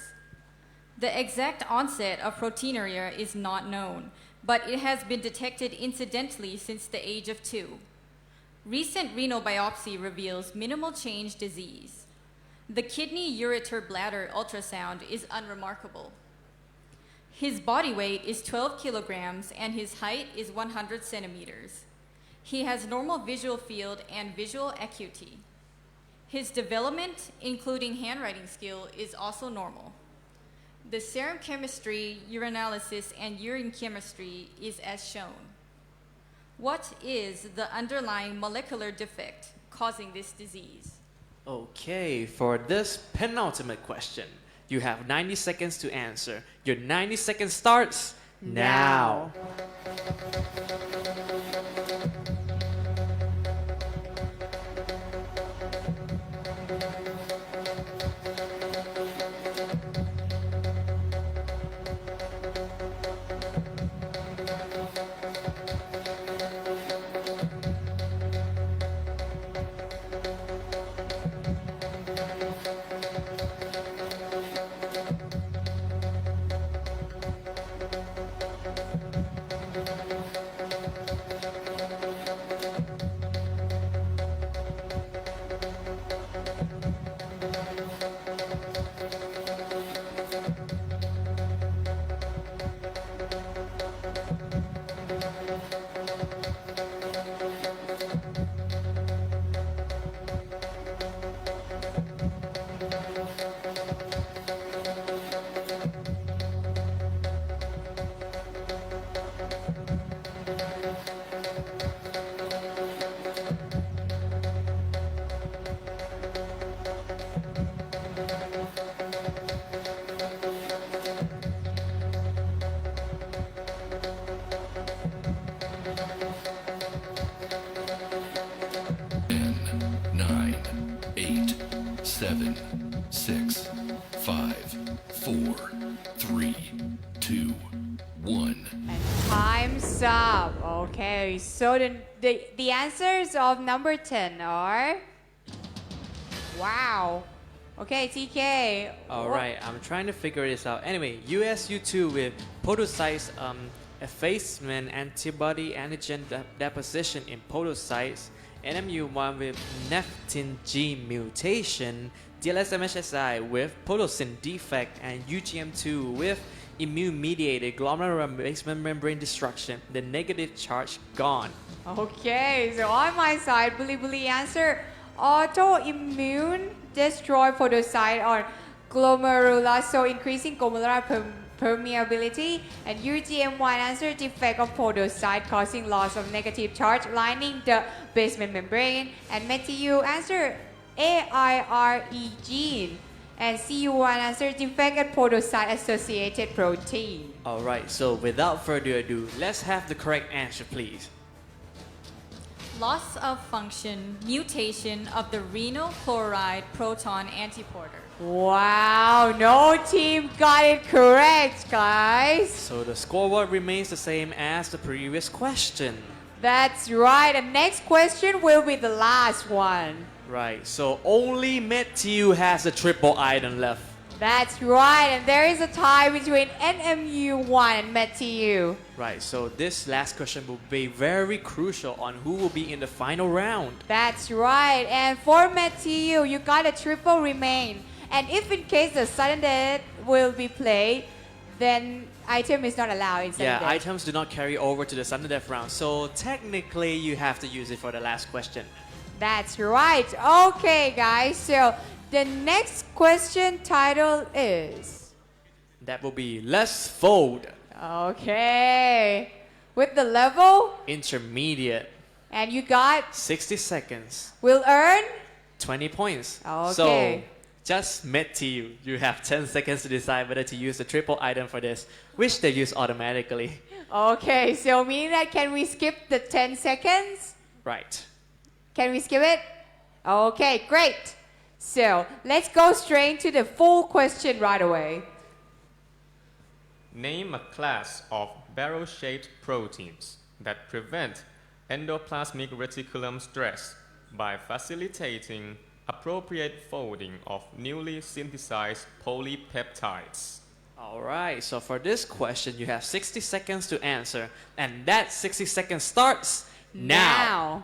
The exact onset of proteinuria is not known, but it has been detected incidentally since the age of 2. Recent renal biopsy reveals minimal change disease. The kidney ureter bladder ultrasound is unremarkable. His body weight is 12 kilograms and his height is 100 centimeters. He has normal visual field and visual acuity. His development, including handwriting skill, is also normal. The serum chemistry, urinalysis, and urine chemistry is as shown. What is the underlying molecular defect causing this disease? Okay, for this penultimate question, you have 90 seconds to answer. Your 90 seconds starts now. 5, 4, 3, 2, 1. And time's up. Okay, so the answers of number 10 are... Wow. Okay, TK. All right, I'm trying to figure this out. Anyway, USU2 with podocytes effacement antibody antigen deposition in podocytes, NMU1 with nephrin gene mutation, DLS-MHSI with podocin defect, and UGM2 with immune-mediated glomerular basement membrane destruction, the negative charge gone. Okay, so on my side, Buli answer autoimmune destroy podocyte or glomerulus, so increasing glomerular permeability, and UGM1 answer defect of podocyte causing loss of negative charge lining the basement membrane, and METU answer AIRE gene, and CU1 answer defect at podocyte associated protein. All right, so without further ado, let's have the correct answer, please. Loss of function, mutation of the renal chloride proton antiporter. Wow, no team got it correct, guys. So the scoreboard remains the same as the previous question. That's right, and next question will be the last one. Right, so only METU has a triple item left. That's right, and there is a tie between NMU1 and METU. Right, so this last question will be very crucial on who will be in the final round. That's right, and for METU, you got a triple remain. And if in case the sudden death will be played, then item is not allowed in sudden Yeah, death. items do not carry over to the sudden death round, so technically you have to use it for the last question. That's right. Okay, guys, so the next question title is... That will be Let's Fold. Okay. With the level, Intermediate. and you got 60 seconds. will earn. 20 points. Okay. So, just METU. You have 10 seconds to decide whether to use the triple item for this, which they use automatically. Okay, so meaning that can we skip the 10 seconds? Right. Can we skip it? Okay, great. So let's go straight to the full question right away. Name a class of barrel-shaped proteins that prevent endoplasmic reticulum stress by facilitating appropriate folding of newly synthesized polypeptides. All right, so for this question, you have 60 seconds to answer, and that 60 seconds starts now.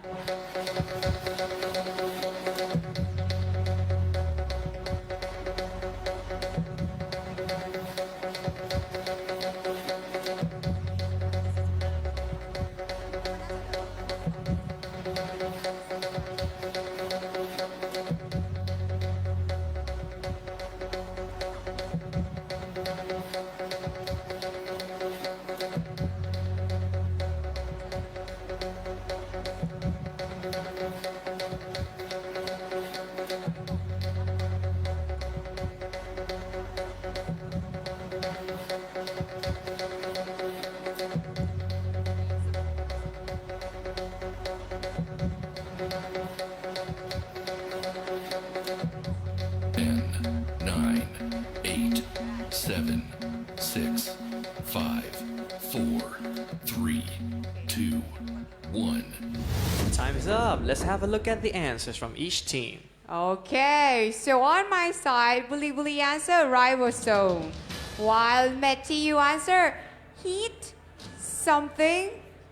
Time's up. Let's have a look at the answers from each team. Okay, so on my side, Buli answer ribosome, while METU answer heat something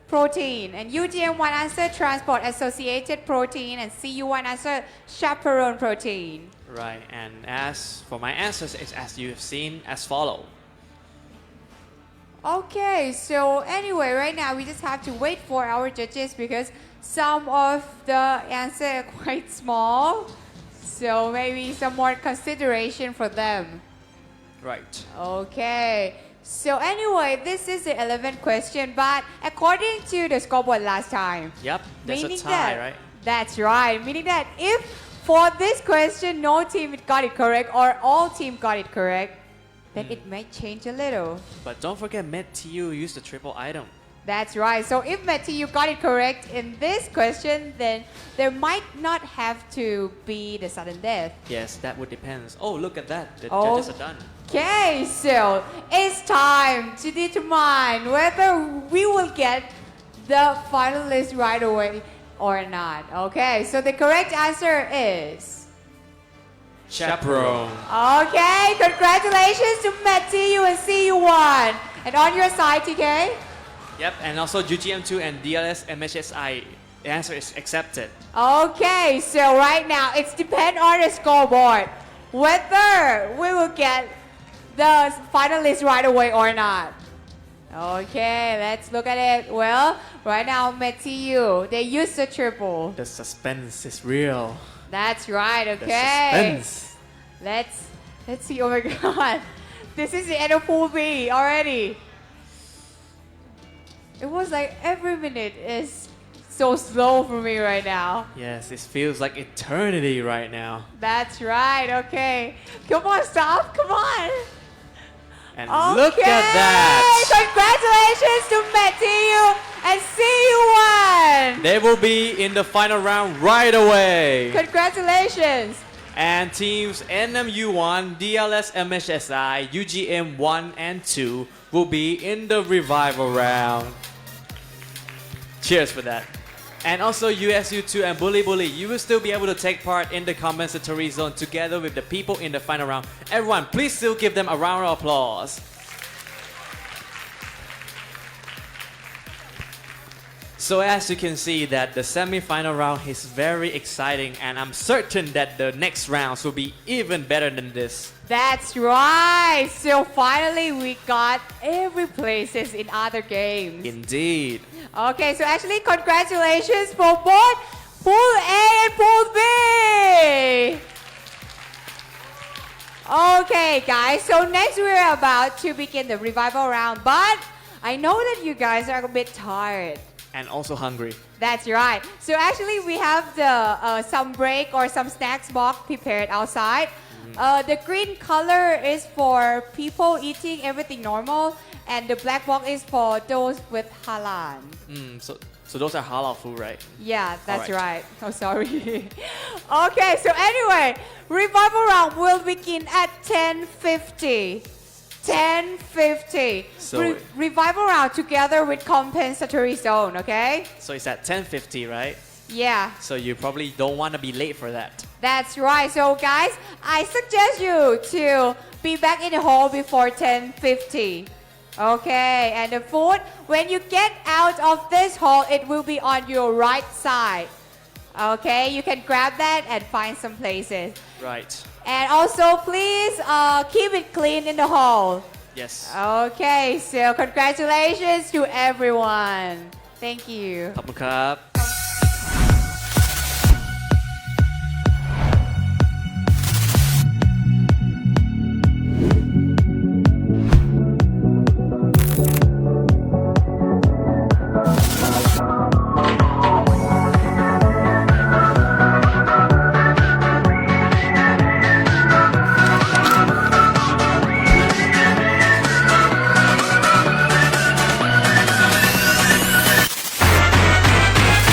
protein, and UGM1 answer transport associated protein, and CU1 answer chaperone protein. Right, and as for my answers, it's as you have seen as follow. Okay, so anyway, right now we just have to wait for our judges because some of the answers are quite small. So maybe some more consideration for them. Right. Okay. So anyway, this is the 11th question, but according to the scoreboard last time. Yep, that's a meaning tie, that, right? That's right. Meaning that if for this question no team got it correct or all team got it correct, then it might change a little. But don't forget, METU used the triple item. That's right. So if Matty, you got it correct in this question, then there might not have to be the sudden death. Yes, that would depend. Oh, look at that. The Oh. judges are done. Okay, so it's time to determine whether we will get the finalist right away or not. Okay, so the correct answer is... Chaperone. Okay, congratulations to Matty, you and CU1. And on your side, TK? Yep, and also UGM2 and DLS MHSI. The answer is accepted. Okay, so right now it's depend on the scoreboard whether we will get the finalists right away or not. Okay, let's look at it. Well, right now Matthew, they used the triple. The suspense is real. That's right. The Okay. suspense. Let's see. Oh my God, this is the end of Pool B already. It was like every minute is so slow for me right now. Yes, it feels like eternity right now. That's right. Okay. Come on, stop. Come on. And Okay. look at that. Congratulations to Matthew and CU1. They will be in the final round right away. Congratulations. And teams NMU1, DLS MHSI, UGM 1 and 2 will be in the revival round. Cheers for that. And also USU2 and Bully Bully, you will still be able to take part in the compensatory zone together with the people in the final round. Everyone, please still give them a round of applause. So as you can see that the semi-final round is very exciting, and I'm certain that the next rounds will be even better than this. That's right. So finally we got every places in other games. Indeed. Okay, so actually congratulations for both Pool A and Pool B. Okay guys, so next we're about to begin the revival round, but I know that you guys are a bit tired. And also hungry. That's right. So actually we have the some break or some snacks box prepared outside. The green color is for people eating everything normal, and the black box is for those with halal. So those are halal food, right? Yeah, that's All right. Oh, sorry. Okay, so anyway, revival round will begin at 10:50. 10:50. So- Revival round together with compensatory zone, okay? So it's at 10:50, right? Yeah. So you probably don't want to be late for that. That's right. So guys, I suggest you to be back in the hall before 10:50. Okay, and the food, when you get out of this hall, it will be on your right side. Okay, you can grab that and find some places. Right. And also, please keep it clean in the hall. Yes. Okay, so congratulations to everyone. Thank you. ขอบคุณครับ Thank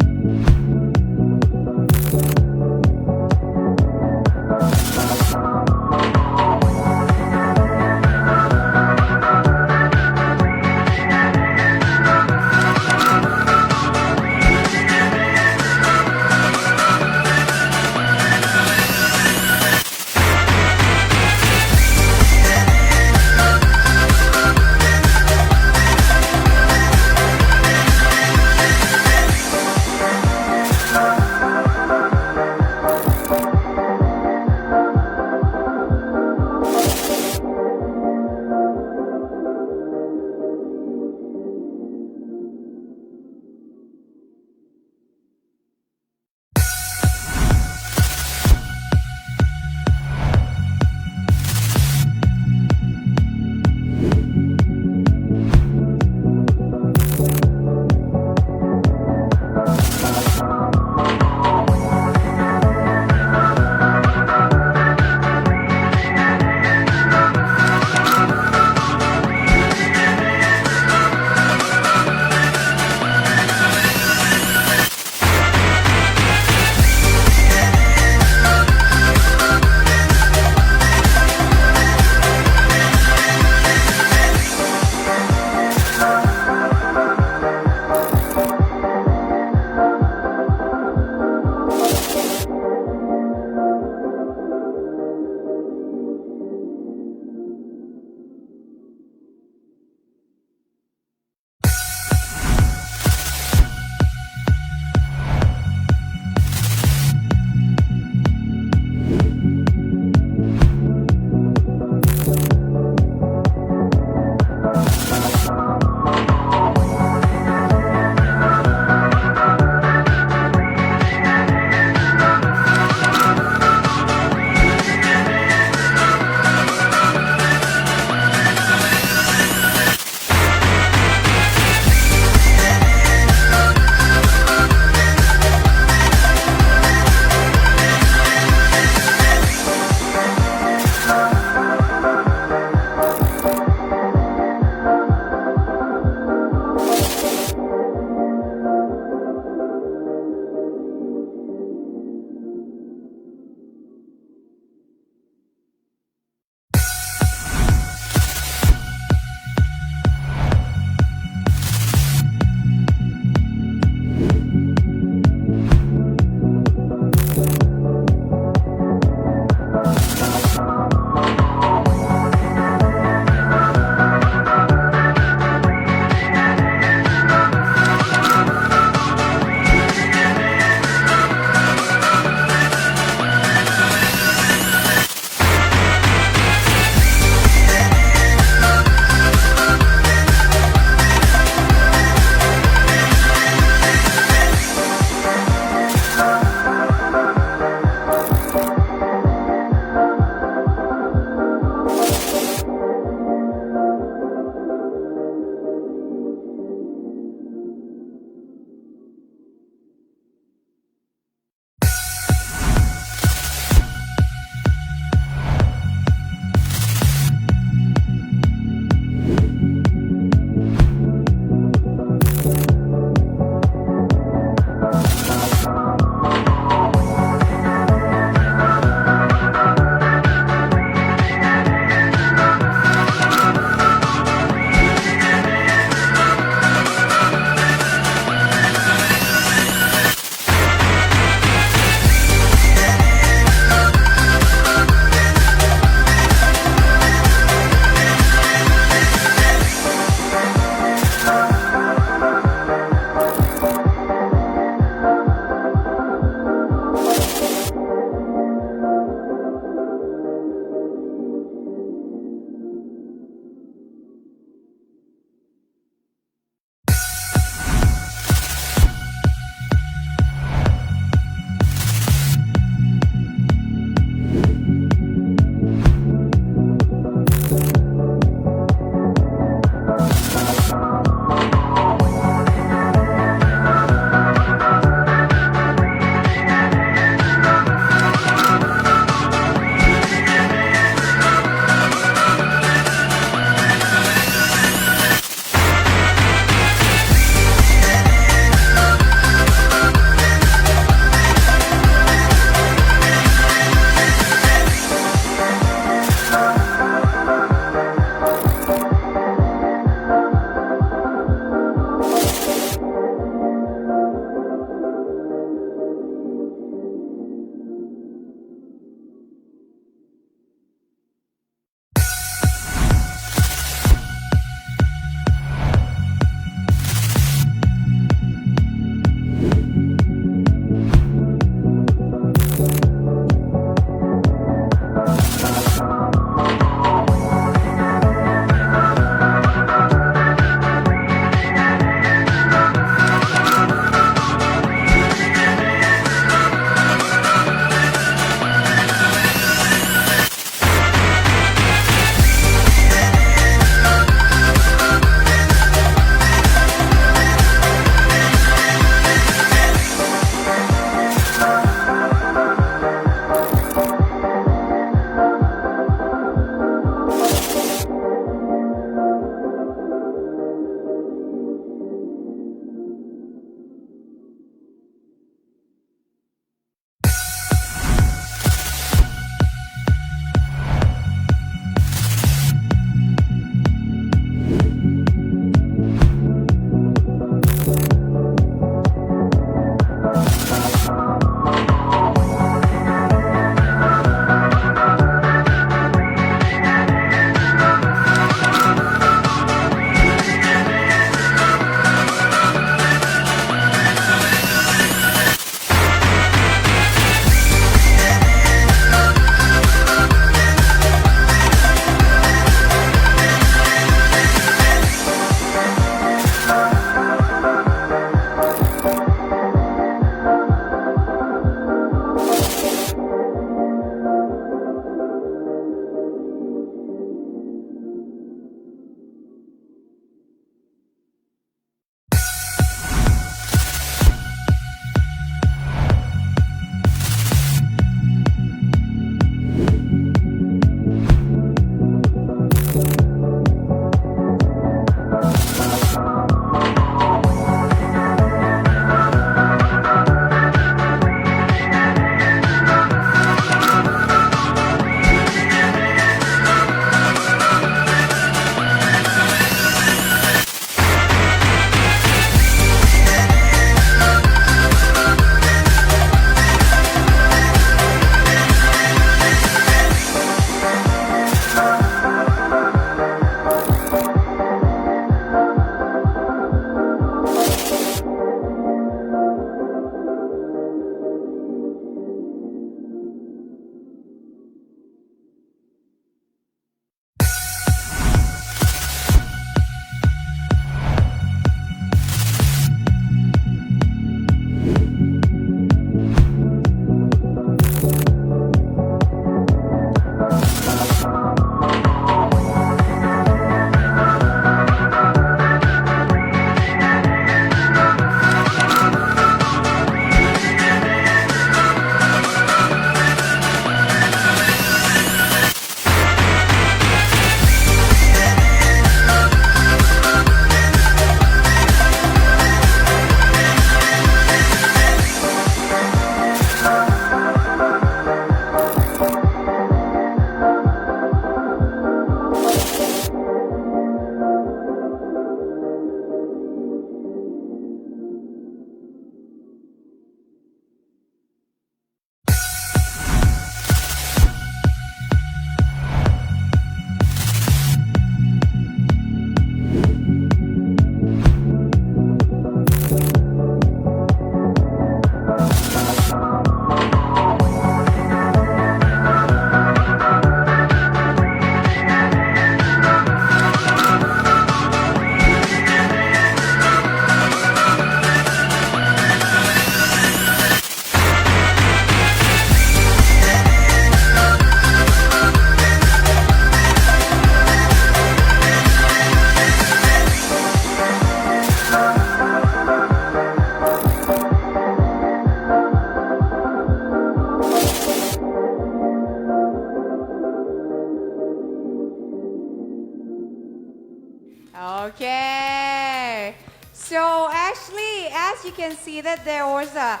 Okay. So actually, as you can see that there was a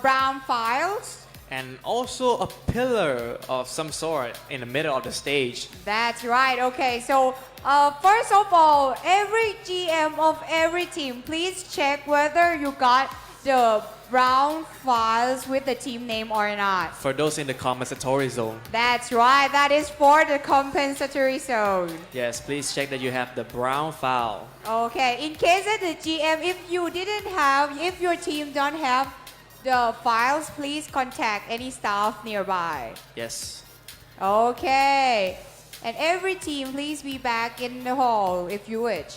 brown files. And also a pillar of some sort in the middle of the stage. That's right. Okay. So first of all, every GM of every team, please check whether you got the brown files with the team name or not. For those in the compensatory zone. That's right. That is for the compensatory zone. Yes, please check that you have the brown file. Okay. In case that the GM, if you didn't have, if your team don't have the files, please contact any staff nearby. Yes. Okay. And every team, please be back in the hall if you wish.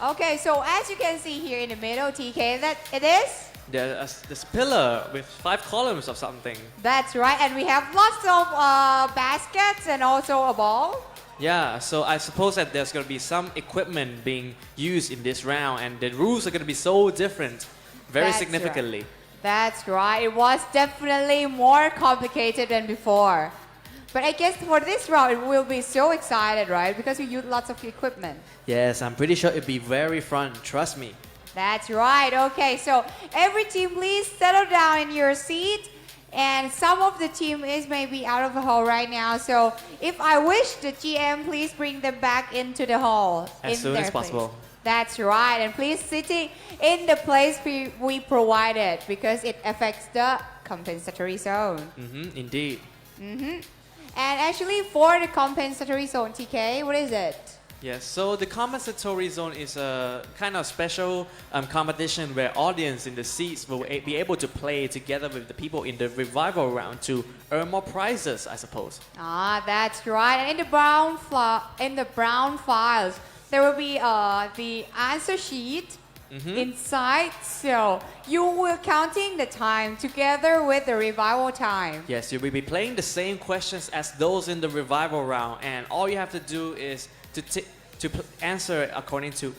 Okay, so as you can see here in the middle, TK, that it is? There's a pillar with 5 columns of something. That's right, and we have lots of baskets and also a ball. Yeah, so I suppose that there's going to be some equipment being used in this round, and the rules are going to be so different, very That's significantly. Right. That's right. It was definitely more complicated than before. But I guess for this round, it will be so excited, right? Because we use lots of equipment. Yes, I'm pretty sure it'll be very fun, trust me. That's right. Okay, so every team, please settle down in your seat. And some of the team is maybe out of the hall right now. So if I wish, the GM, please bring them back into the hall. As soon as possible. Place. That's right. And please sitting in the place we provided because it affects the compensatory zone. Indeed. And actually for the compensatory zone, TK, what is it? Yes, so the compensatory zone is a kind of special competition where audience in the seats will be able to play together with the people in the revival round to earn more prizes, I suppose. Ah, that's right. And in the brown files, there will be the answer sheet inside. So you will counting the time together with the revival time. Yes, you will be playing the same questions as those in the revival round, and all you have to do is to answer according to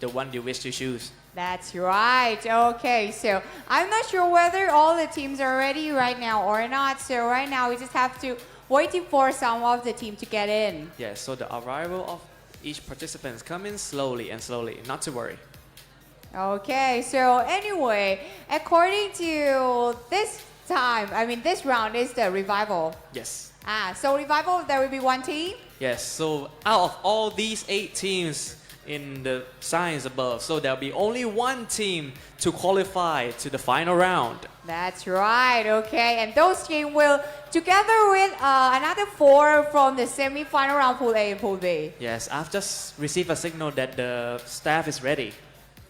the one you wish to choose. That's right. Okay, so I'm not sure whether all the teams are ready right now or not. So right now we just have to waiting for some of the team to get in. Yes, so the arrival of each participant is coming slowly and slowly, not to worry. Okay, so anyway, according to this time, this round is the revival. Yes. So revival, there will be one team? Yes, so out of all these 8 teams in the signs above, so there'll be only one team to qualify to the final round. That's right, okay. And those teams will, together with another 4 from the semi-final round, Pool A and Pool B. Yes, I've just received a signal that the staff is ready.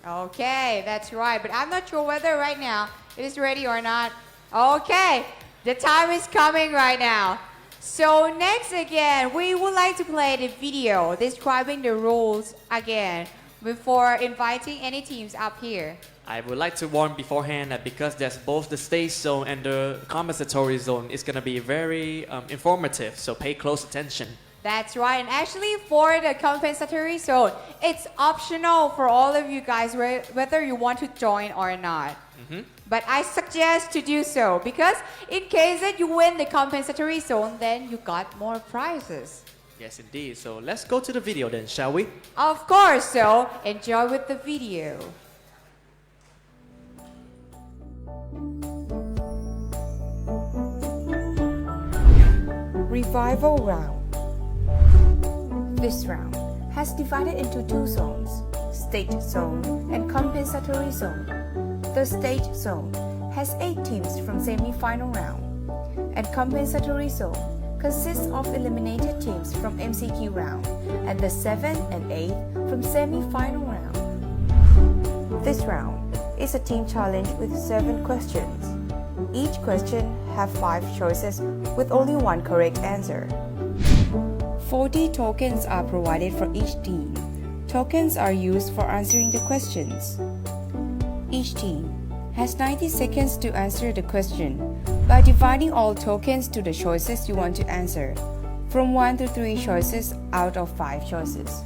Okay, that's right. But I'm not sure whether right now it is ready or not. Okay, the time is coming right now. So next again, we would like to play the video describing the rules again before inviting any teams up here. I would like to warn beforehand that because there's both the stage zone and the compensatory zone, it's going to be very informative, so pay close attention. That's right, and actually for the compensatory zone, it's optional for all of you guys whether you want to join or not. But I suggest to do so because in case that you win the compensatory zone, then you got more prizes. Yes, indeed. So let's go to the video then, shall we? Of course, so enjoy with the video. Revival round. This round has divided into 2 zones, stage zone and compensatory zone. The stage zone has 8 teams from semi-final round, and compensatory zone consists of eliminated teams from MCQ round and the 7th and 8th from semi-final round. This round is a team challenge with 7 questions. Each question have 5 choices with only 1 correct answer. 40 tokens are provided for each team. Tokens are used for answering the questions. Each team has 90 seconds to answer the question by dividing all tokens to the choices you want to answer, from 1 to 3 choices out of 5 choices.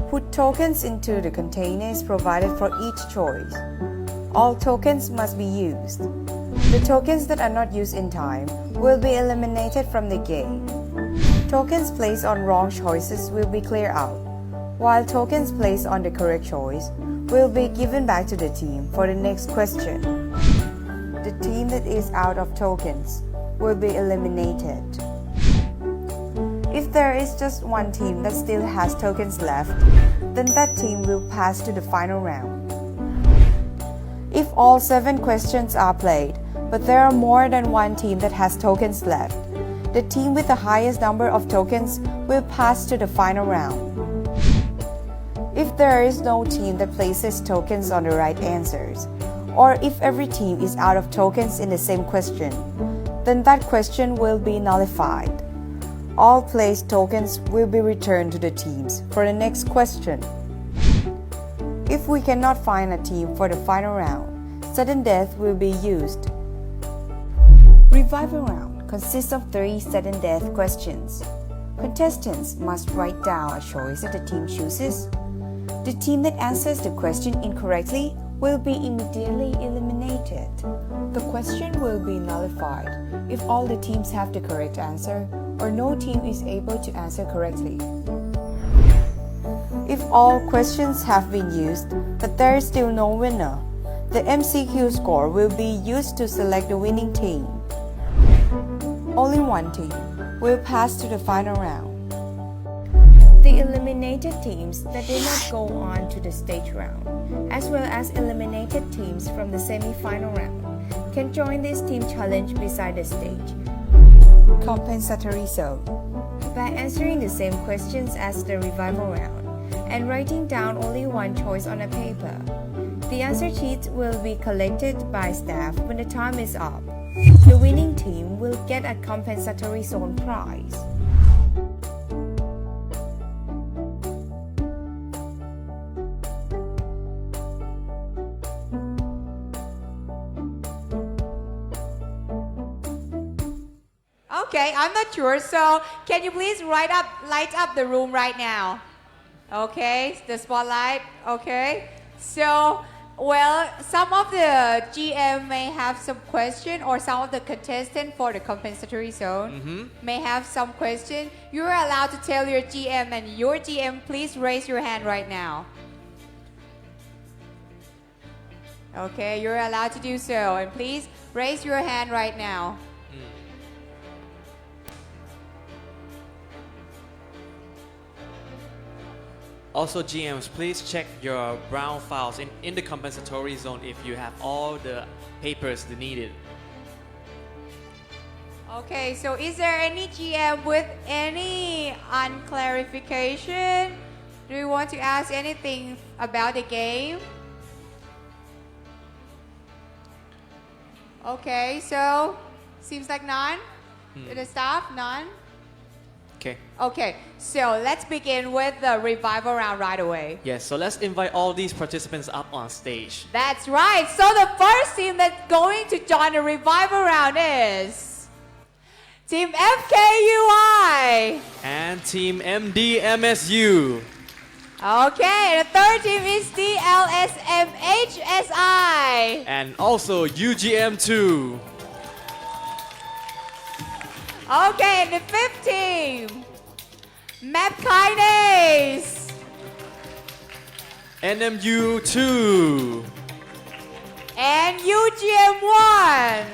Put tokens into the containers provided for each choice. All tokens must be used. The tokens that are not used in time will be eliminated from the game. Tokens placed on wrong choices will be cleared out, while tokens placed on the correct choice will be given back to the team for the next question. The team that is out of tokens will be eliminated. If there is just one team that still has tokens left, then that team will pass to the final round. If all 7 questions are played, but there are more than one team that has tokens left, the team with the highest number of tokens will pass to the final round. If there is no team that places tokens on the right answers, or if every team is out of tokens in the same question, then that question will be nullified. All placed tokens will be returned to the teams for the next question. If we cannot find a team for the final round, sudden death will be used. Revival round consists of 3 sudden death questions. Contestants must write down a choice that the team chooses. The team that answers the question incorrectly will be immediately eliminated. The question will be nullified if all the teams have the correct answer or no team is able to answer correctly. If all questions have been used but there is still no winner, the MCQ score will be used to select the winning team. Only one team will pass to the final round. The eliminated teams that did not go on to the stage round, as well as eliminated teams from the semi-final round, can join this team challenge beside the stage. Compensatory zone. By answering the same questions as the revival round and writing down only one choice on a paper, the answer sheets will be collected by staff when the time is up. The winning team will get a compensatory zone prize. Okay, I'm not sure. So can you please light up the room right now? Okay, the spotlight. Okay. So, well, some of the GM may have some question, or some of the contestants for the compensatory zone may have some question. You're allowed to tell your GM, and your GM, please raise your hand right now. Okay, you're allowed to do so, and please raise your hand right now. Also, GMs, please check your brown files in the compensatory zone if you have all the papers needed. Okay, so is there any GM with any unclarification? Do you want to ask anything about the game? Okay, so seems like none. To the staff, none. Okay. Okay, so let's begin with the revival round right away. Yes, so let's invite all these participants up on stage. That's right. So the first team that's going to join the revival round is Team FKUI. And Team MDMSU. Okay, the third team is DLSMHSI. And also UGM2. Okay, the fifth team, Map Kinase. NMU2. And UGM1.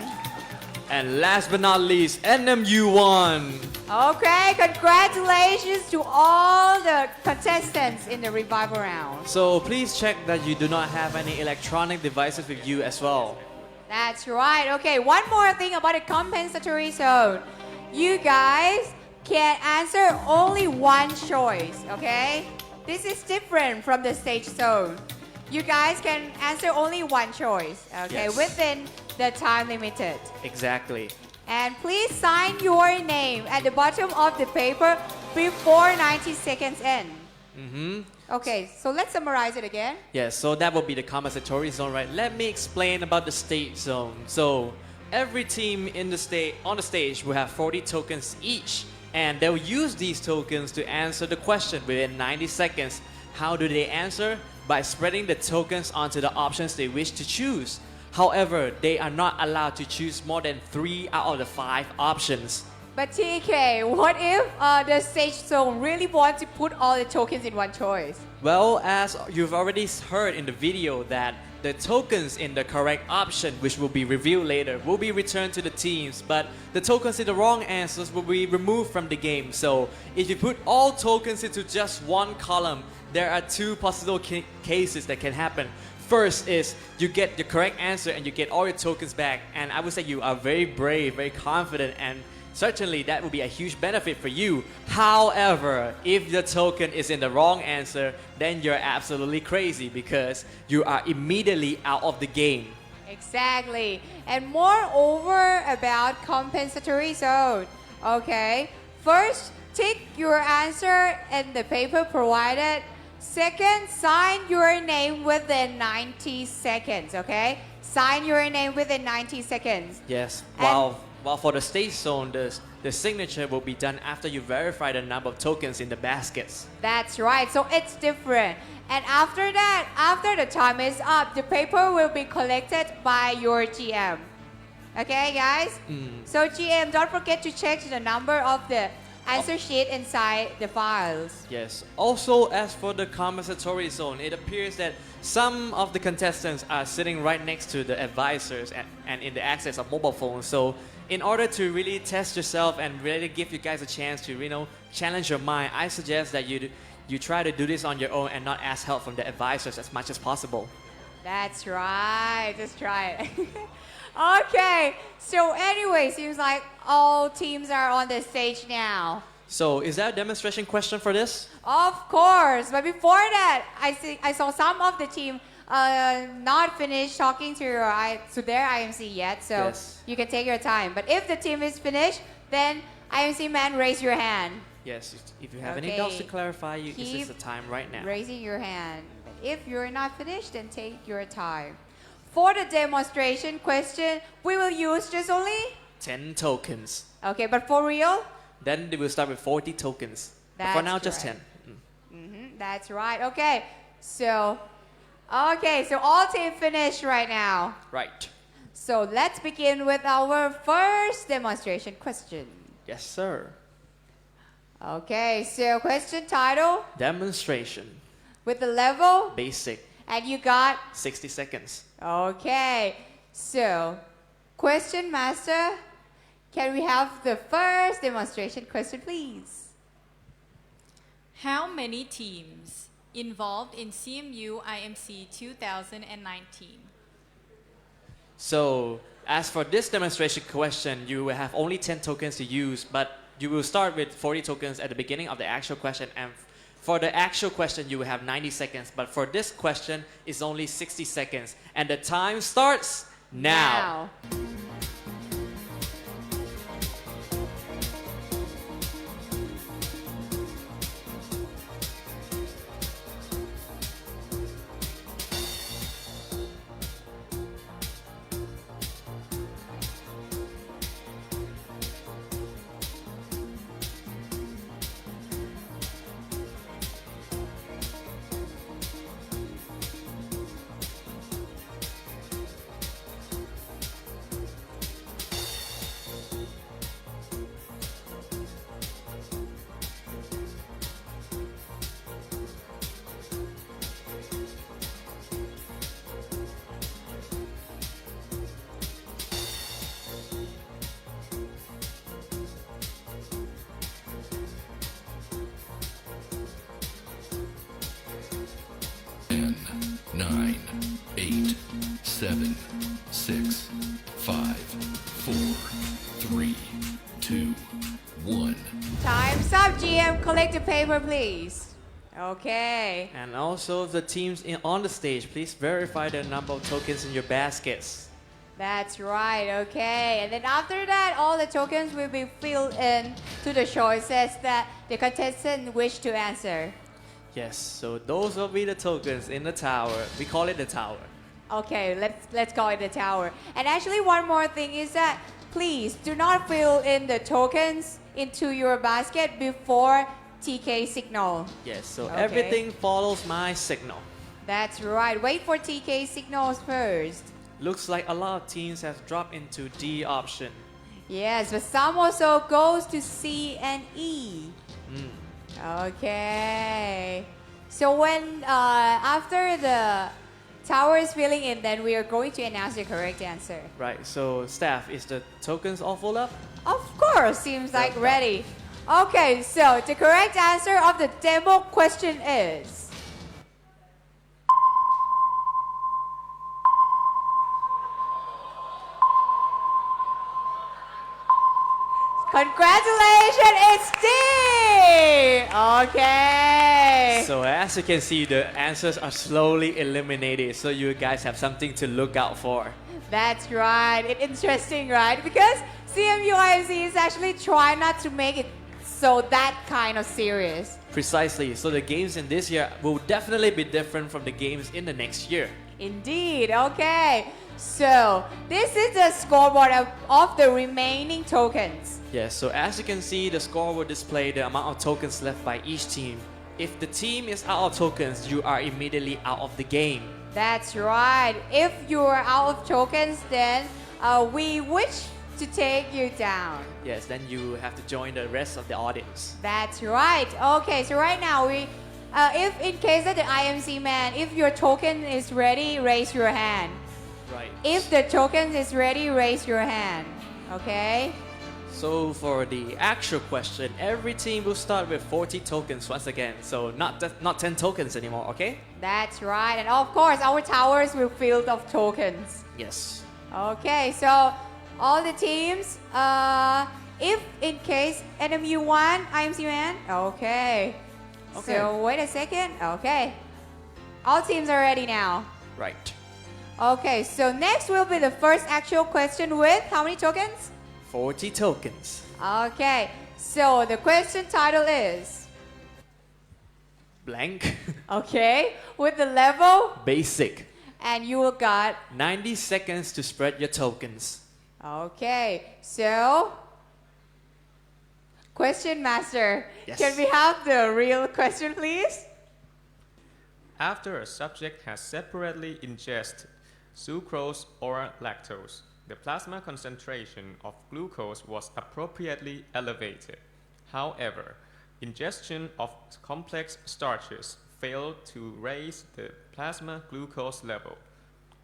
And last but not least, NMU1. Okay, congratulations to all the contestants in the revival round. So please check that you do not have any electronic devices with you as well. That's right. Okay, one more thing about the compensatory zone. You guys can answer only one choice, okay? This is different from the stage zone. You guys can answer only one choice, okay? Yes. Within the time limited. Exactly. And please sign your name at the bottom of the paper before 90 seconds end. Okay, so let's summarize it again. Yes, so that will be the compensatory zone, right? Let me explain about the stage zone. So every team on the stage will have 40 tokens each, and they'll use these tokens to answer the question within 90 seconds. How do they answer? By spreading the tokens onto the options they wish to choose. However, they are not allowed to choose more than 3 out of the 5 options. But TK, what if the stage zone really wants to put all the tokens in one choice? Well, as you've already heard in the video, that the tokens in the correct option, which will be revealed later, will be returned to the teams, but the tokens in the wrong answers will be removed from the game. So if you put all tokens into just one column, there are 2 possible cases that can happen. First is you get the correct answer and you get all your tokens back, and I would say you are very brave, very confident, and certainly that will be a huge benefit for you. However, if the token is in the wrong answer, then you're absolutely crazy because you are immediately out of the game. Exactly. And moreover about compensatory zone. Okay. First, tick your answer in the paper provided. Second, sign your name within 90 seconds. Okay. Sign your name within 90 seconds. Yes. And- While for the stage zone, the signature will be done after you verify the number of tokens in the baskets. That's right. So it's different. And after that, after the time is up, the paper will be collected by your GM. Okay, guys? So GM, don't forget to check the number of the answer sheet inside the files. Yes. Also, as for the compensatory zone, it appears that some of the contestants are sitting right next to the advisors and in the access of mobile phones. So, in order to really test yourself and really give you guys a chance to, challenge your mind, I suggest that you try to do this on your own and not ask help from the advisors as much as possible. That's right. Just try it. Okay. So anyway, seems like all teams are on the stage now. So, is that a demonstration question for this? Of course. But before that, I saw some of the team not finished talking to their IMC yet. So Yes. you can take your time. But if the team is finished, then IMC man, raise your hand. Yes. If you have any doubts to Okay. clarify, this Keep is the time right now. Raising your hand. But if you're not finished, then take your time. For the demonstration question, we will use just only 10 tokens. okay. But for real, Then they will start with 40 tokens. But for That's now, just right. 10. that's right. Okay, so all team finished right now. Right. So let's begin with our first demonstration question. Yes, sir. Okay, so question title Demonstration. with the level, Basic. and you got 60 seconds. okay. So, question master, can we have the first demonstration question, please? How many teams involved in CMU-IMC 2019? So, as for this demonstration question, you will have only 10 tokens to use, but you will start with 40 tokens at the beginning of the actual question. And for the actual question, you will have 90 seconds. But for this question, it's only 60 seconds. And the time starts now. Ten, nine, eight, seven, six, five, four, three, two, one. Time's up, GM. Collect the paper, please. Okay. And also, the teams on the stage, please verify the number of tokens in your baskets. That's right, okay. And then after that, all the tokens will be filled in to the choices that the contestant wish to answer. Yes, so those will be the tokens in the tower. We call it the tower. Okay, let's call it the tower. And actually, one more thing is that please do not fill in the tokens into your basket before TK signal. Yes, so Okay. everything follows my signal. That's right. Wait for TK signals first. Looks like a lot of teams have dropped into D option. Yes, but some also goes to C and E. Okay. So when after the tower is filling in, then we are going to announce the correct answer. Right, so staff, is the tokens all full up? Of course, seems like ready. Okay, so the correct answer of the demo question is Congratulations, it's D! Okay. So as you can see, the answers are slowly eliminated, so you guys have something to look out for. That's right. It's interesting, right? Because CMU-IMC is actually trying not to make it so that kind of serious. Precisely. So the games in this year will definitely be different from the games in the next year. Indeed. Okay. So this is the scoreboard of the remaining tokens. Yes, so as you can see, the score will display the amount of tokens left by each team. If the team is out of tokens, you are immediately out of the game. That's right. If you are out of tokens, then we wish to take you down. Yes, then you have to join the rest of the audience. That's right. Okay, so right now if in case of the IMC man, if your token is ready, raise your hand. Right. If the token is ready, raise your hand. Okay? So for the actual question, every team will start with 40 tokens once again. So not 10 tokens anymore, okay? That's right. And of course, our towers will filled of tokens. Yes. Okay, so all the teams, if in case NMU won, IMC man, okay. So wait a second. Okay. All teams are ready now. Right. Okay, so next will be the first actual question with how many tokens? 40 tokens. Okay, so the question title is? Blank. Okay, with the level? Basic. And you got? 90 seconds to spread your tokens. Okay, so question master, Yes. can we have the real question please? After a subject has separately ingested sucrose or lactose, the plasma concentration of glucose was appropriately elevated. However, ingestion of complex starches failed to raise the plasma glucose level,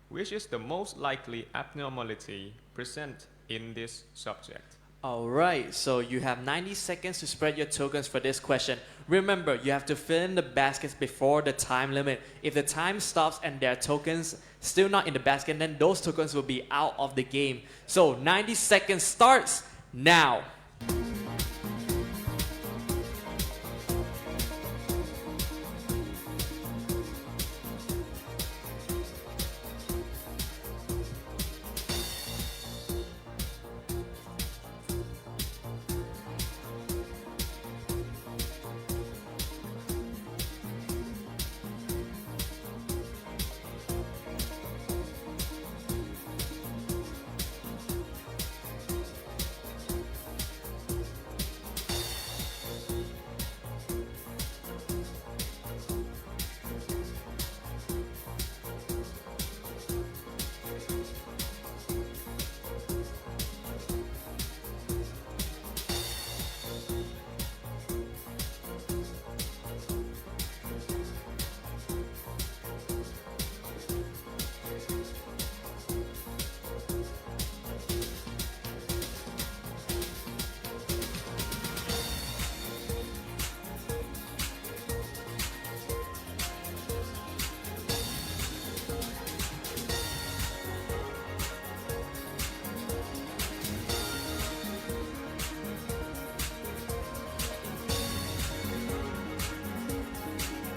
which is the most likely abnormality present in this subject. Alright, so you have 90 seconds to spread your tokens for this question. Remember, you have to fill in the baskets before the time limit. If the time stops and there are tokens still not in the basket, then those tokens will be out of the game. So 90 seconds starts now.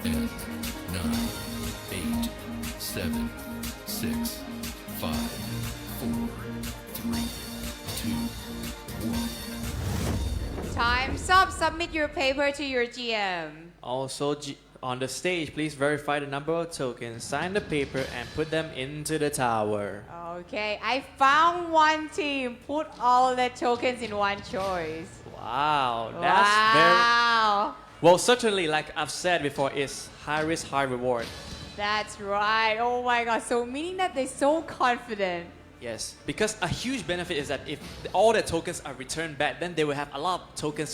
Ten, nine, eight, seven, six, five, four, three, two, one. Time's up. Submit your paper to your GM. Also, on the stage, please verify the number of tokens, sign the paper, and put them into the tower. Okay, I found one team. Put all the tokens in one choice. Wow, that's very... Wow. Well, certainly, like I've said before, it's high risk, high reward. That's right. Oh my god. So meaning that they're so confident. Yes, because a huge benefit is that if all the tokens are returned back, then they will have a lot of tokens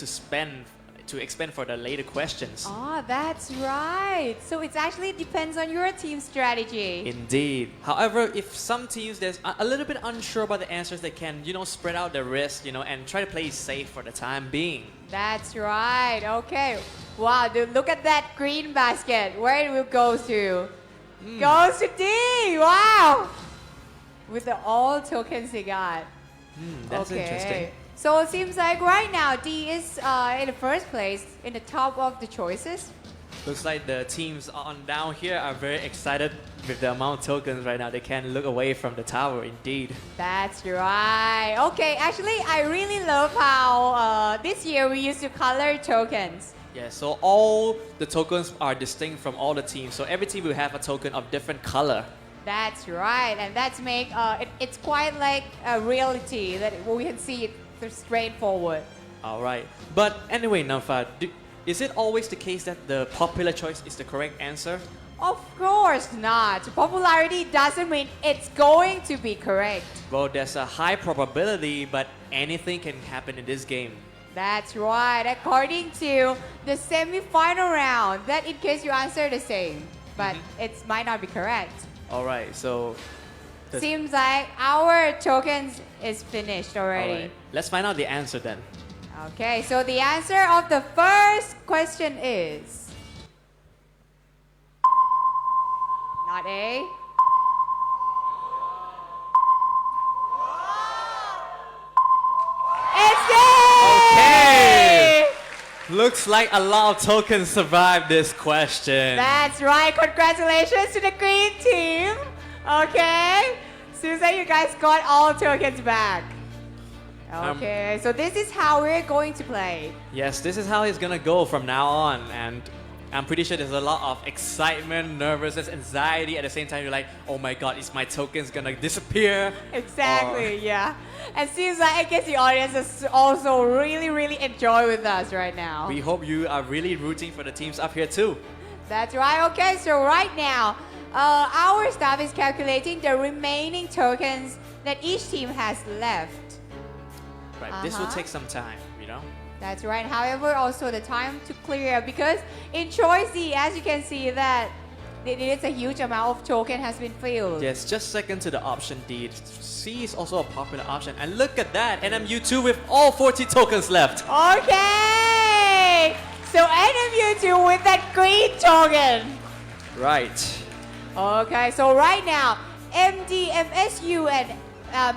to expend for the later questions. Oh, that's right. So it actually depends on your team strategy. Indeed. However, if some teams there's a little bit unsure about the answers, they can, spread out the risk, and try to play safe for the time being. That's right. Okay. Wow, dude, look at that green basket. Where it will go to? Goes to D. Wow. With the all tokens they got. That's okay. interesting. So it seems like right now D is in the first place, in the top of the choices. Looks like the teams on down here are very excited with the amount of tokens right now. They can't look away from the tower, indeed. That's right. Okay, actually, I really love how this year we used to color tokens. Yeah, so all the tokens are distinct from all the teams. So every team will have a token of different color. That's right, and that's make it's quite like a reality that we can see it straightforward. All right. But anyway, Namfa, is it always the case that the popular choice is the correct answer? Of course not. Popularity doesn't mean it's going to be correct. Well, there's a high probability, but anything can happen in this game. That's right. According to the semi-final round, that in case you answer the same, but it might not be correct. All right, so... Seems like our tokens is finished already. All right. Let's find out the answer then. Okay, so the answer of the first question is... Not A. It's A! Okay! Looks like a lot of tokens survived this question. That's right. Congratulations to the green team. Okay. Seems like you guys got all tokens back. Okay, so this is how we're going to play. Yes, this is how it's gonna go from now on, and I'm pretty sure there's a lot of excitement, nervousness, anxiety. At the same time, you're like, oh my god, is my tokens gonna disappear? Exactly, yeah. And seems like I guess the audience is also really enjoy with us right now. We hope you are really rooting for the teams up here too. That's right. Okay, so right now, our staff is calculating the remaining tokens that each team has left. Right, this will take some time, you know? That's right. However, also the time to clear, because in choice D, as you can see that it is a huge amount of token has been filled. Yes, just second to the option D. C is also a popular option. And look at that, NMU2 with all 40 tokens left. Okay! So NMU2 with that green token. Right. Okay, so right now, MD, MSU, and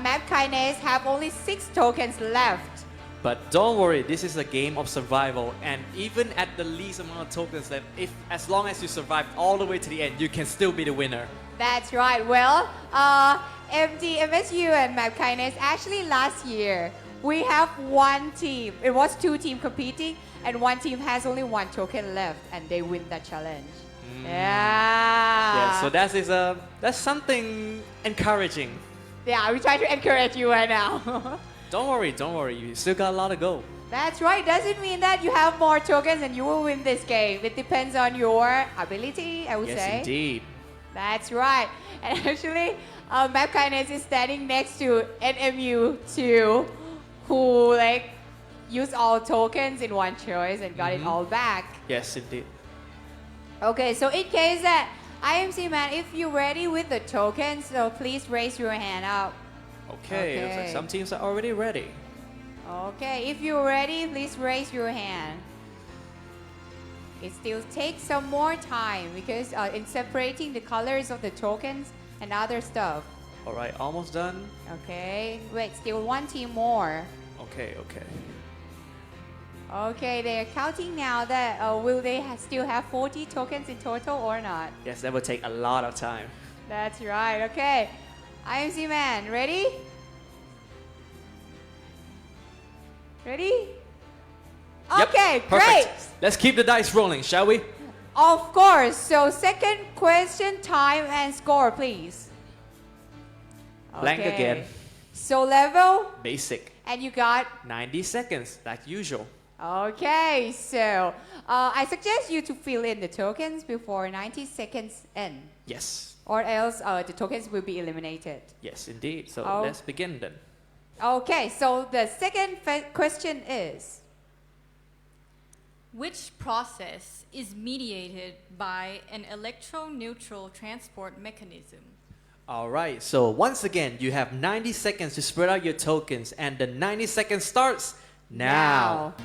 Map Kinase have only 6 tokens left. But don't worry, this is a game of survival, and even at the least amount of tokens left, as long as you survive all the way to the end, you can still be the winner. That's right. Well, MD, MSU, and Map Kinase actually last year we have one team. It was 2 teams competing, and one team has only 1 token left, and they win that challenge. Yeah, so that's something encouraging. Yeah, we try to encourage you right now. Don't worry, you still got a lot to go. That's right. Doesn't mean that you have more tokens and you will win this game. It depends on your ability, I would say. Yes, indeed. That's right. And actually, Map Kinase is standing next to NMU2, who like used all tokens in one choice and got it all back. Yes, indeed. Okay, so in case that IMC man, if you're ready with the tokens, so please raise your hand up. Okay, looks like some teams are already ready. Okay, if you're ready, please raise your hand. It still takes some more time because in separating the colors of the tokens and other stuff. All right, almost done. Okay, wait, still one team more. Okay. Okay, they're counting now that will they still have 40 tokens in total or not? Yes, that will take a lot of time. That's right, okay. IMC man, ready? Ready? Yep, Okay, perfect. great. Let's keep the dice rolling, shall we? Of course. So second question, time and score, please. Blank Okay. again. So level, Basic. and you got 90 seconds, like usual. okay. So I suggest you to fill in the tokens before 90 seconds end, Yes. or else the tokens will be eliminated. Yes, indeed. So Oh. let's begin then. Okay. So the second question is, Which process is mediated by an electroneutral transport mechanism? All right, so once again, you have 90 seconds to spread out your tokens, and the 90 seconds starts now.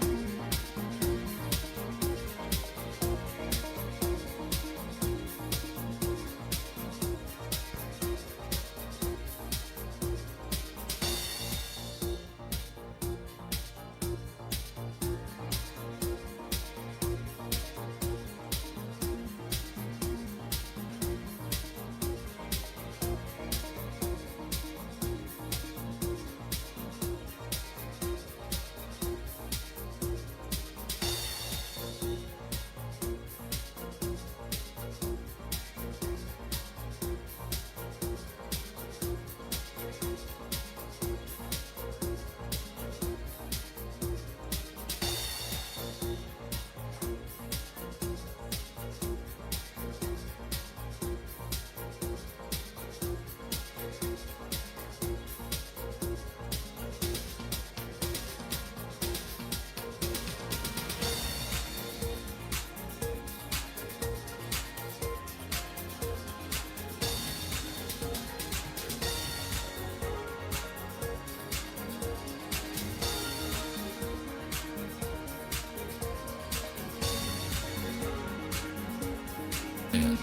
10,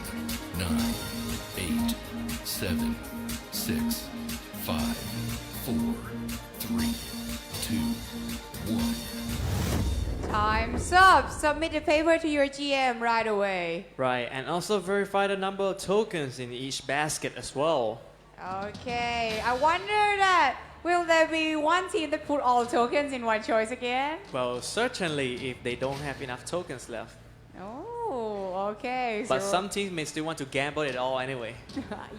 9, 8, 7, 6, 5, 4, 3, 2, 1. Time's up. Submit the paper to your GM right away. Right, and also verify the number of tokens in each basket as well. Okay, I wonder that will there be one team that put all tokens in one choice again? Well, certainly if they don't have enough tokens left. Oh, okay. But so- some teams may still want to gamble it all anyway.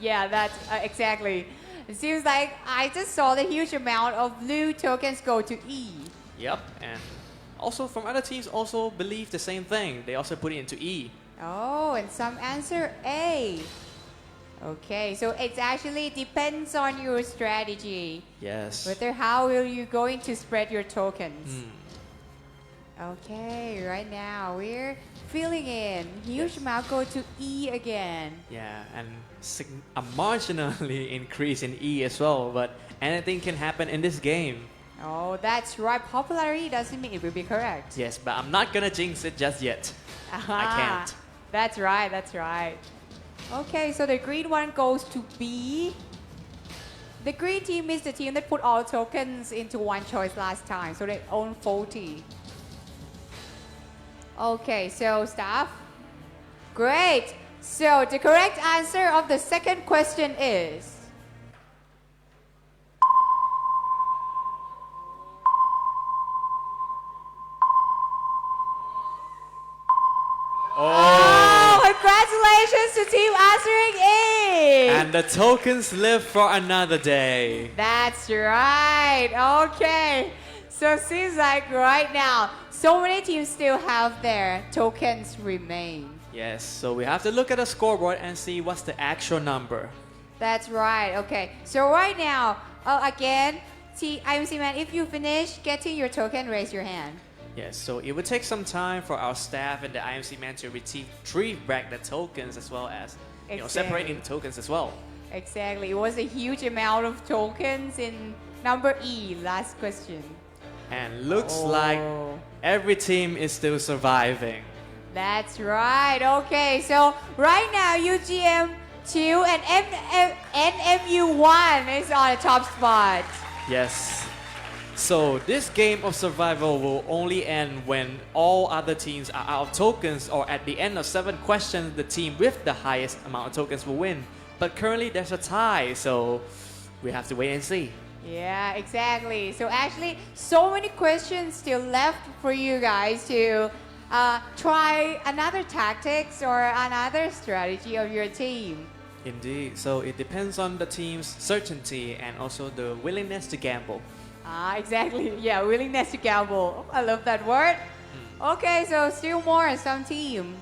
Yeah, that's exactly. It seems like I just saw the huge amount of blue tokens go to E. Yep, and also from other teams also believe the same thing. They also put it into E. Oh, and some answer A. Okay, so it actually depends on your strategy. Yes. Whether how will you going to spread your tokens. Hmm. Okay, right now we're filling in. Huge amount go to E again. Yeah, and a marginally increase in E as well, but anything can happen in this game. Oh, that's right. Popularity doesn't mean it will be correct. Yes, but I'm not gonna jinx it just yet. I can't. That's right, that's right. Okay, so the green one goes to B. The green team is the team that put all tokens into one choice last time, so they own 40. Okay, so staff. Great. So the correct answer of the second question is Oh, congratulations to team answering A. And the tokens live for another day. That's right. Okay. So seems like right now, so many teams still have their tokens remain. Yes, so we have to look at the scoreboard and see what's the actual number. That's right. Okay. So right now, again, IMC man, if you finish getting your token, raise your hand. Yes, so it would take some time for our staff and the IMC man to retrieve back the tokens as well as separating the tokens as well. Exactly. It was a huge amount of tokens in number E, last question. And looks like every team is still surviving. That's right. Okay, so right now UGM 2 and NMU 1 is on the top spot. Yes. So this game of survival will only end when all other teams are out of tokens, or at the end of 7 questions, the team with the highest amount of tokens will win. But currently there's a tie, so we have to wait and see. Yeah, exactly. So actually, so many questions still left for you guys to try another tactics or another strategy of your team. Indeed. So it depends on the team's certainty and also the willingness to gamble. Exactly. Yeah, willingness to gamble. I love that word. Okay, so still more. Some team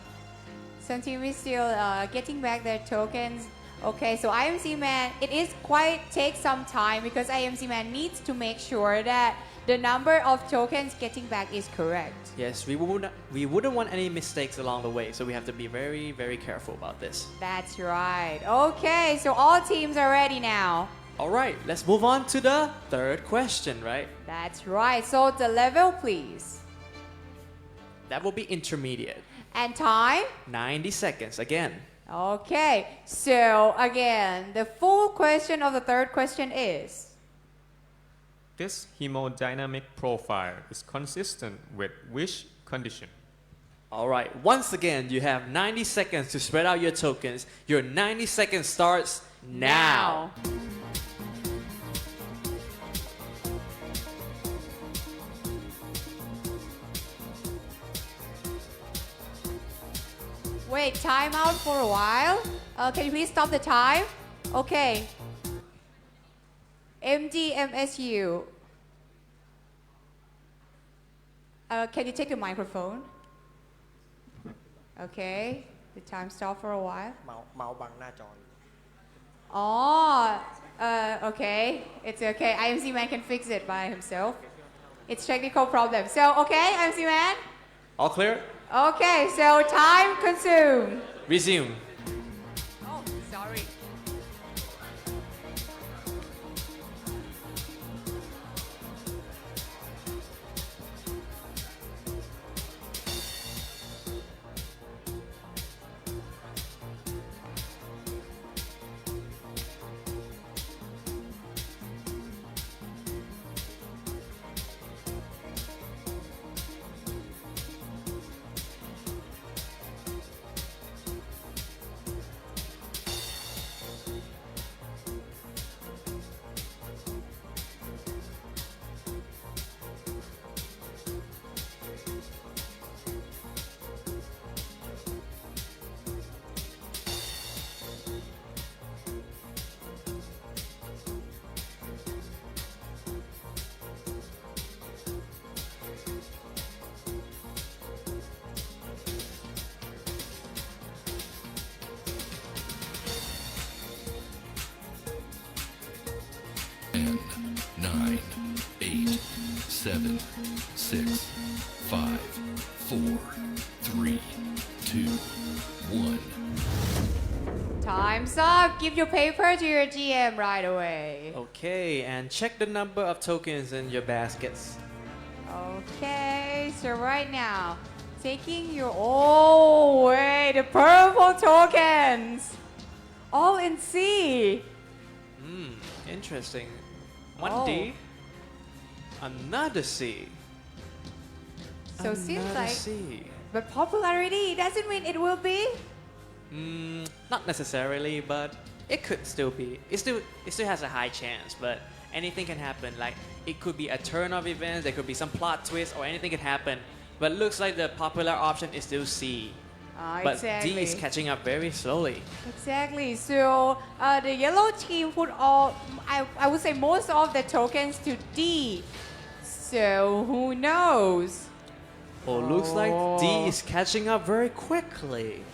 is still getting back their tokens. Okay, so IMC man, it is quite take some time because IMC man needs to make sure that the number of tokens getting back is correct. Yes, we wouldn't want any mistakes along the way, so we have to be very, very careful about this. That's right. Okay, so all teams are ready now. All right, let's move on to the third question, right? That's right. So the level, please. That will be intermediate. And time? 90 seconds again. Okay, so again, the full question of the third question is: This hemodynamic profile is consistent with which condition? All right, once again, you have 90 seconds to spread out your tokens. Your 90 seconds starts now. Wait, time out for a while. Can you please stop the time? Okay. MSU. Can you take the microphone? Okay. The time stopped for a while. เมาส์บังหน้าจอ Okay. It's okay. IMC man can fix it by himself. It's technical problem. So, okay, IMC man? All clear? Okay, so time consumed. Resume. Oh, sorry. 7, 6, 5, 4, 3, 2, 1. Time's up. Give your paper to your GM right away. Okay, and check the number of tokens in your baskets. Okay, so right now, taking your, oh wait, the purple tokens. All in C. Interesting. One Oh. D, another C. So seems another like, C. but popularity doesn't mean it will be. Not necessarily, but it could still be. It still has a high chance, but anything can happen. Like it could be a turn of events, there could be some plot twist, or anything could happen. But looks like the popular option is still C. But Exactly. D is catching up very slowly. Exactly. So the yellow team put all, I would say most of the tokens to D. So who knows? Oh, looks like D Oh. is catching up very quickly.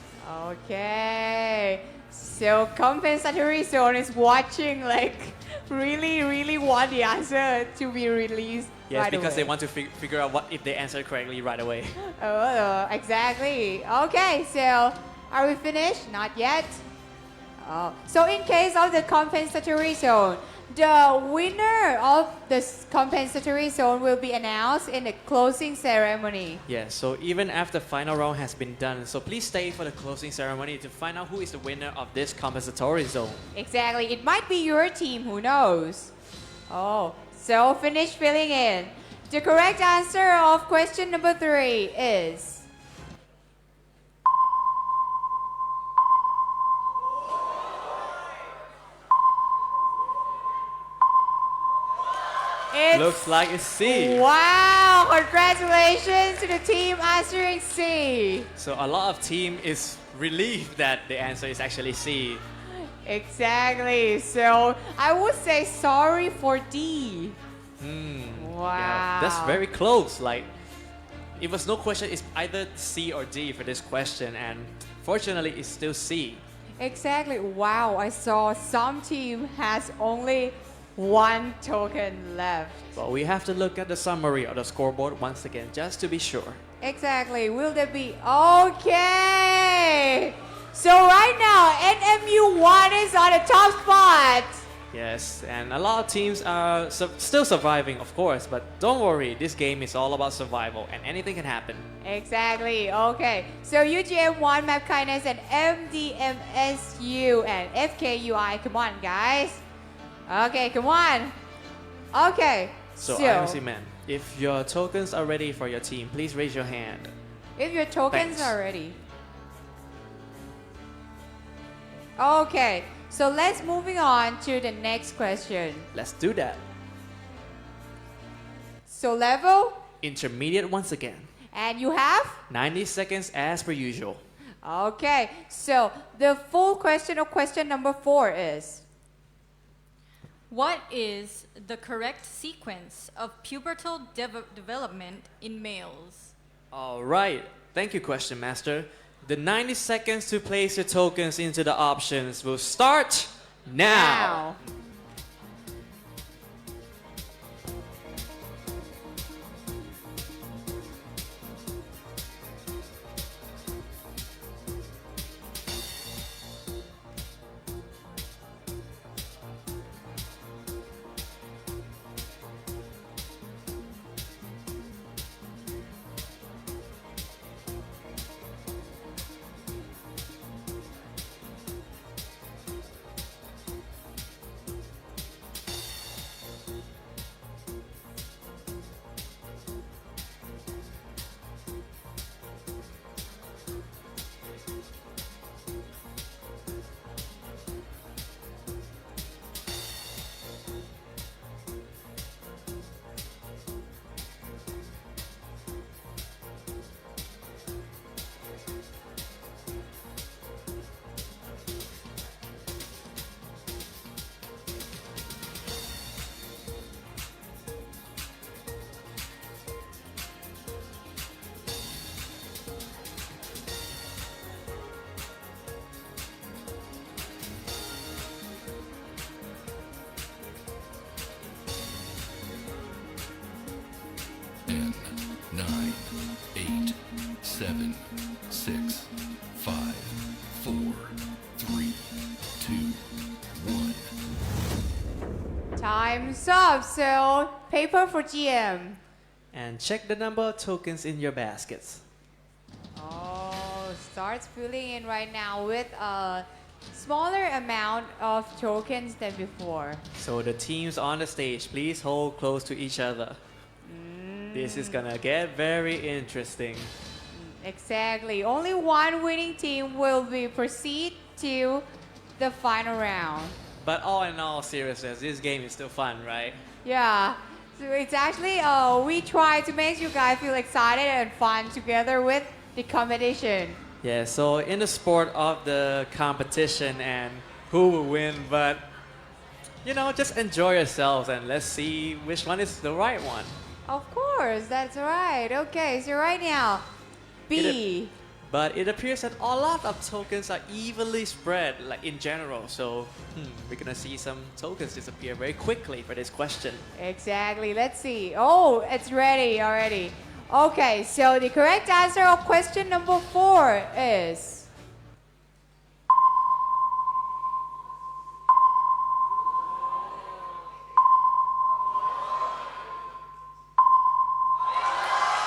Okay. So compensatory zone is watching, like really want the answer to be released. Yes, right because away. they want to figure out what if they answer correctly right away. Oh, exactly. Okay, so are we finished? Not yet. Oh, so in case of the compensatory zone, the winner of the compensatory zone will be announced in the closing ceremony. Yes, so even after final round has been done, so please stay for the closing ceremony to find out who is the winner of this compensatory zone. Exactly. It might be your team, who knows? Oh, so finish filling in. The correct answer of question number 3 is... It's Looks like it's C. Wow! Congratulations to the team answering C. So a lot of team is relieved that the answer is actually C. Exactly. So I would say sorry for D. Wow. Yeah, that's very close. Like, it was no question. It's either C or D for this question, and fortunately, it's still C. Exactly. Wow. I saw some team has only 1 token left. But we have to look at the summary of the scoreboard once again, just to be sure. Exactly. Will there be? Okay. So right now, NMU1 is on the top spot. Yes, and a lot of teams are still surviving, of course, but don't worry, this game is all about survival and anything can happen. Exactly. Okay. So UGM1, Map Kindness, and MDMSU and FKUI. Come on, guys. Okay, come on. Okay. So, IMC man, if your tokens are ready for your team, please raise your hand. if your tokens Thanks. are ready. Okay. So let's moving on to the next question. Let's do that. So level, Intermediate once again. and you have? 90 seconds as per usual. Okay. So the full question of question number 4 is, What is the correct sequence of pubertal development in males? All right. Thank you, question master. The 90 seconds to place your tokens into the options will start now. 7, 6, 5, 4, 3, 2, 1. Time's up. So, paper for GM. And check the number of tokens in your baskets. Oh, starts filling in right now with a smaller amount of tokens than before. So the teams on the stage, please hold close to each other. This is gonna get very interesting. Exactly. Only one winning team will be proceed to the final round. But all in all seriousness, this game is still fun, right? Yeah. So it's actually, we try to make you guys feel excited and fun together with the competition. Yeah, so in the sport of the competition and who will win, but you know, just enjoy yourselves and let's see which one is the right one. Of course, that's right. Okay, so right now, B. But it appears that a lot of tokens are evenly spread, like in general. So we're gonna see some tokens disappear very quickly for this question. Exactly. Let's see. Oh, it's ready already. Okay, so the correct answer of question number 4 is...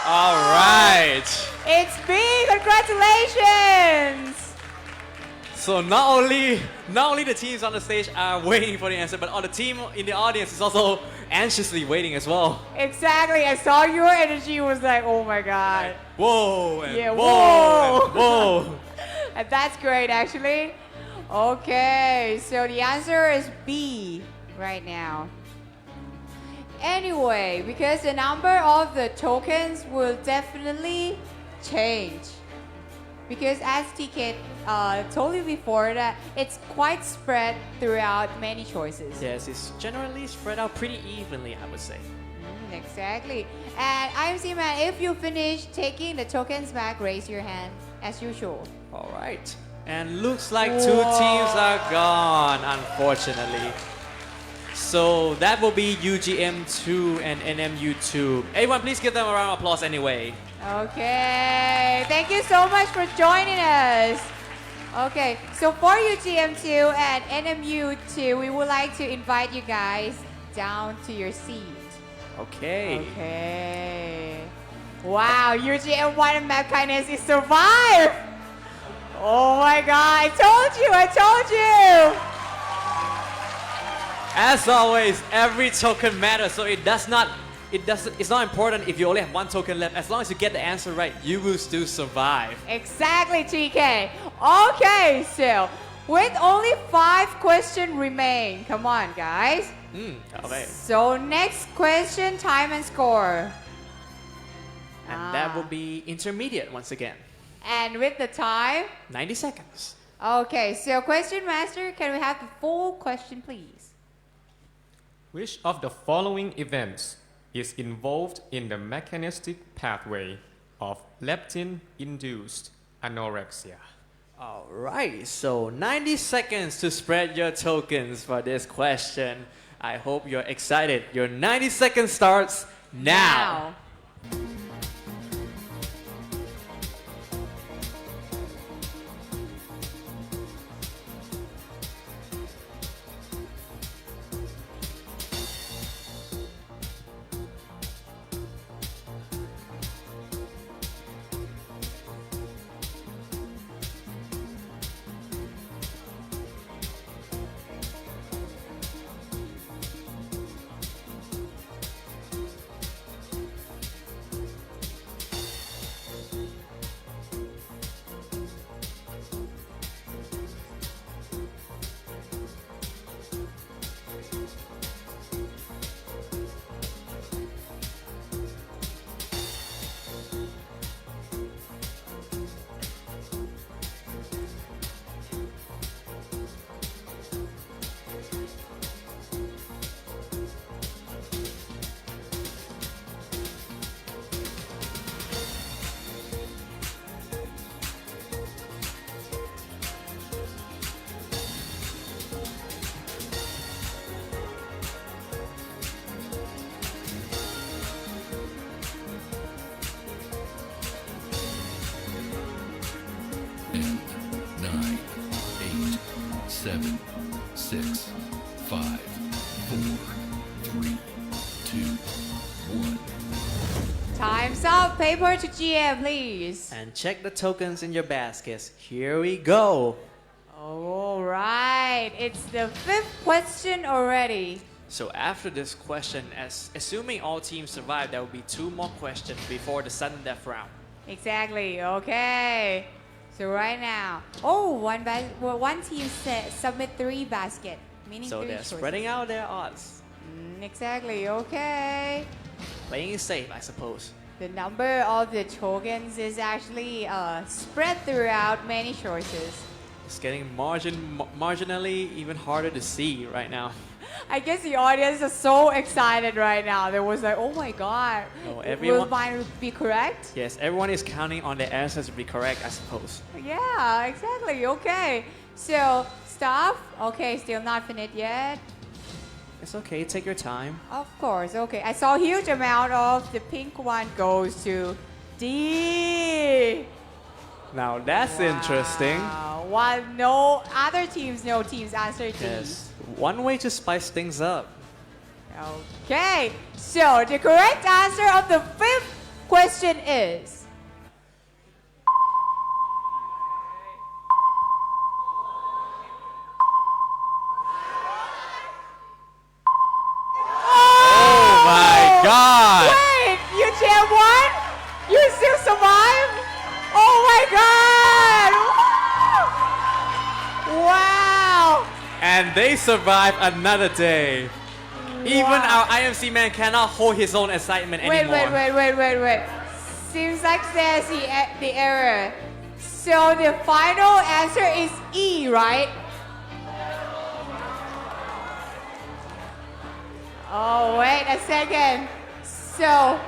All right. It's B. Congratulations. So not only the teams on the stage are waiting for the answer, but all the team in the audience is also anxiously waiting as well. Exactly. I saw your energy was like, oh my God. Whoa and Yeah, whoa, whoa. and whoa. And that's great, actually. Okay, so the answer is B right now. Anyway, because the number of the tokens will definitely change. Because as TK told you before, that it's quite spread throughout many choices. Yes, it's generally spread out pretty evenly, I would say. Exactly. And IMC man, if you finish taking the tokens back, raise your hand as usual. All right. And looks like 2 teams are gone, unfortunately. So that will be UGM2 and NMU2. Everyone, please give them a round of applause anyway. Okay, thank you so much for joining us. Okay, so for UGM2 and NMU2, we would like to invite you guys down to your seat. Okay. Okay. Wow, UGM1 and Map Kindness is survive! Oh my God, I told you! As always, every token matters, so it's not important if you only have 1 token left. As long as you get the answer right, you will still survive. Exactly, TK. Okay, so with only 5 questions remain. Come on, guys. Okay. So next question, time and score. And that will be intermediate once again. And with the time? 90 seconds. Okay, so question master, can we have the full question, please? Which of the following events is involved in the mechanistic pathway of leptin-induced anorexia? All right, so 90 seconds to spread your tokens for this question. I hope you're excited. Your 90 seconds starts now. 7, 6, 5, 4, 3, 2, 1. Time's up. Paper to GM, please. And check the tokens in your baskets. Here we go. All right. It's the fifth question already. So after this question, assuming all teams survive, there will be 2 more questions before the sudden death round. Exactly. Okay. So right now, one team submit 3 basket, meaning So 3 they're choices. spreading out their odds. Exactly. Okay. Playing it safe, I suppose. The number of the tokens is actually spread throughout many choices. It's getting marginally even harder to see right now. I guess the audience is so excited right now. They was like, oh my god, No, will everyone- mine be correct? Yes, everyone is counting on their answers to be correct, I suppose. Yeah, exactly. Okay. So, stuff. Okay, still not finished yet. It's okay, take your time. Of course. Okay. I saw a huge amount of the pink one goes to D. Now that's interesting. While no teams answer D. Yes, one way to spice things up. Okay. So the correct answer of the 5th question is Oh my god! Wait, you jam one? You still survive? Oh my god! Wow! And they survive another day. Even Wow. our IMC man cannot hold his own excitement Wait, anymore. wait. Seems like there's the error. So the final answer is E, right? Oh, wait a second. So,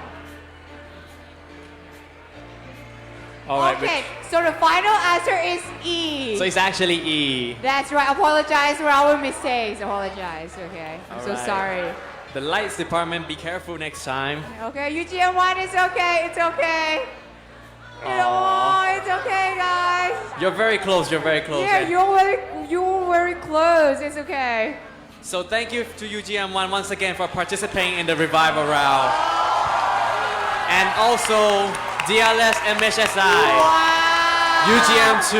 Alright, okay, so the final answer is E. so it's actually E. That's right. Apologize for our mistakes. Apologize. Okay. I'm so Alright. sorry. The lights department, be careful next time. Okay, UGM1 is okay. It's okay. You know, it's okay, guys. You're very close, you're very close. Yeah, eh? you were very close. It's okay. So thank you to UGM1 once again for participating in the revival round. And also DLS MHSI, Wow. UGM2.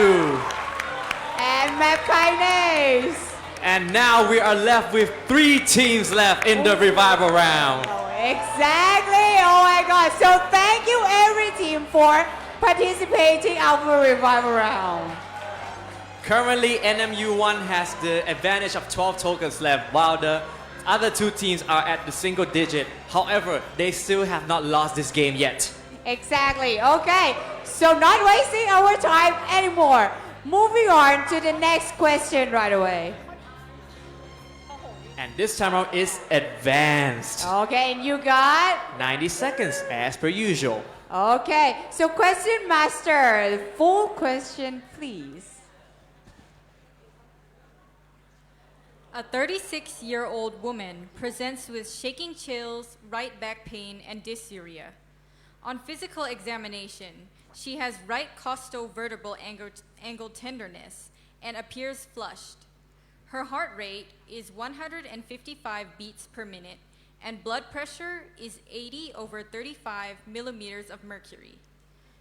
And Map Kinase. And now we are left with 3 teams left in the revival round. Oh, exactly. Oh my God. So thank you every team for participating our revival round. Currently, NMU1 has the advantage of 12 tokens left, while the other 2 teams are at the single digit. However, they still have not lost this game yet. Exactly. Okay. So not wasting our time anymore. Moving on to the next question right away. And this time around is advanced. Okay, and you got? 90 seconds as per usual. Okay. So question master, the full question please. A 36-year-old woman presents with shaking chills, right back pain, and dysuria. On physical examination, she has right costovertebral angle tenderness and appears flushed. Her heart rate is 155 beats per minute, and blood pressure is 80/35 millimeters of mercury.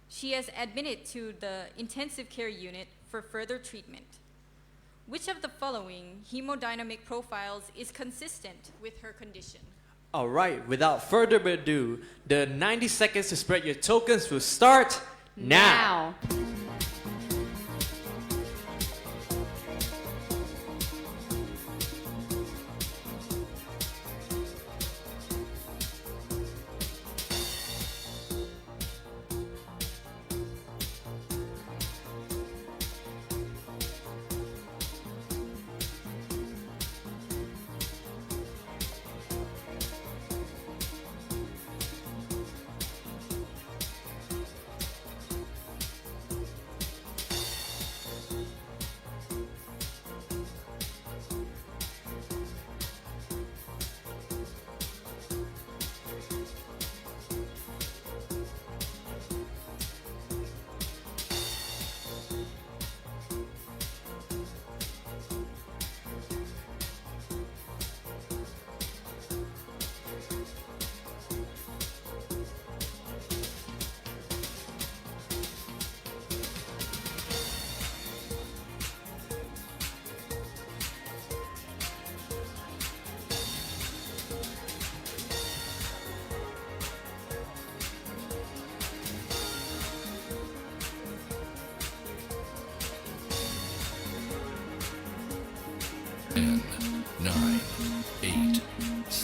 She is admitted to the intensive care unit for further treatment. Which of the following hemodynamic profiles is consistent with her condition? All right, without further ado, the 90 seconds to spread your tokens will start now.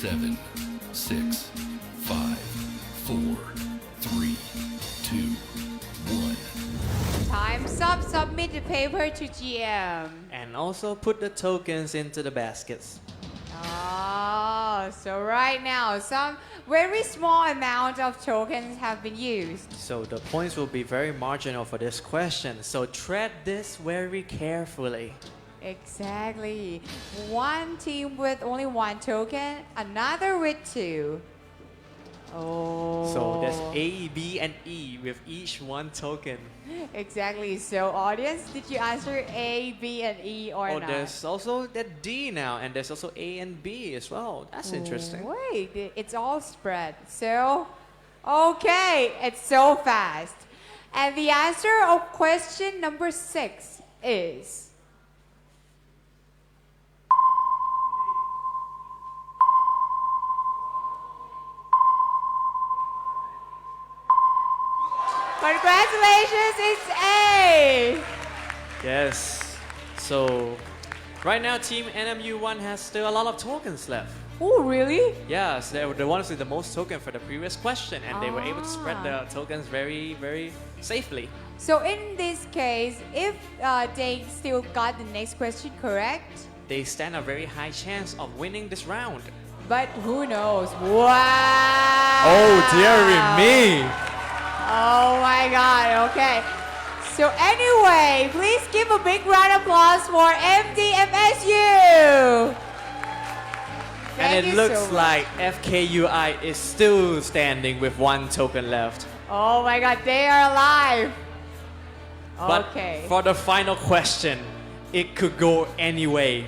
7, 6, 5, 4, 3, 2, 1. Time's up. Submit the paper to GM. And also put the tokens into the baskets. Oh, so right now, some very small amount of tokens have been used. So the points will be very marginal for this question. So tread this very carefully. Exactly. One team with only one token, another with two. Oh. So there's A, B, and E with each one token. Exactly. So audience, did you answer A, B, and E or Oh, not? there's also that D now, and there's also A and B as well. That's interesting. Wait, it's all spread. So, okay, it's so fast. And the answer of question number 6 is... Congratulations, it's A! Yes. So right now, Team NMU1 has still a lot of tokens left. Oh, really? Yes, they were the ones with the most token for the previous question, and they were able to spread the tokens very, very safely. So in this case, if they still got the next question correct, They stand a very high chance of winning this round. but who knows? Wow! Oh, dearie me! Oh my God, okay. So anyway, please give a big round of applause for MDMSU! And Thank it you looks so much. like FKUI is still standing with one token left. Oh my God, they are alive! But Okay, for the final question, it could go any way.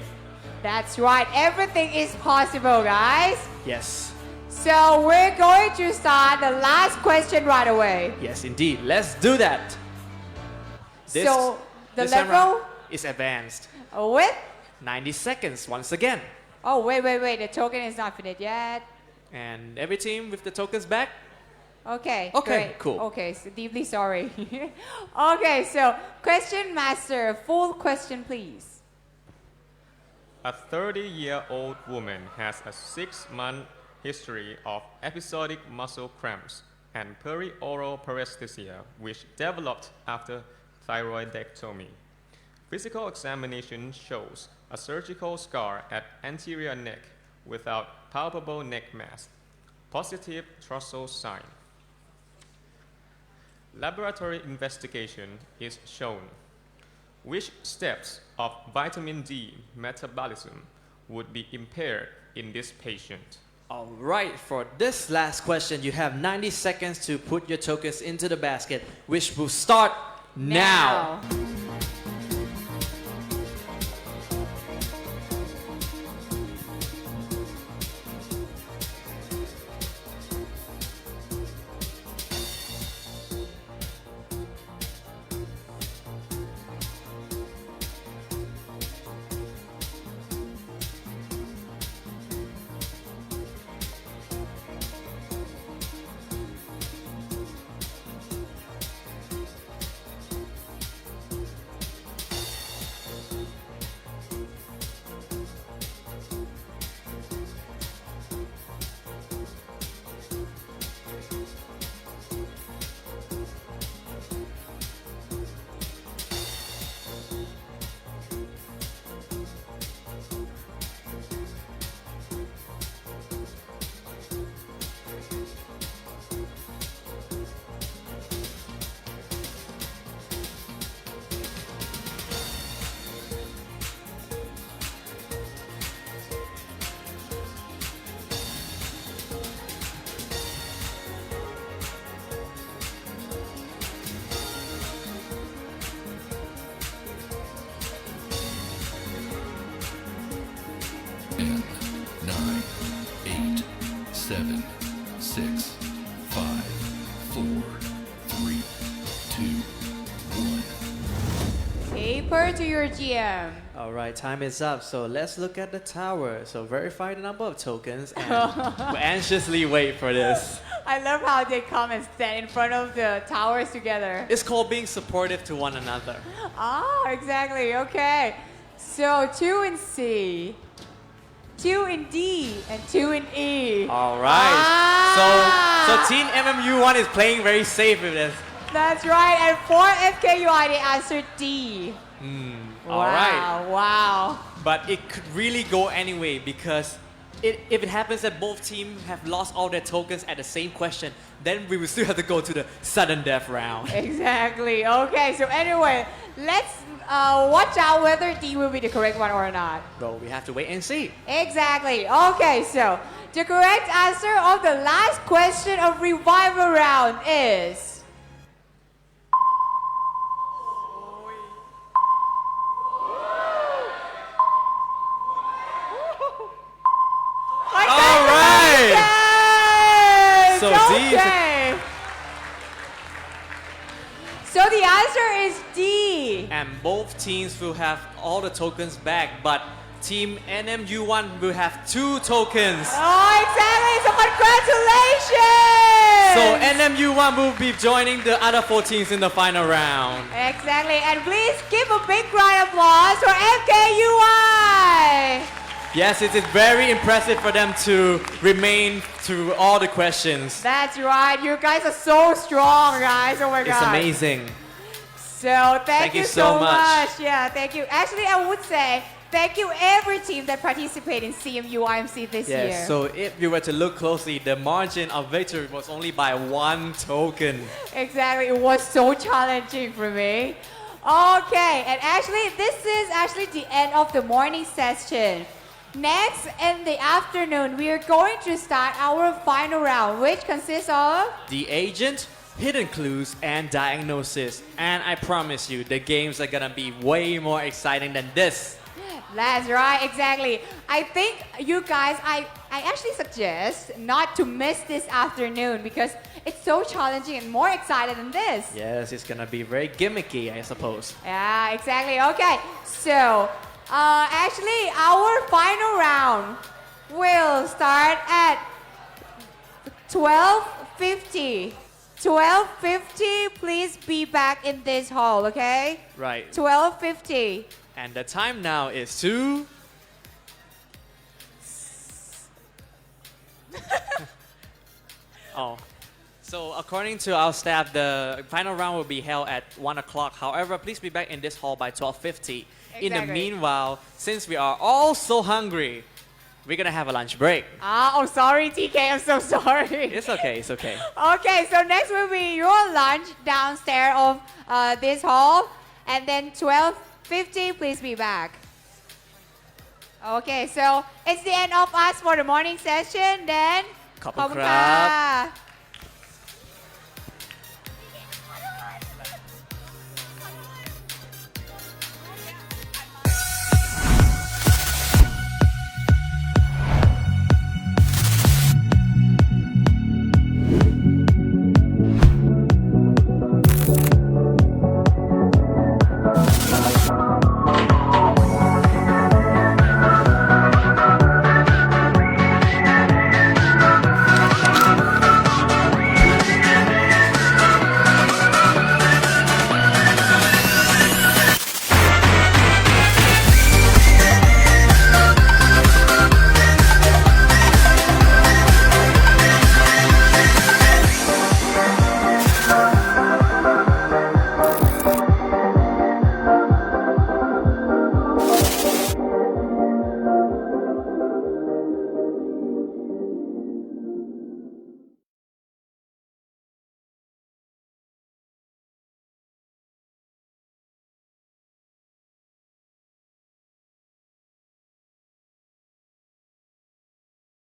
that's right. Everything is possible, guys. Yes. So we're going to start the last question right away. Yes, indeed. Let's do that. So the this time level round is advanced. with... 90 seconds once again. Oh, wait. The token is not finished yet. And every team with the tokens back. Okay. Okay, great. cool. Okay, so deeply sorry. Okay, so question master, full question, please. A 30-year-old woman has a 6-month history of episodic muscle cramps and perioral paresthesia, which developed after thyroidectomy. Physical examination shows a surgical scar at anterior neck without palpable neck mass. Positive trousseau sign. Laboratory investigation is shown. Which steps of vitamin D metabolism would be impaired in this patient? All right, for this last question, you have 90 seconds to put your tokens into the basket, which will start now. Ten, 9, 8, 7, 6, 5, 4, 3, 2, 1. Paper to your GM. All right, time is up. So let's look at the tower. So verify the number of tokens and we'll anxiously wait for this. I love how they come and stand in front of the towers together. It's called being supportive to one another. Ah, exactly. Okay. So 2 and C. 2 in D, and 2 in E. All right. Ah. So Team MMU1 is playing very safe with this. That's right. And for FKUI, they answered D. All right. Wow. But it could really go anyway because if it happens that both teams have lost all their tokens at the same question, then we will still have to go to the sudden death round. Exactly. Okay, so anyway, let's watch out whether D will be the correct one or not. Well, we have to wait and see. Exactly. Okay, so the correct answer of the last question of revival round is... All right. Yes! So D is okay. So the answer is D. and both teams will have all the tokens back, but Team NMU1 will have 2 tokens. Oh, exactly. So congratulations. So NMU1 will be joining the other 4 teams in the final round. Exactly. And please give a big round of applause for FKUI. Yes, it is very impressive for them to remain through all the questions. That's right. You guys are so strong, guys. Oh my It's God. amazing. So thank you you so so much. much. Yeah, thank you. Actually, I would say thank you every team that participated in CMU-IMC this year. Yes, so if you were to look closely, the margin of victory was only by 1 token. Exactly. It was so challenging for me. Okay, and actually, this is actually the end of the morning session. Next, in the afternoon, we are going to start our final round, which consists of... The agent, hidden clues, and diagnosis. And I promise you, the games are gonna be way more exciting than this. That's right, exactly. I think you guys, I actually suggest not to miss this afternoon because it's so challenging and more exciting than this. Yes, it's gonna be very gimmicky, I suppose. Yeah, exactly. Okay, so actually our final round will start at 12:50. 12:50, please be back in this hall, okay? Right. 12:50. And the time now is 2... Oh. So according to our staff, the final round will be held at 1 o'clock. However, please be back in this hall by 12:50. In the Exactly. meanwhile, since we are all so hungry, we're gonna have a lunch break. Oh, sorry, TK, I'm so sorry. It's okay, it's okay. Okay, so next will be your lunch downstairs of this hall. And then 12:50, please be back. Okay, so it's the end of us for the morning session. Then, ขอบคุณครับ ขอบคุณค่ะ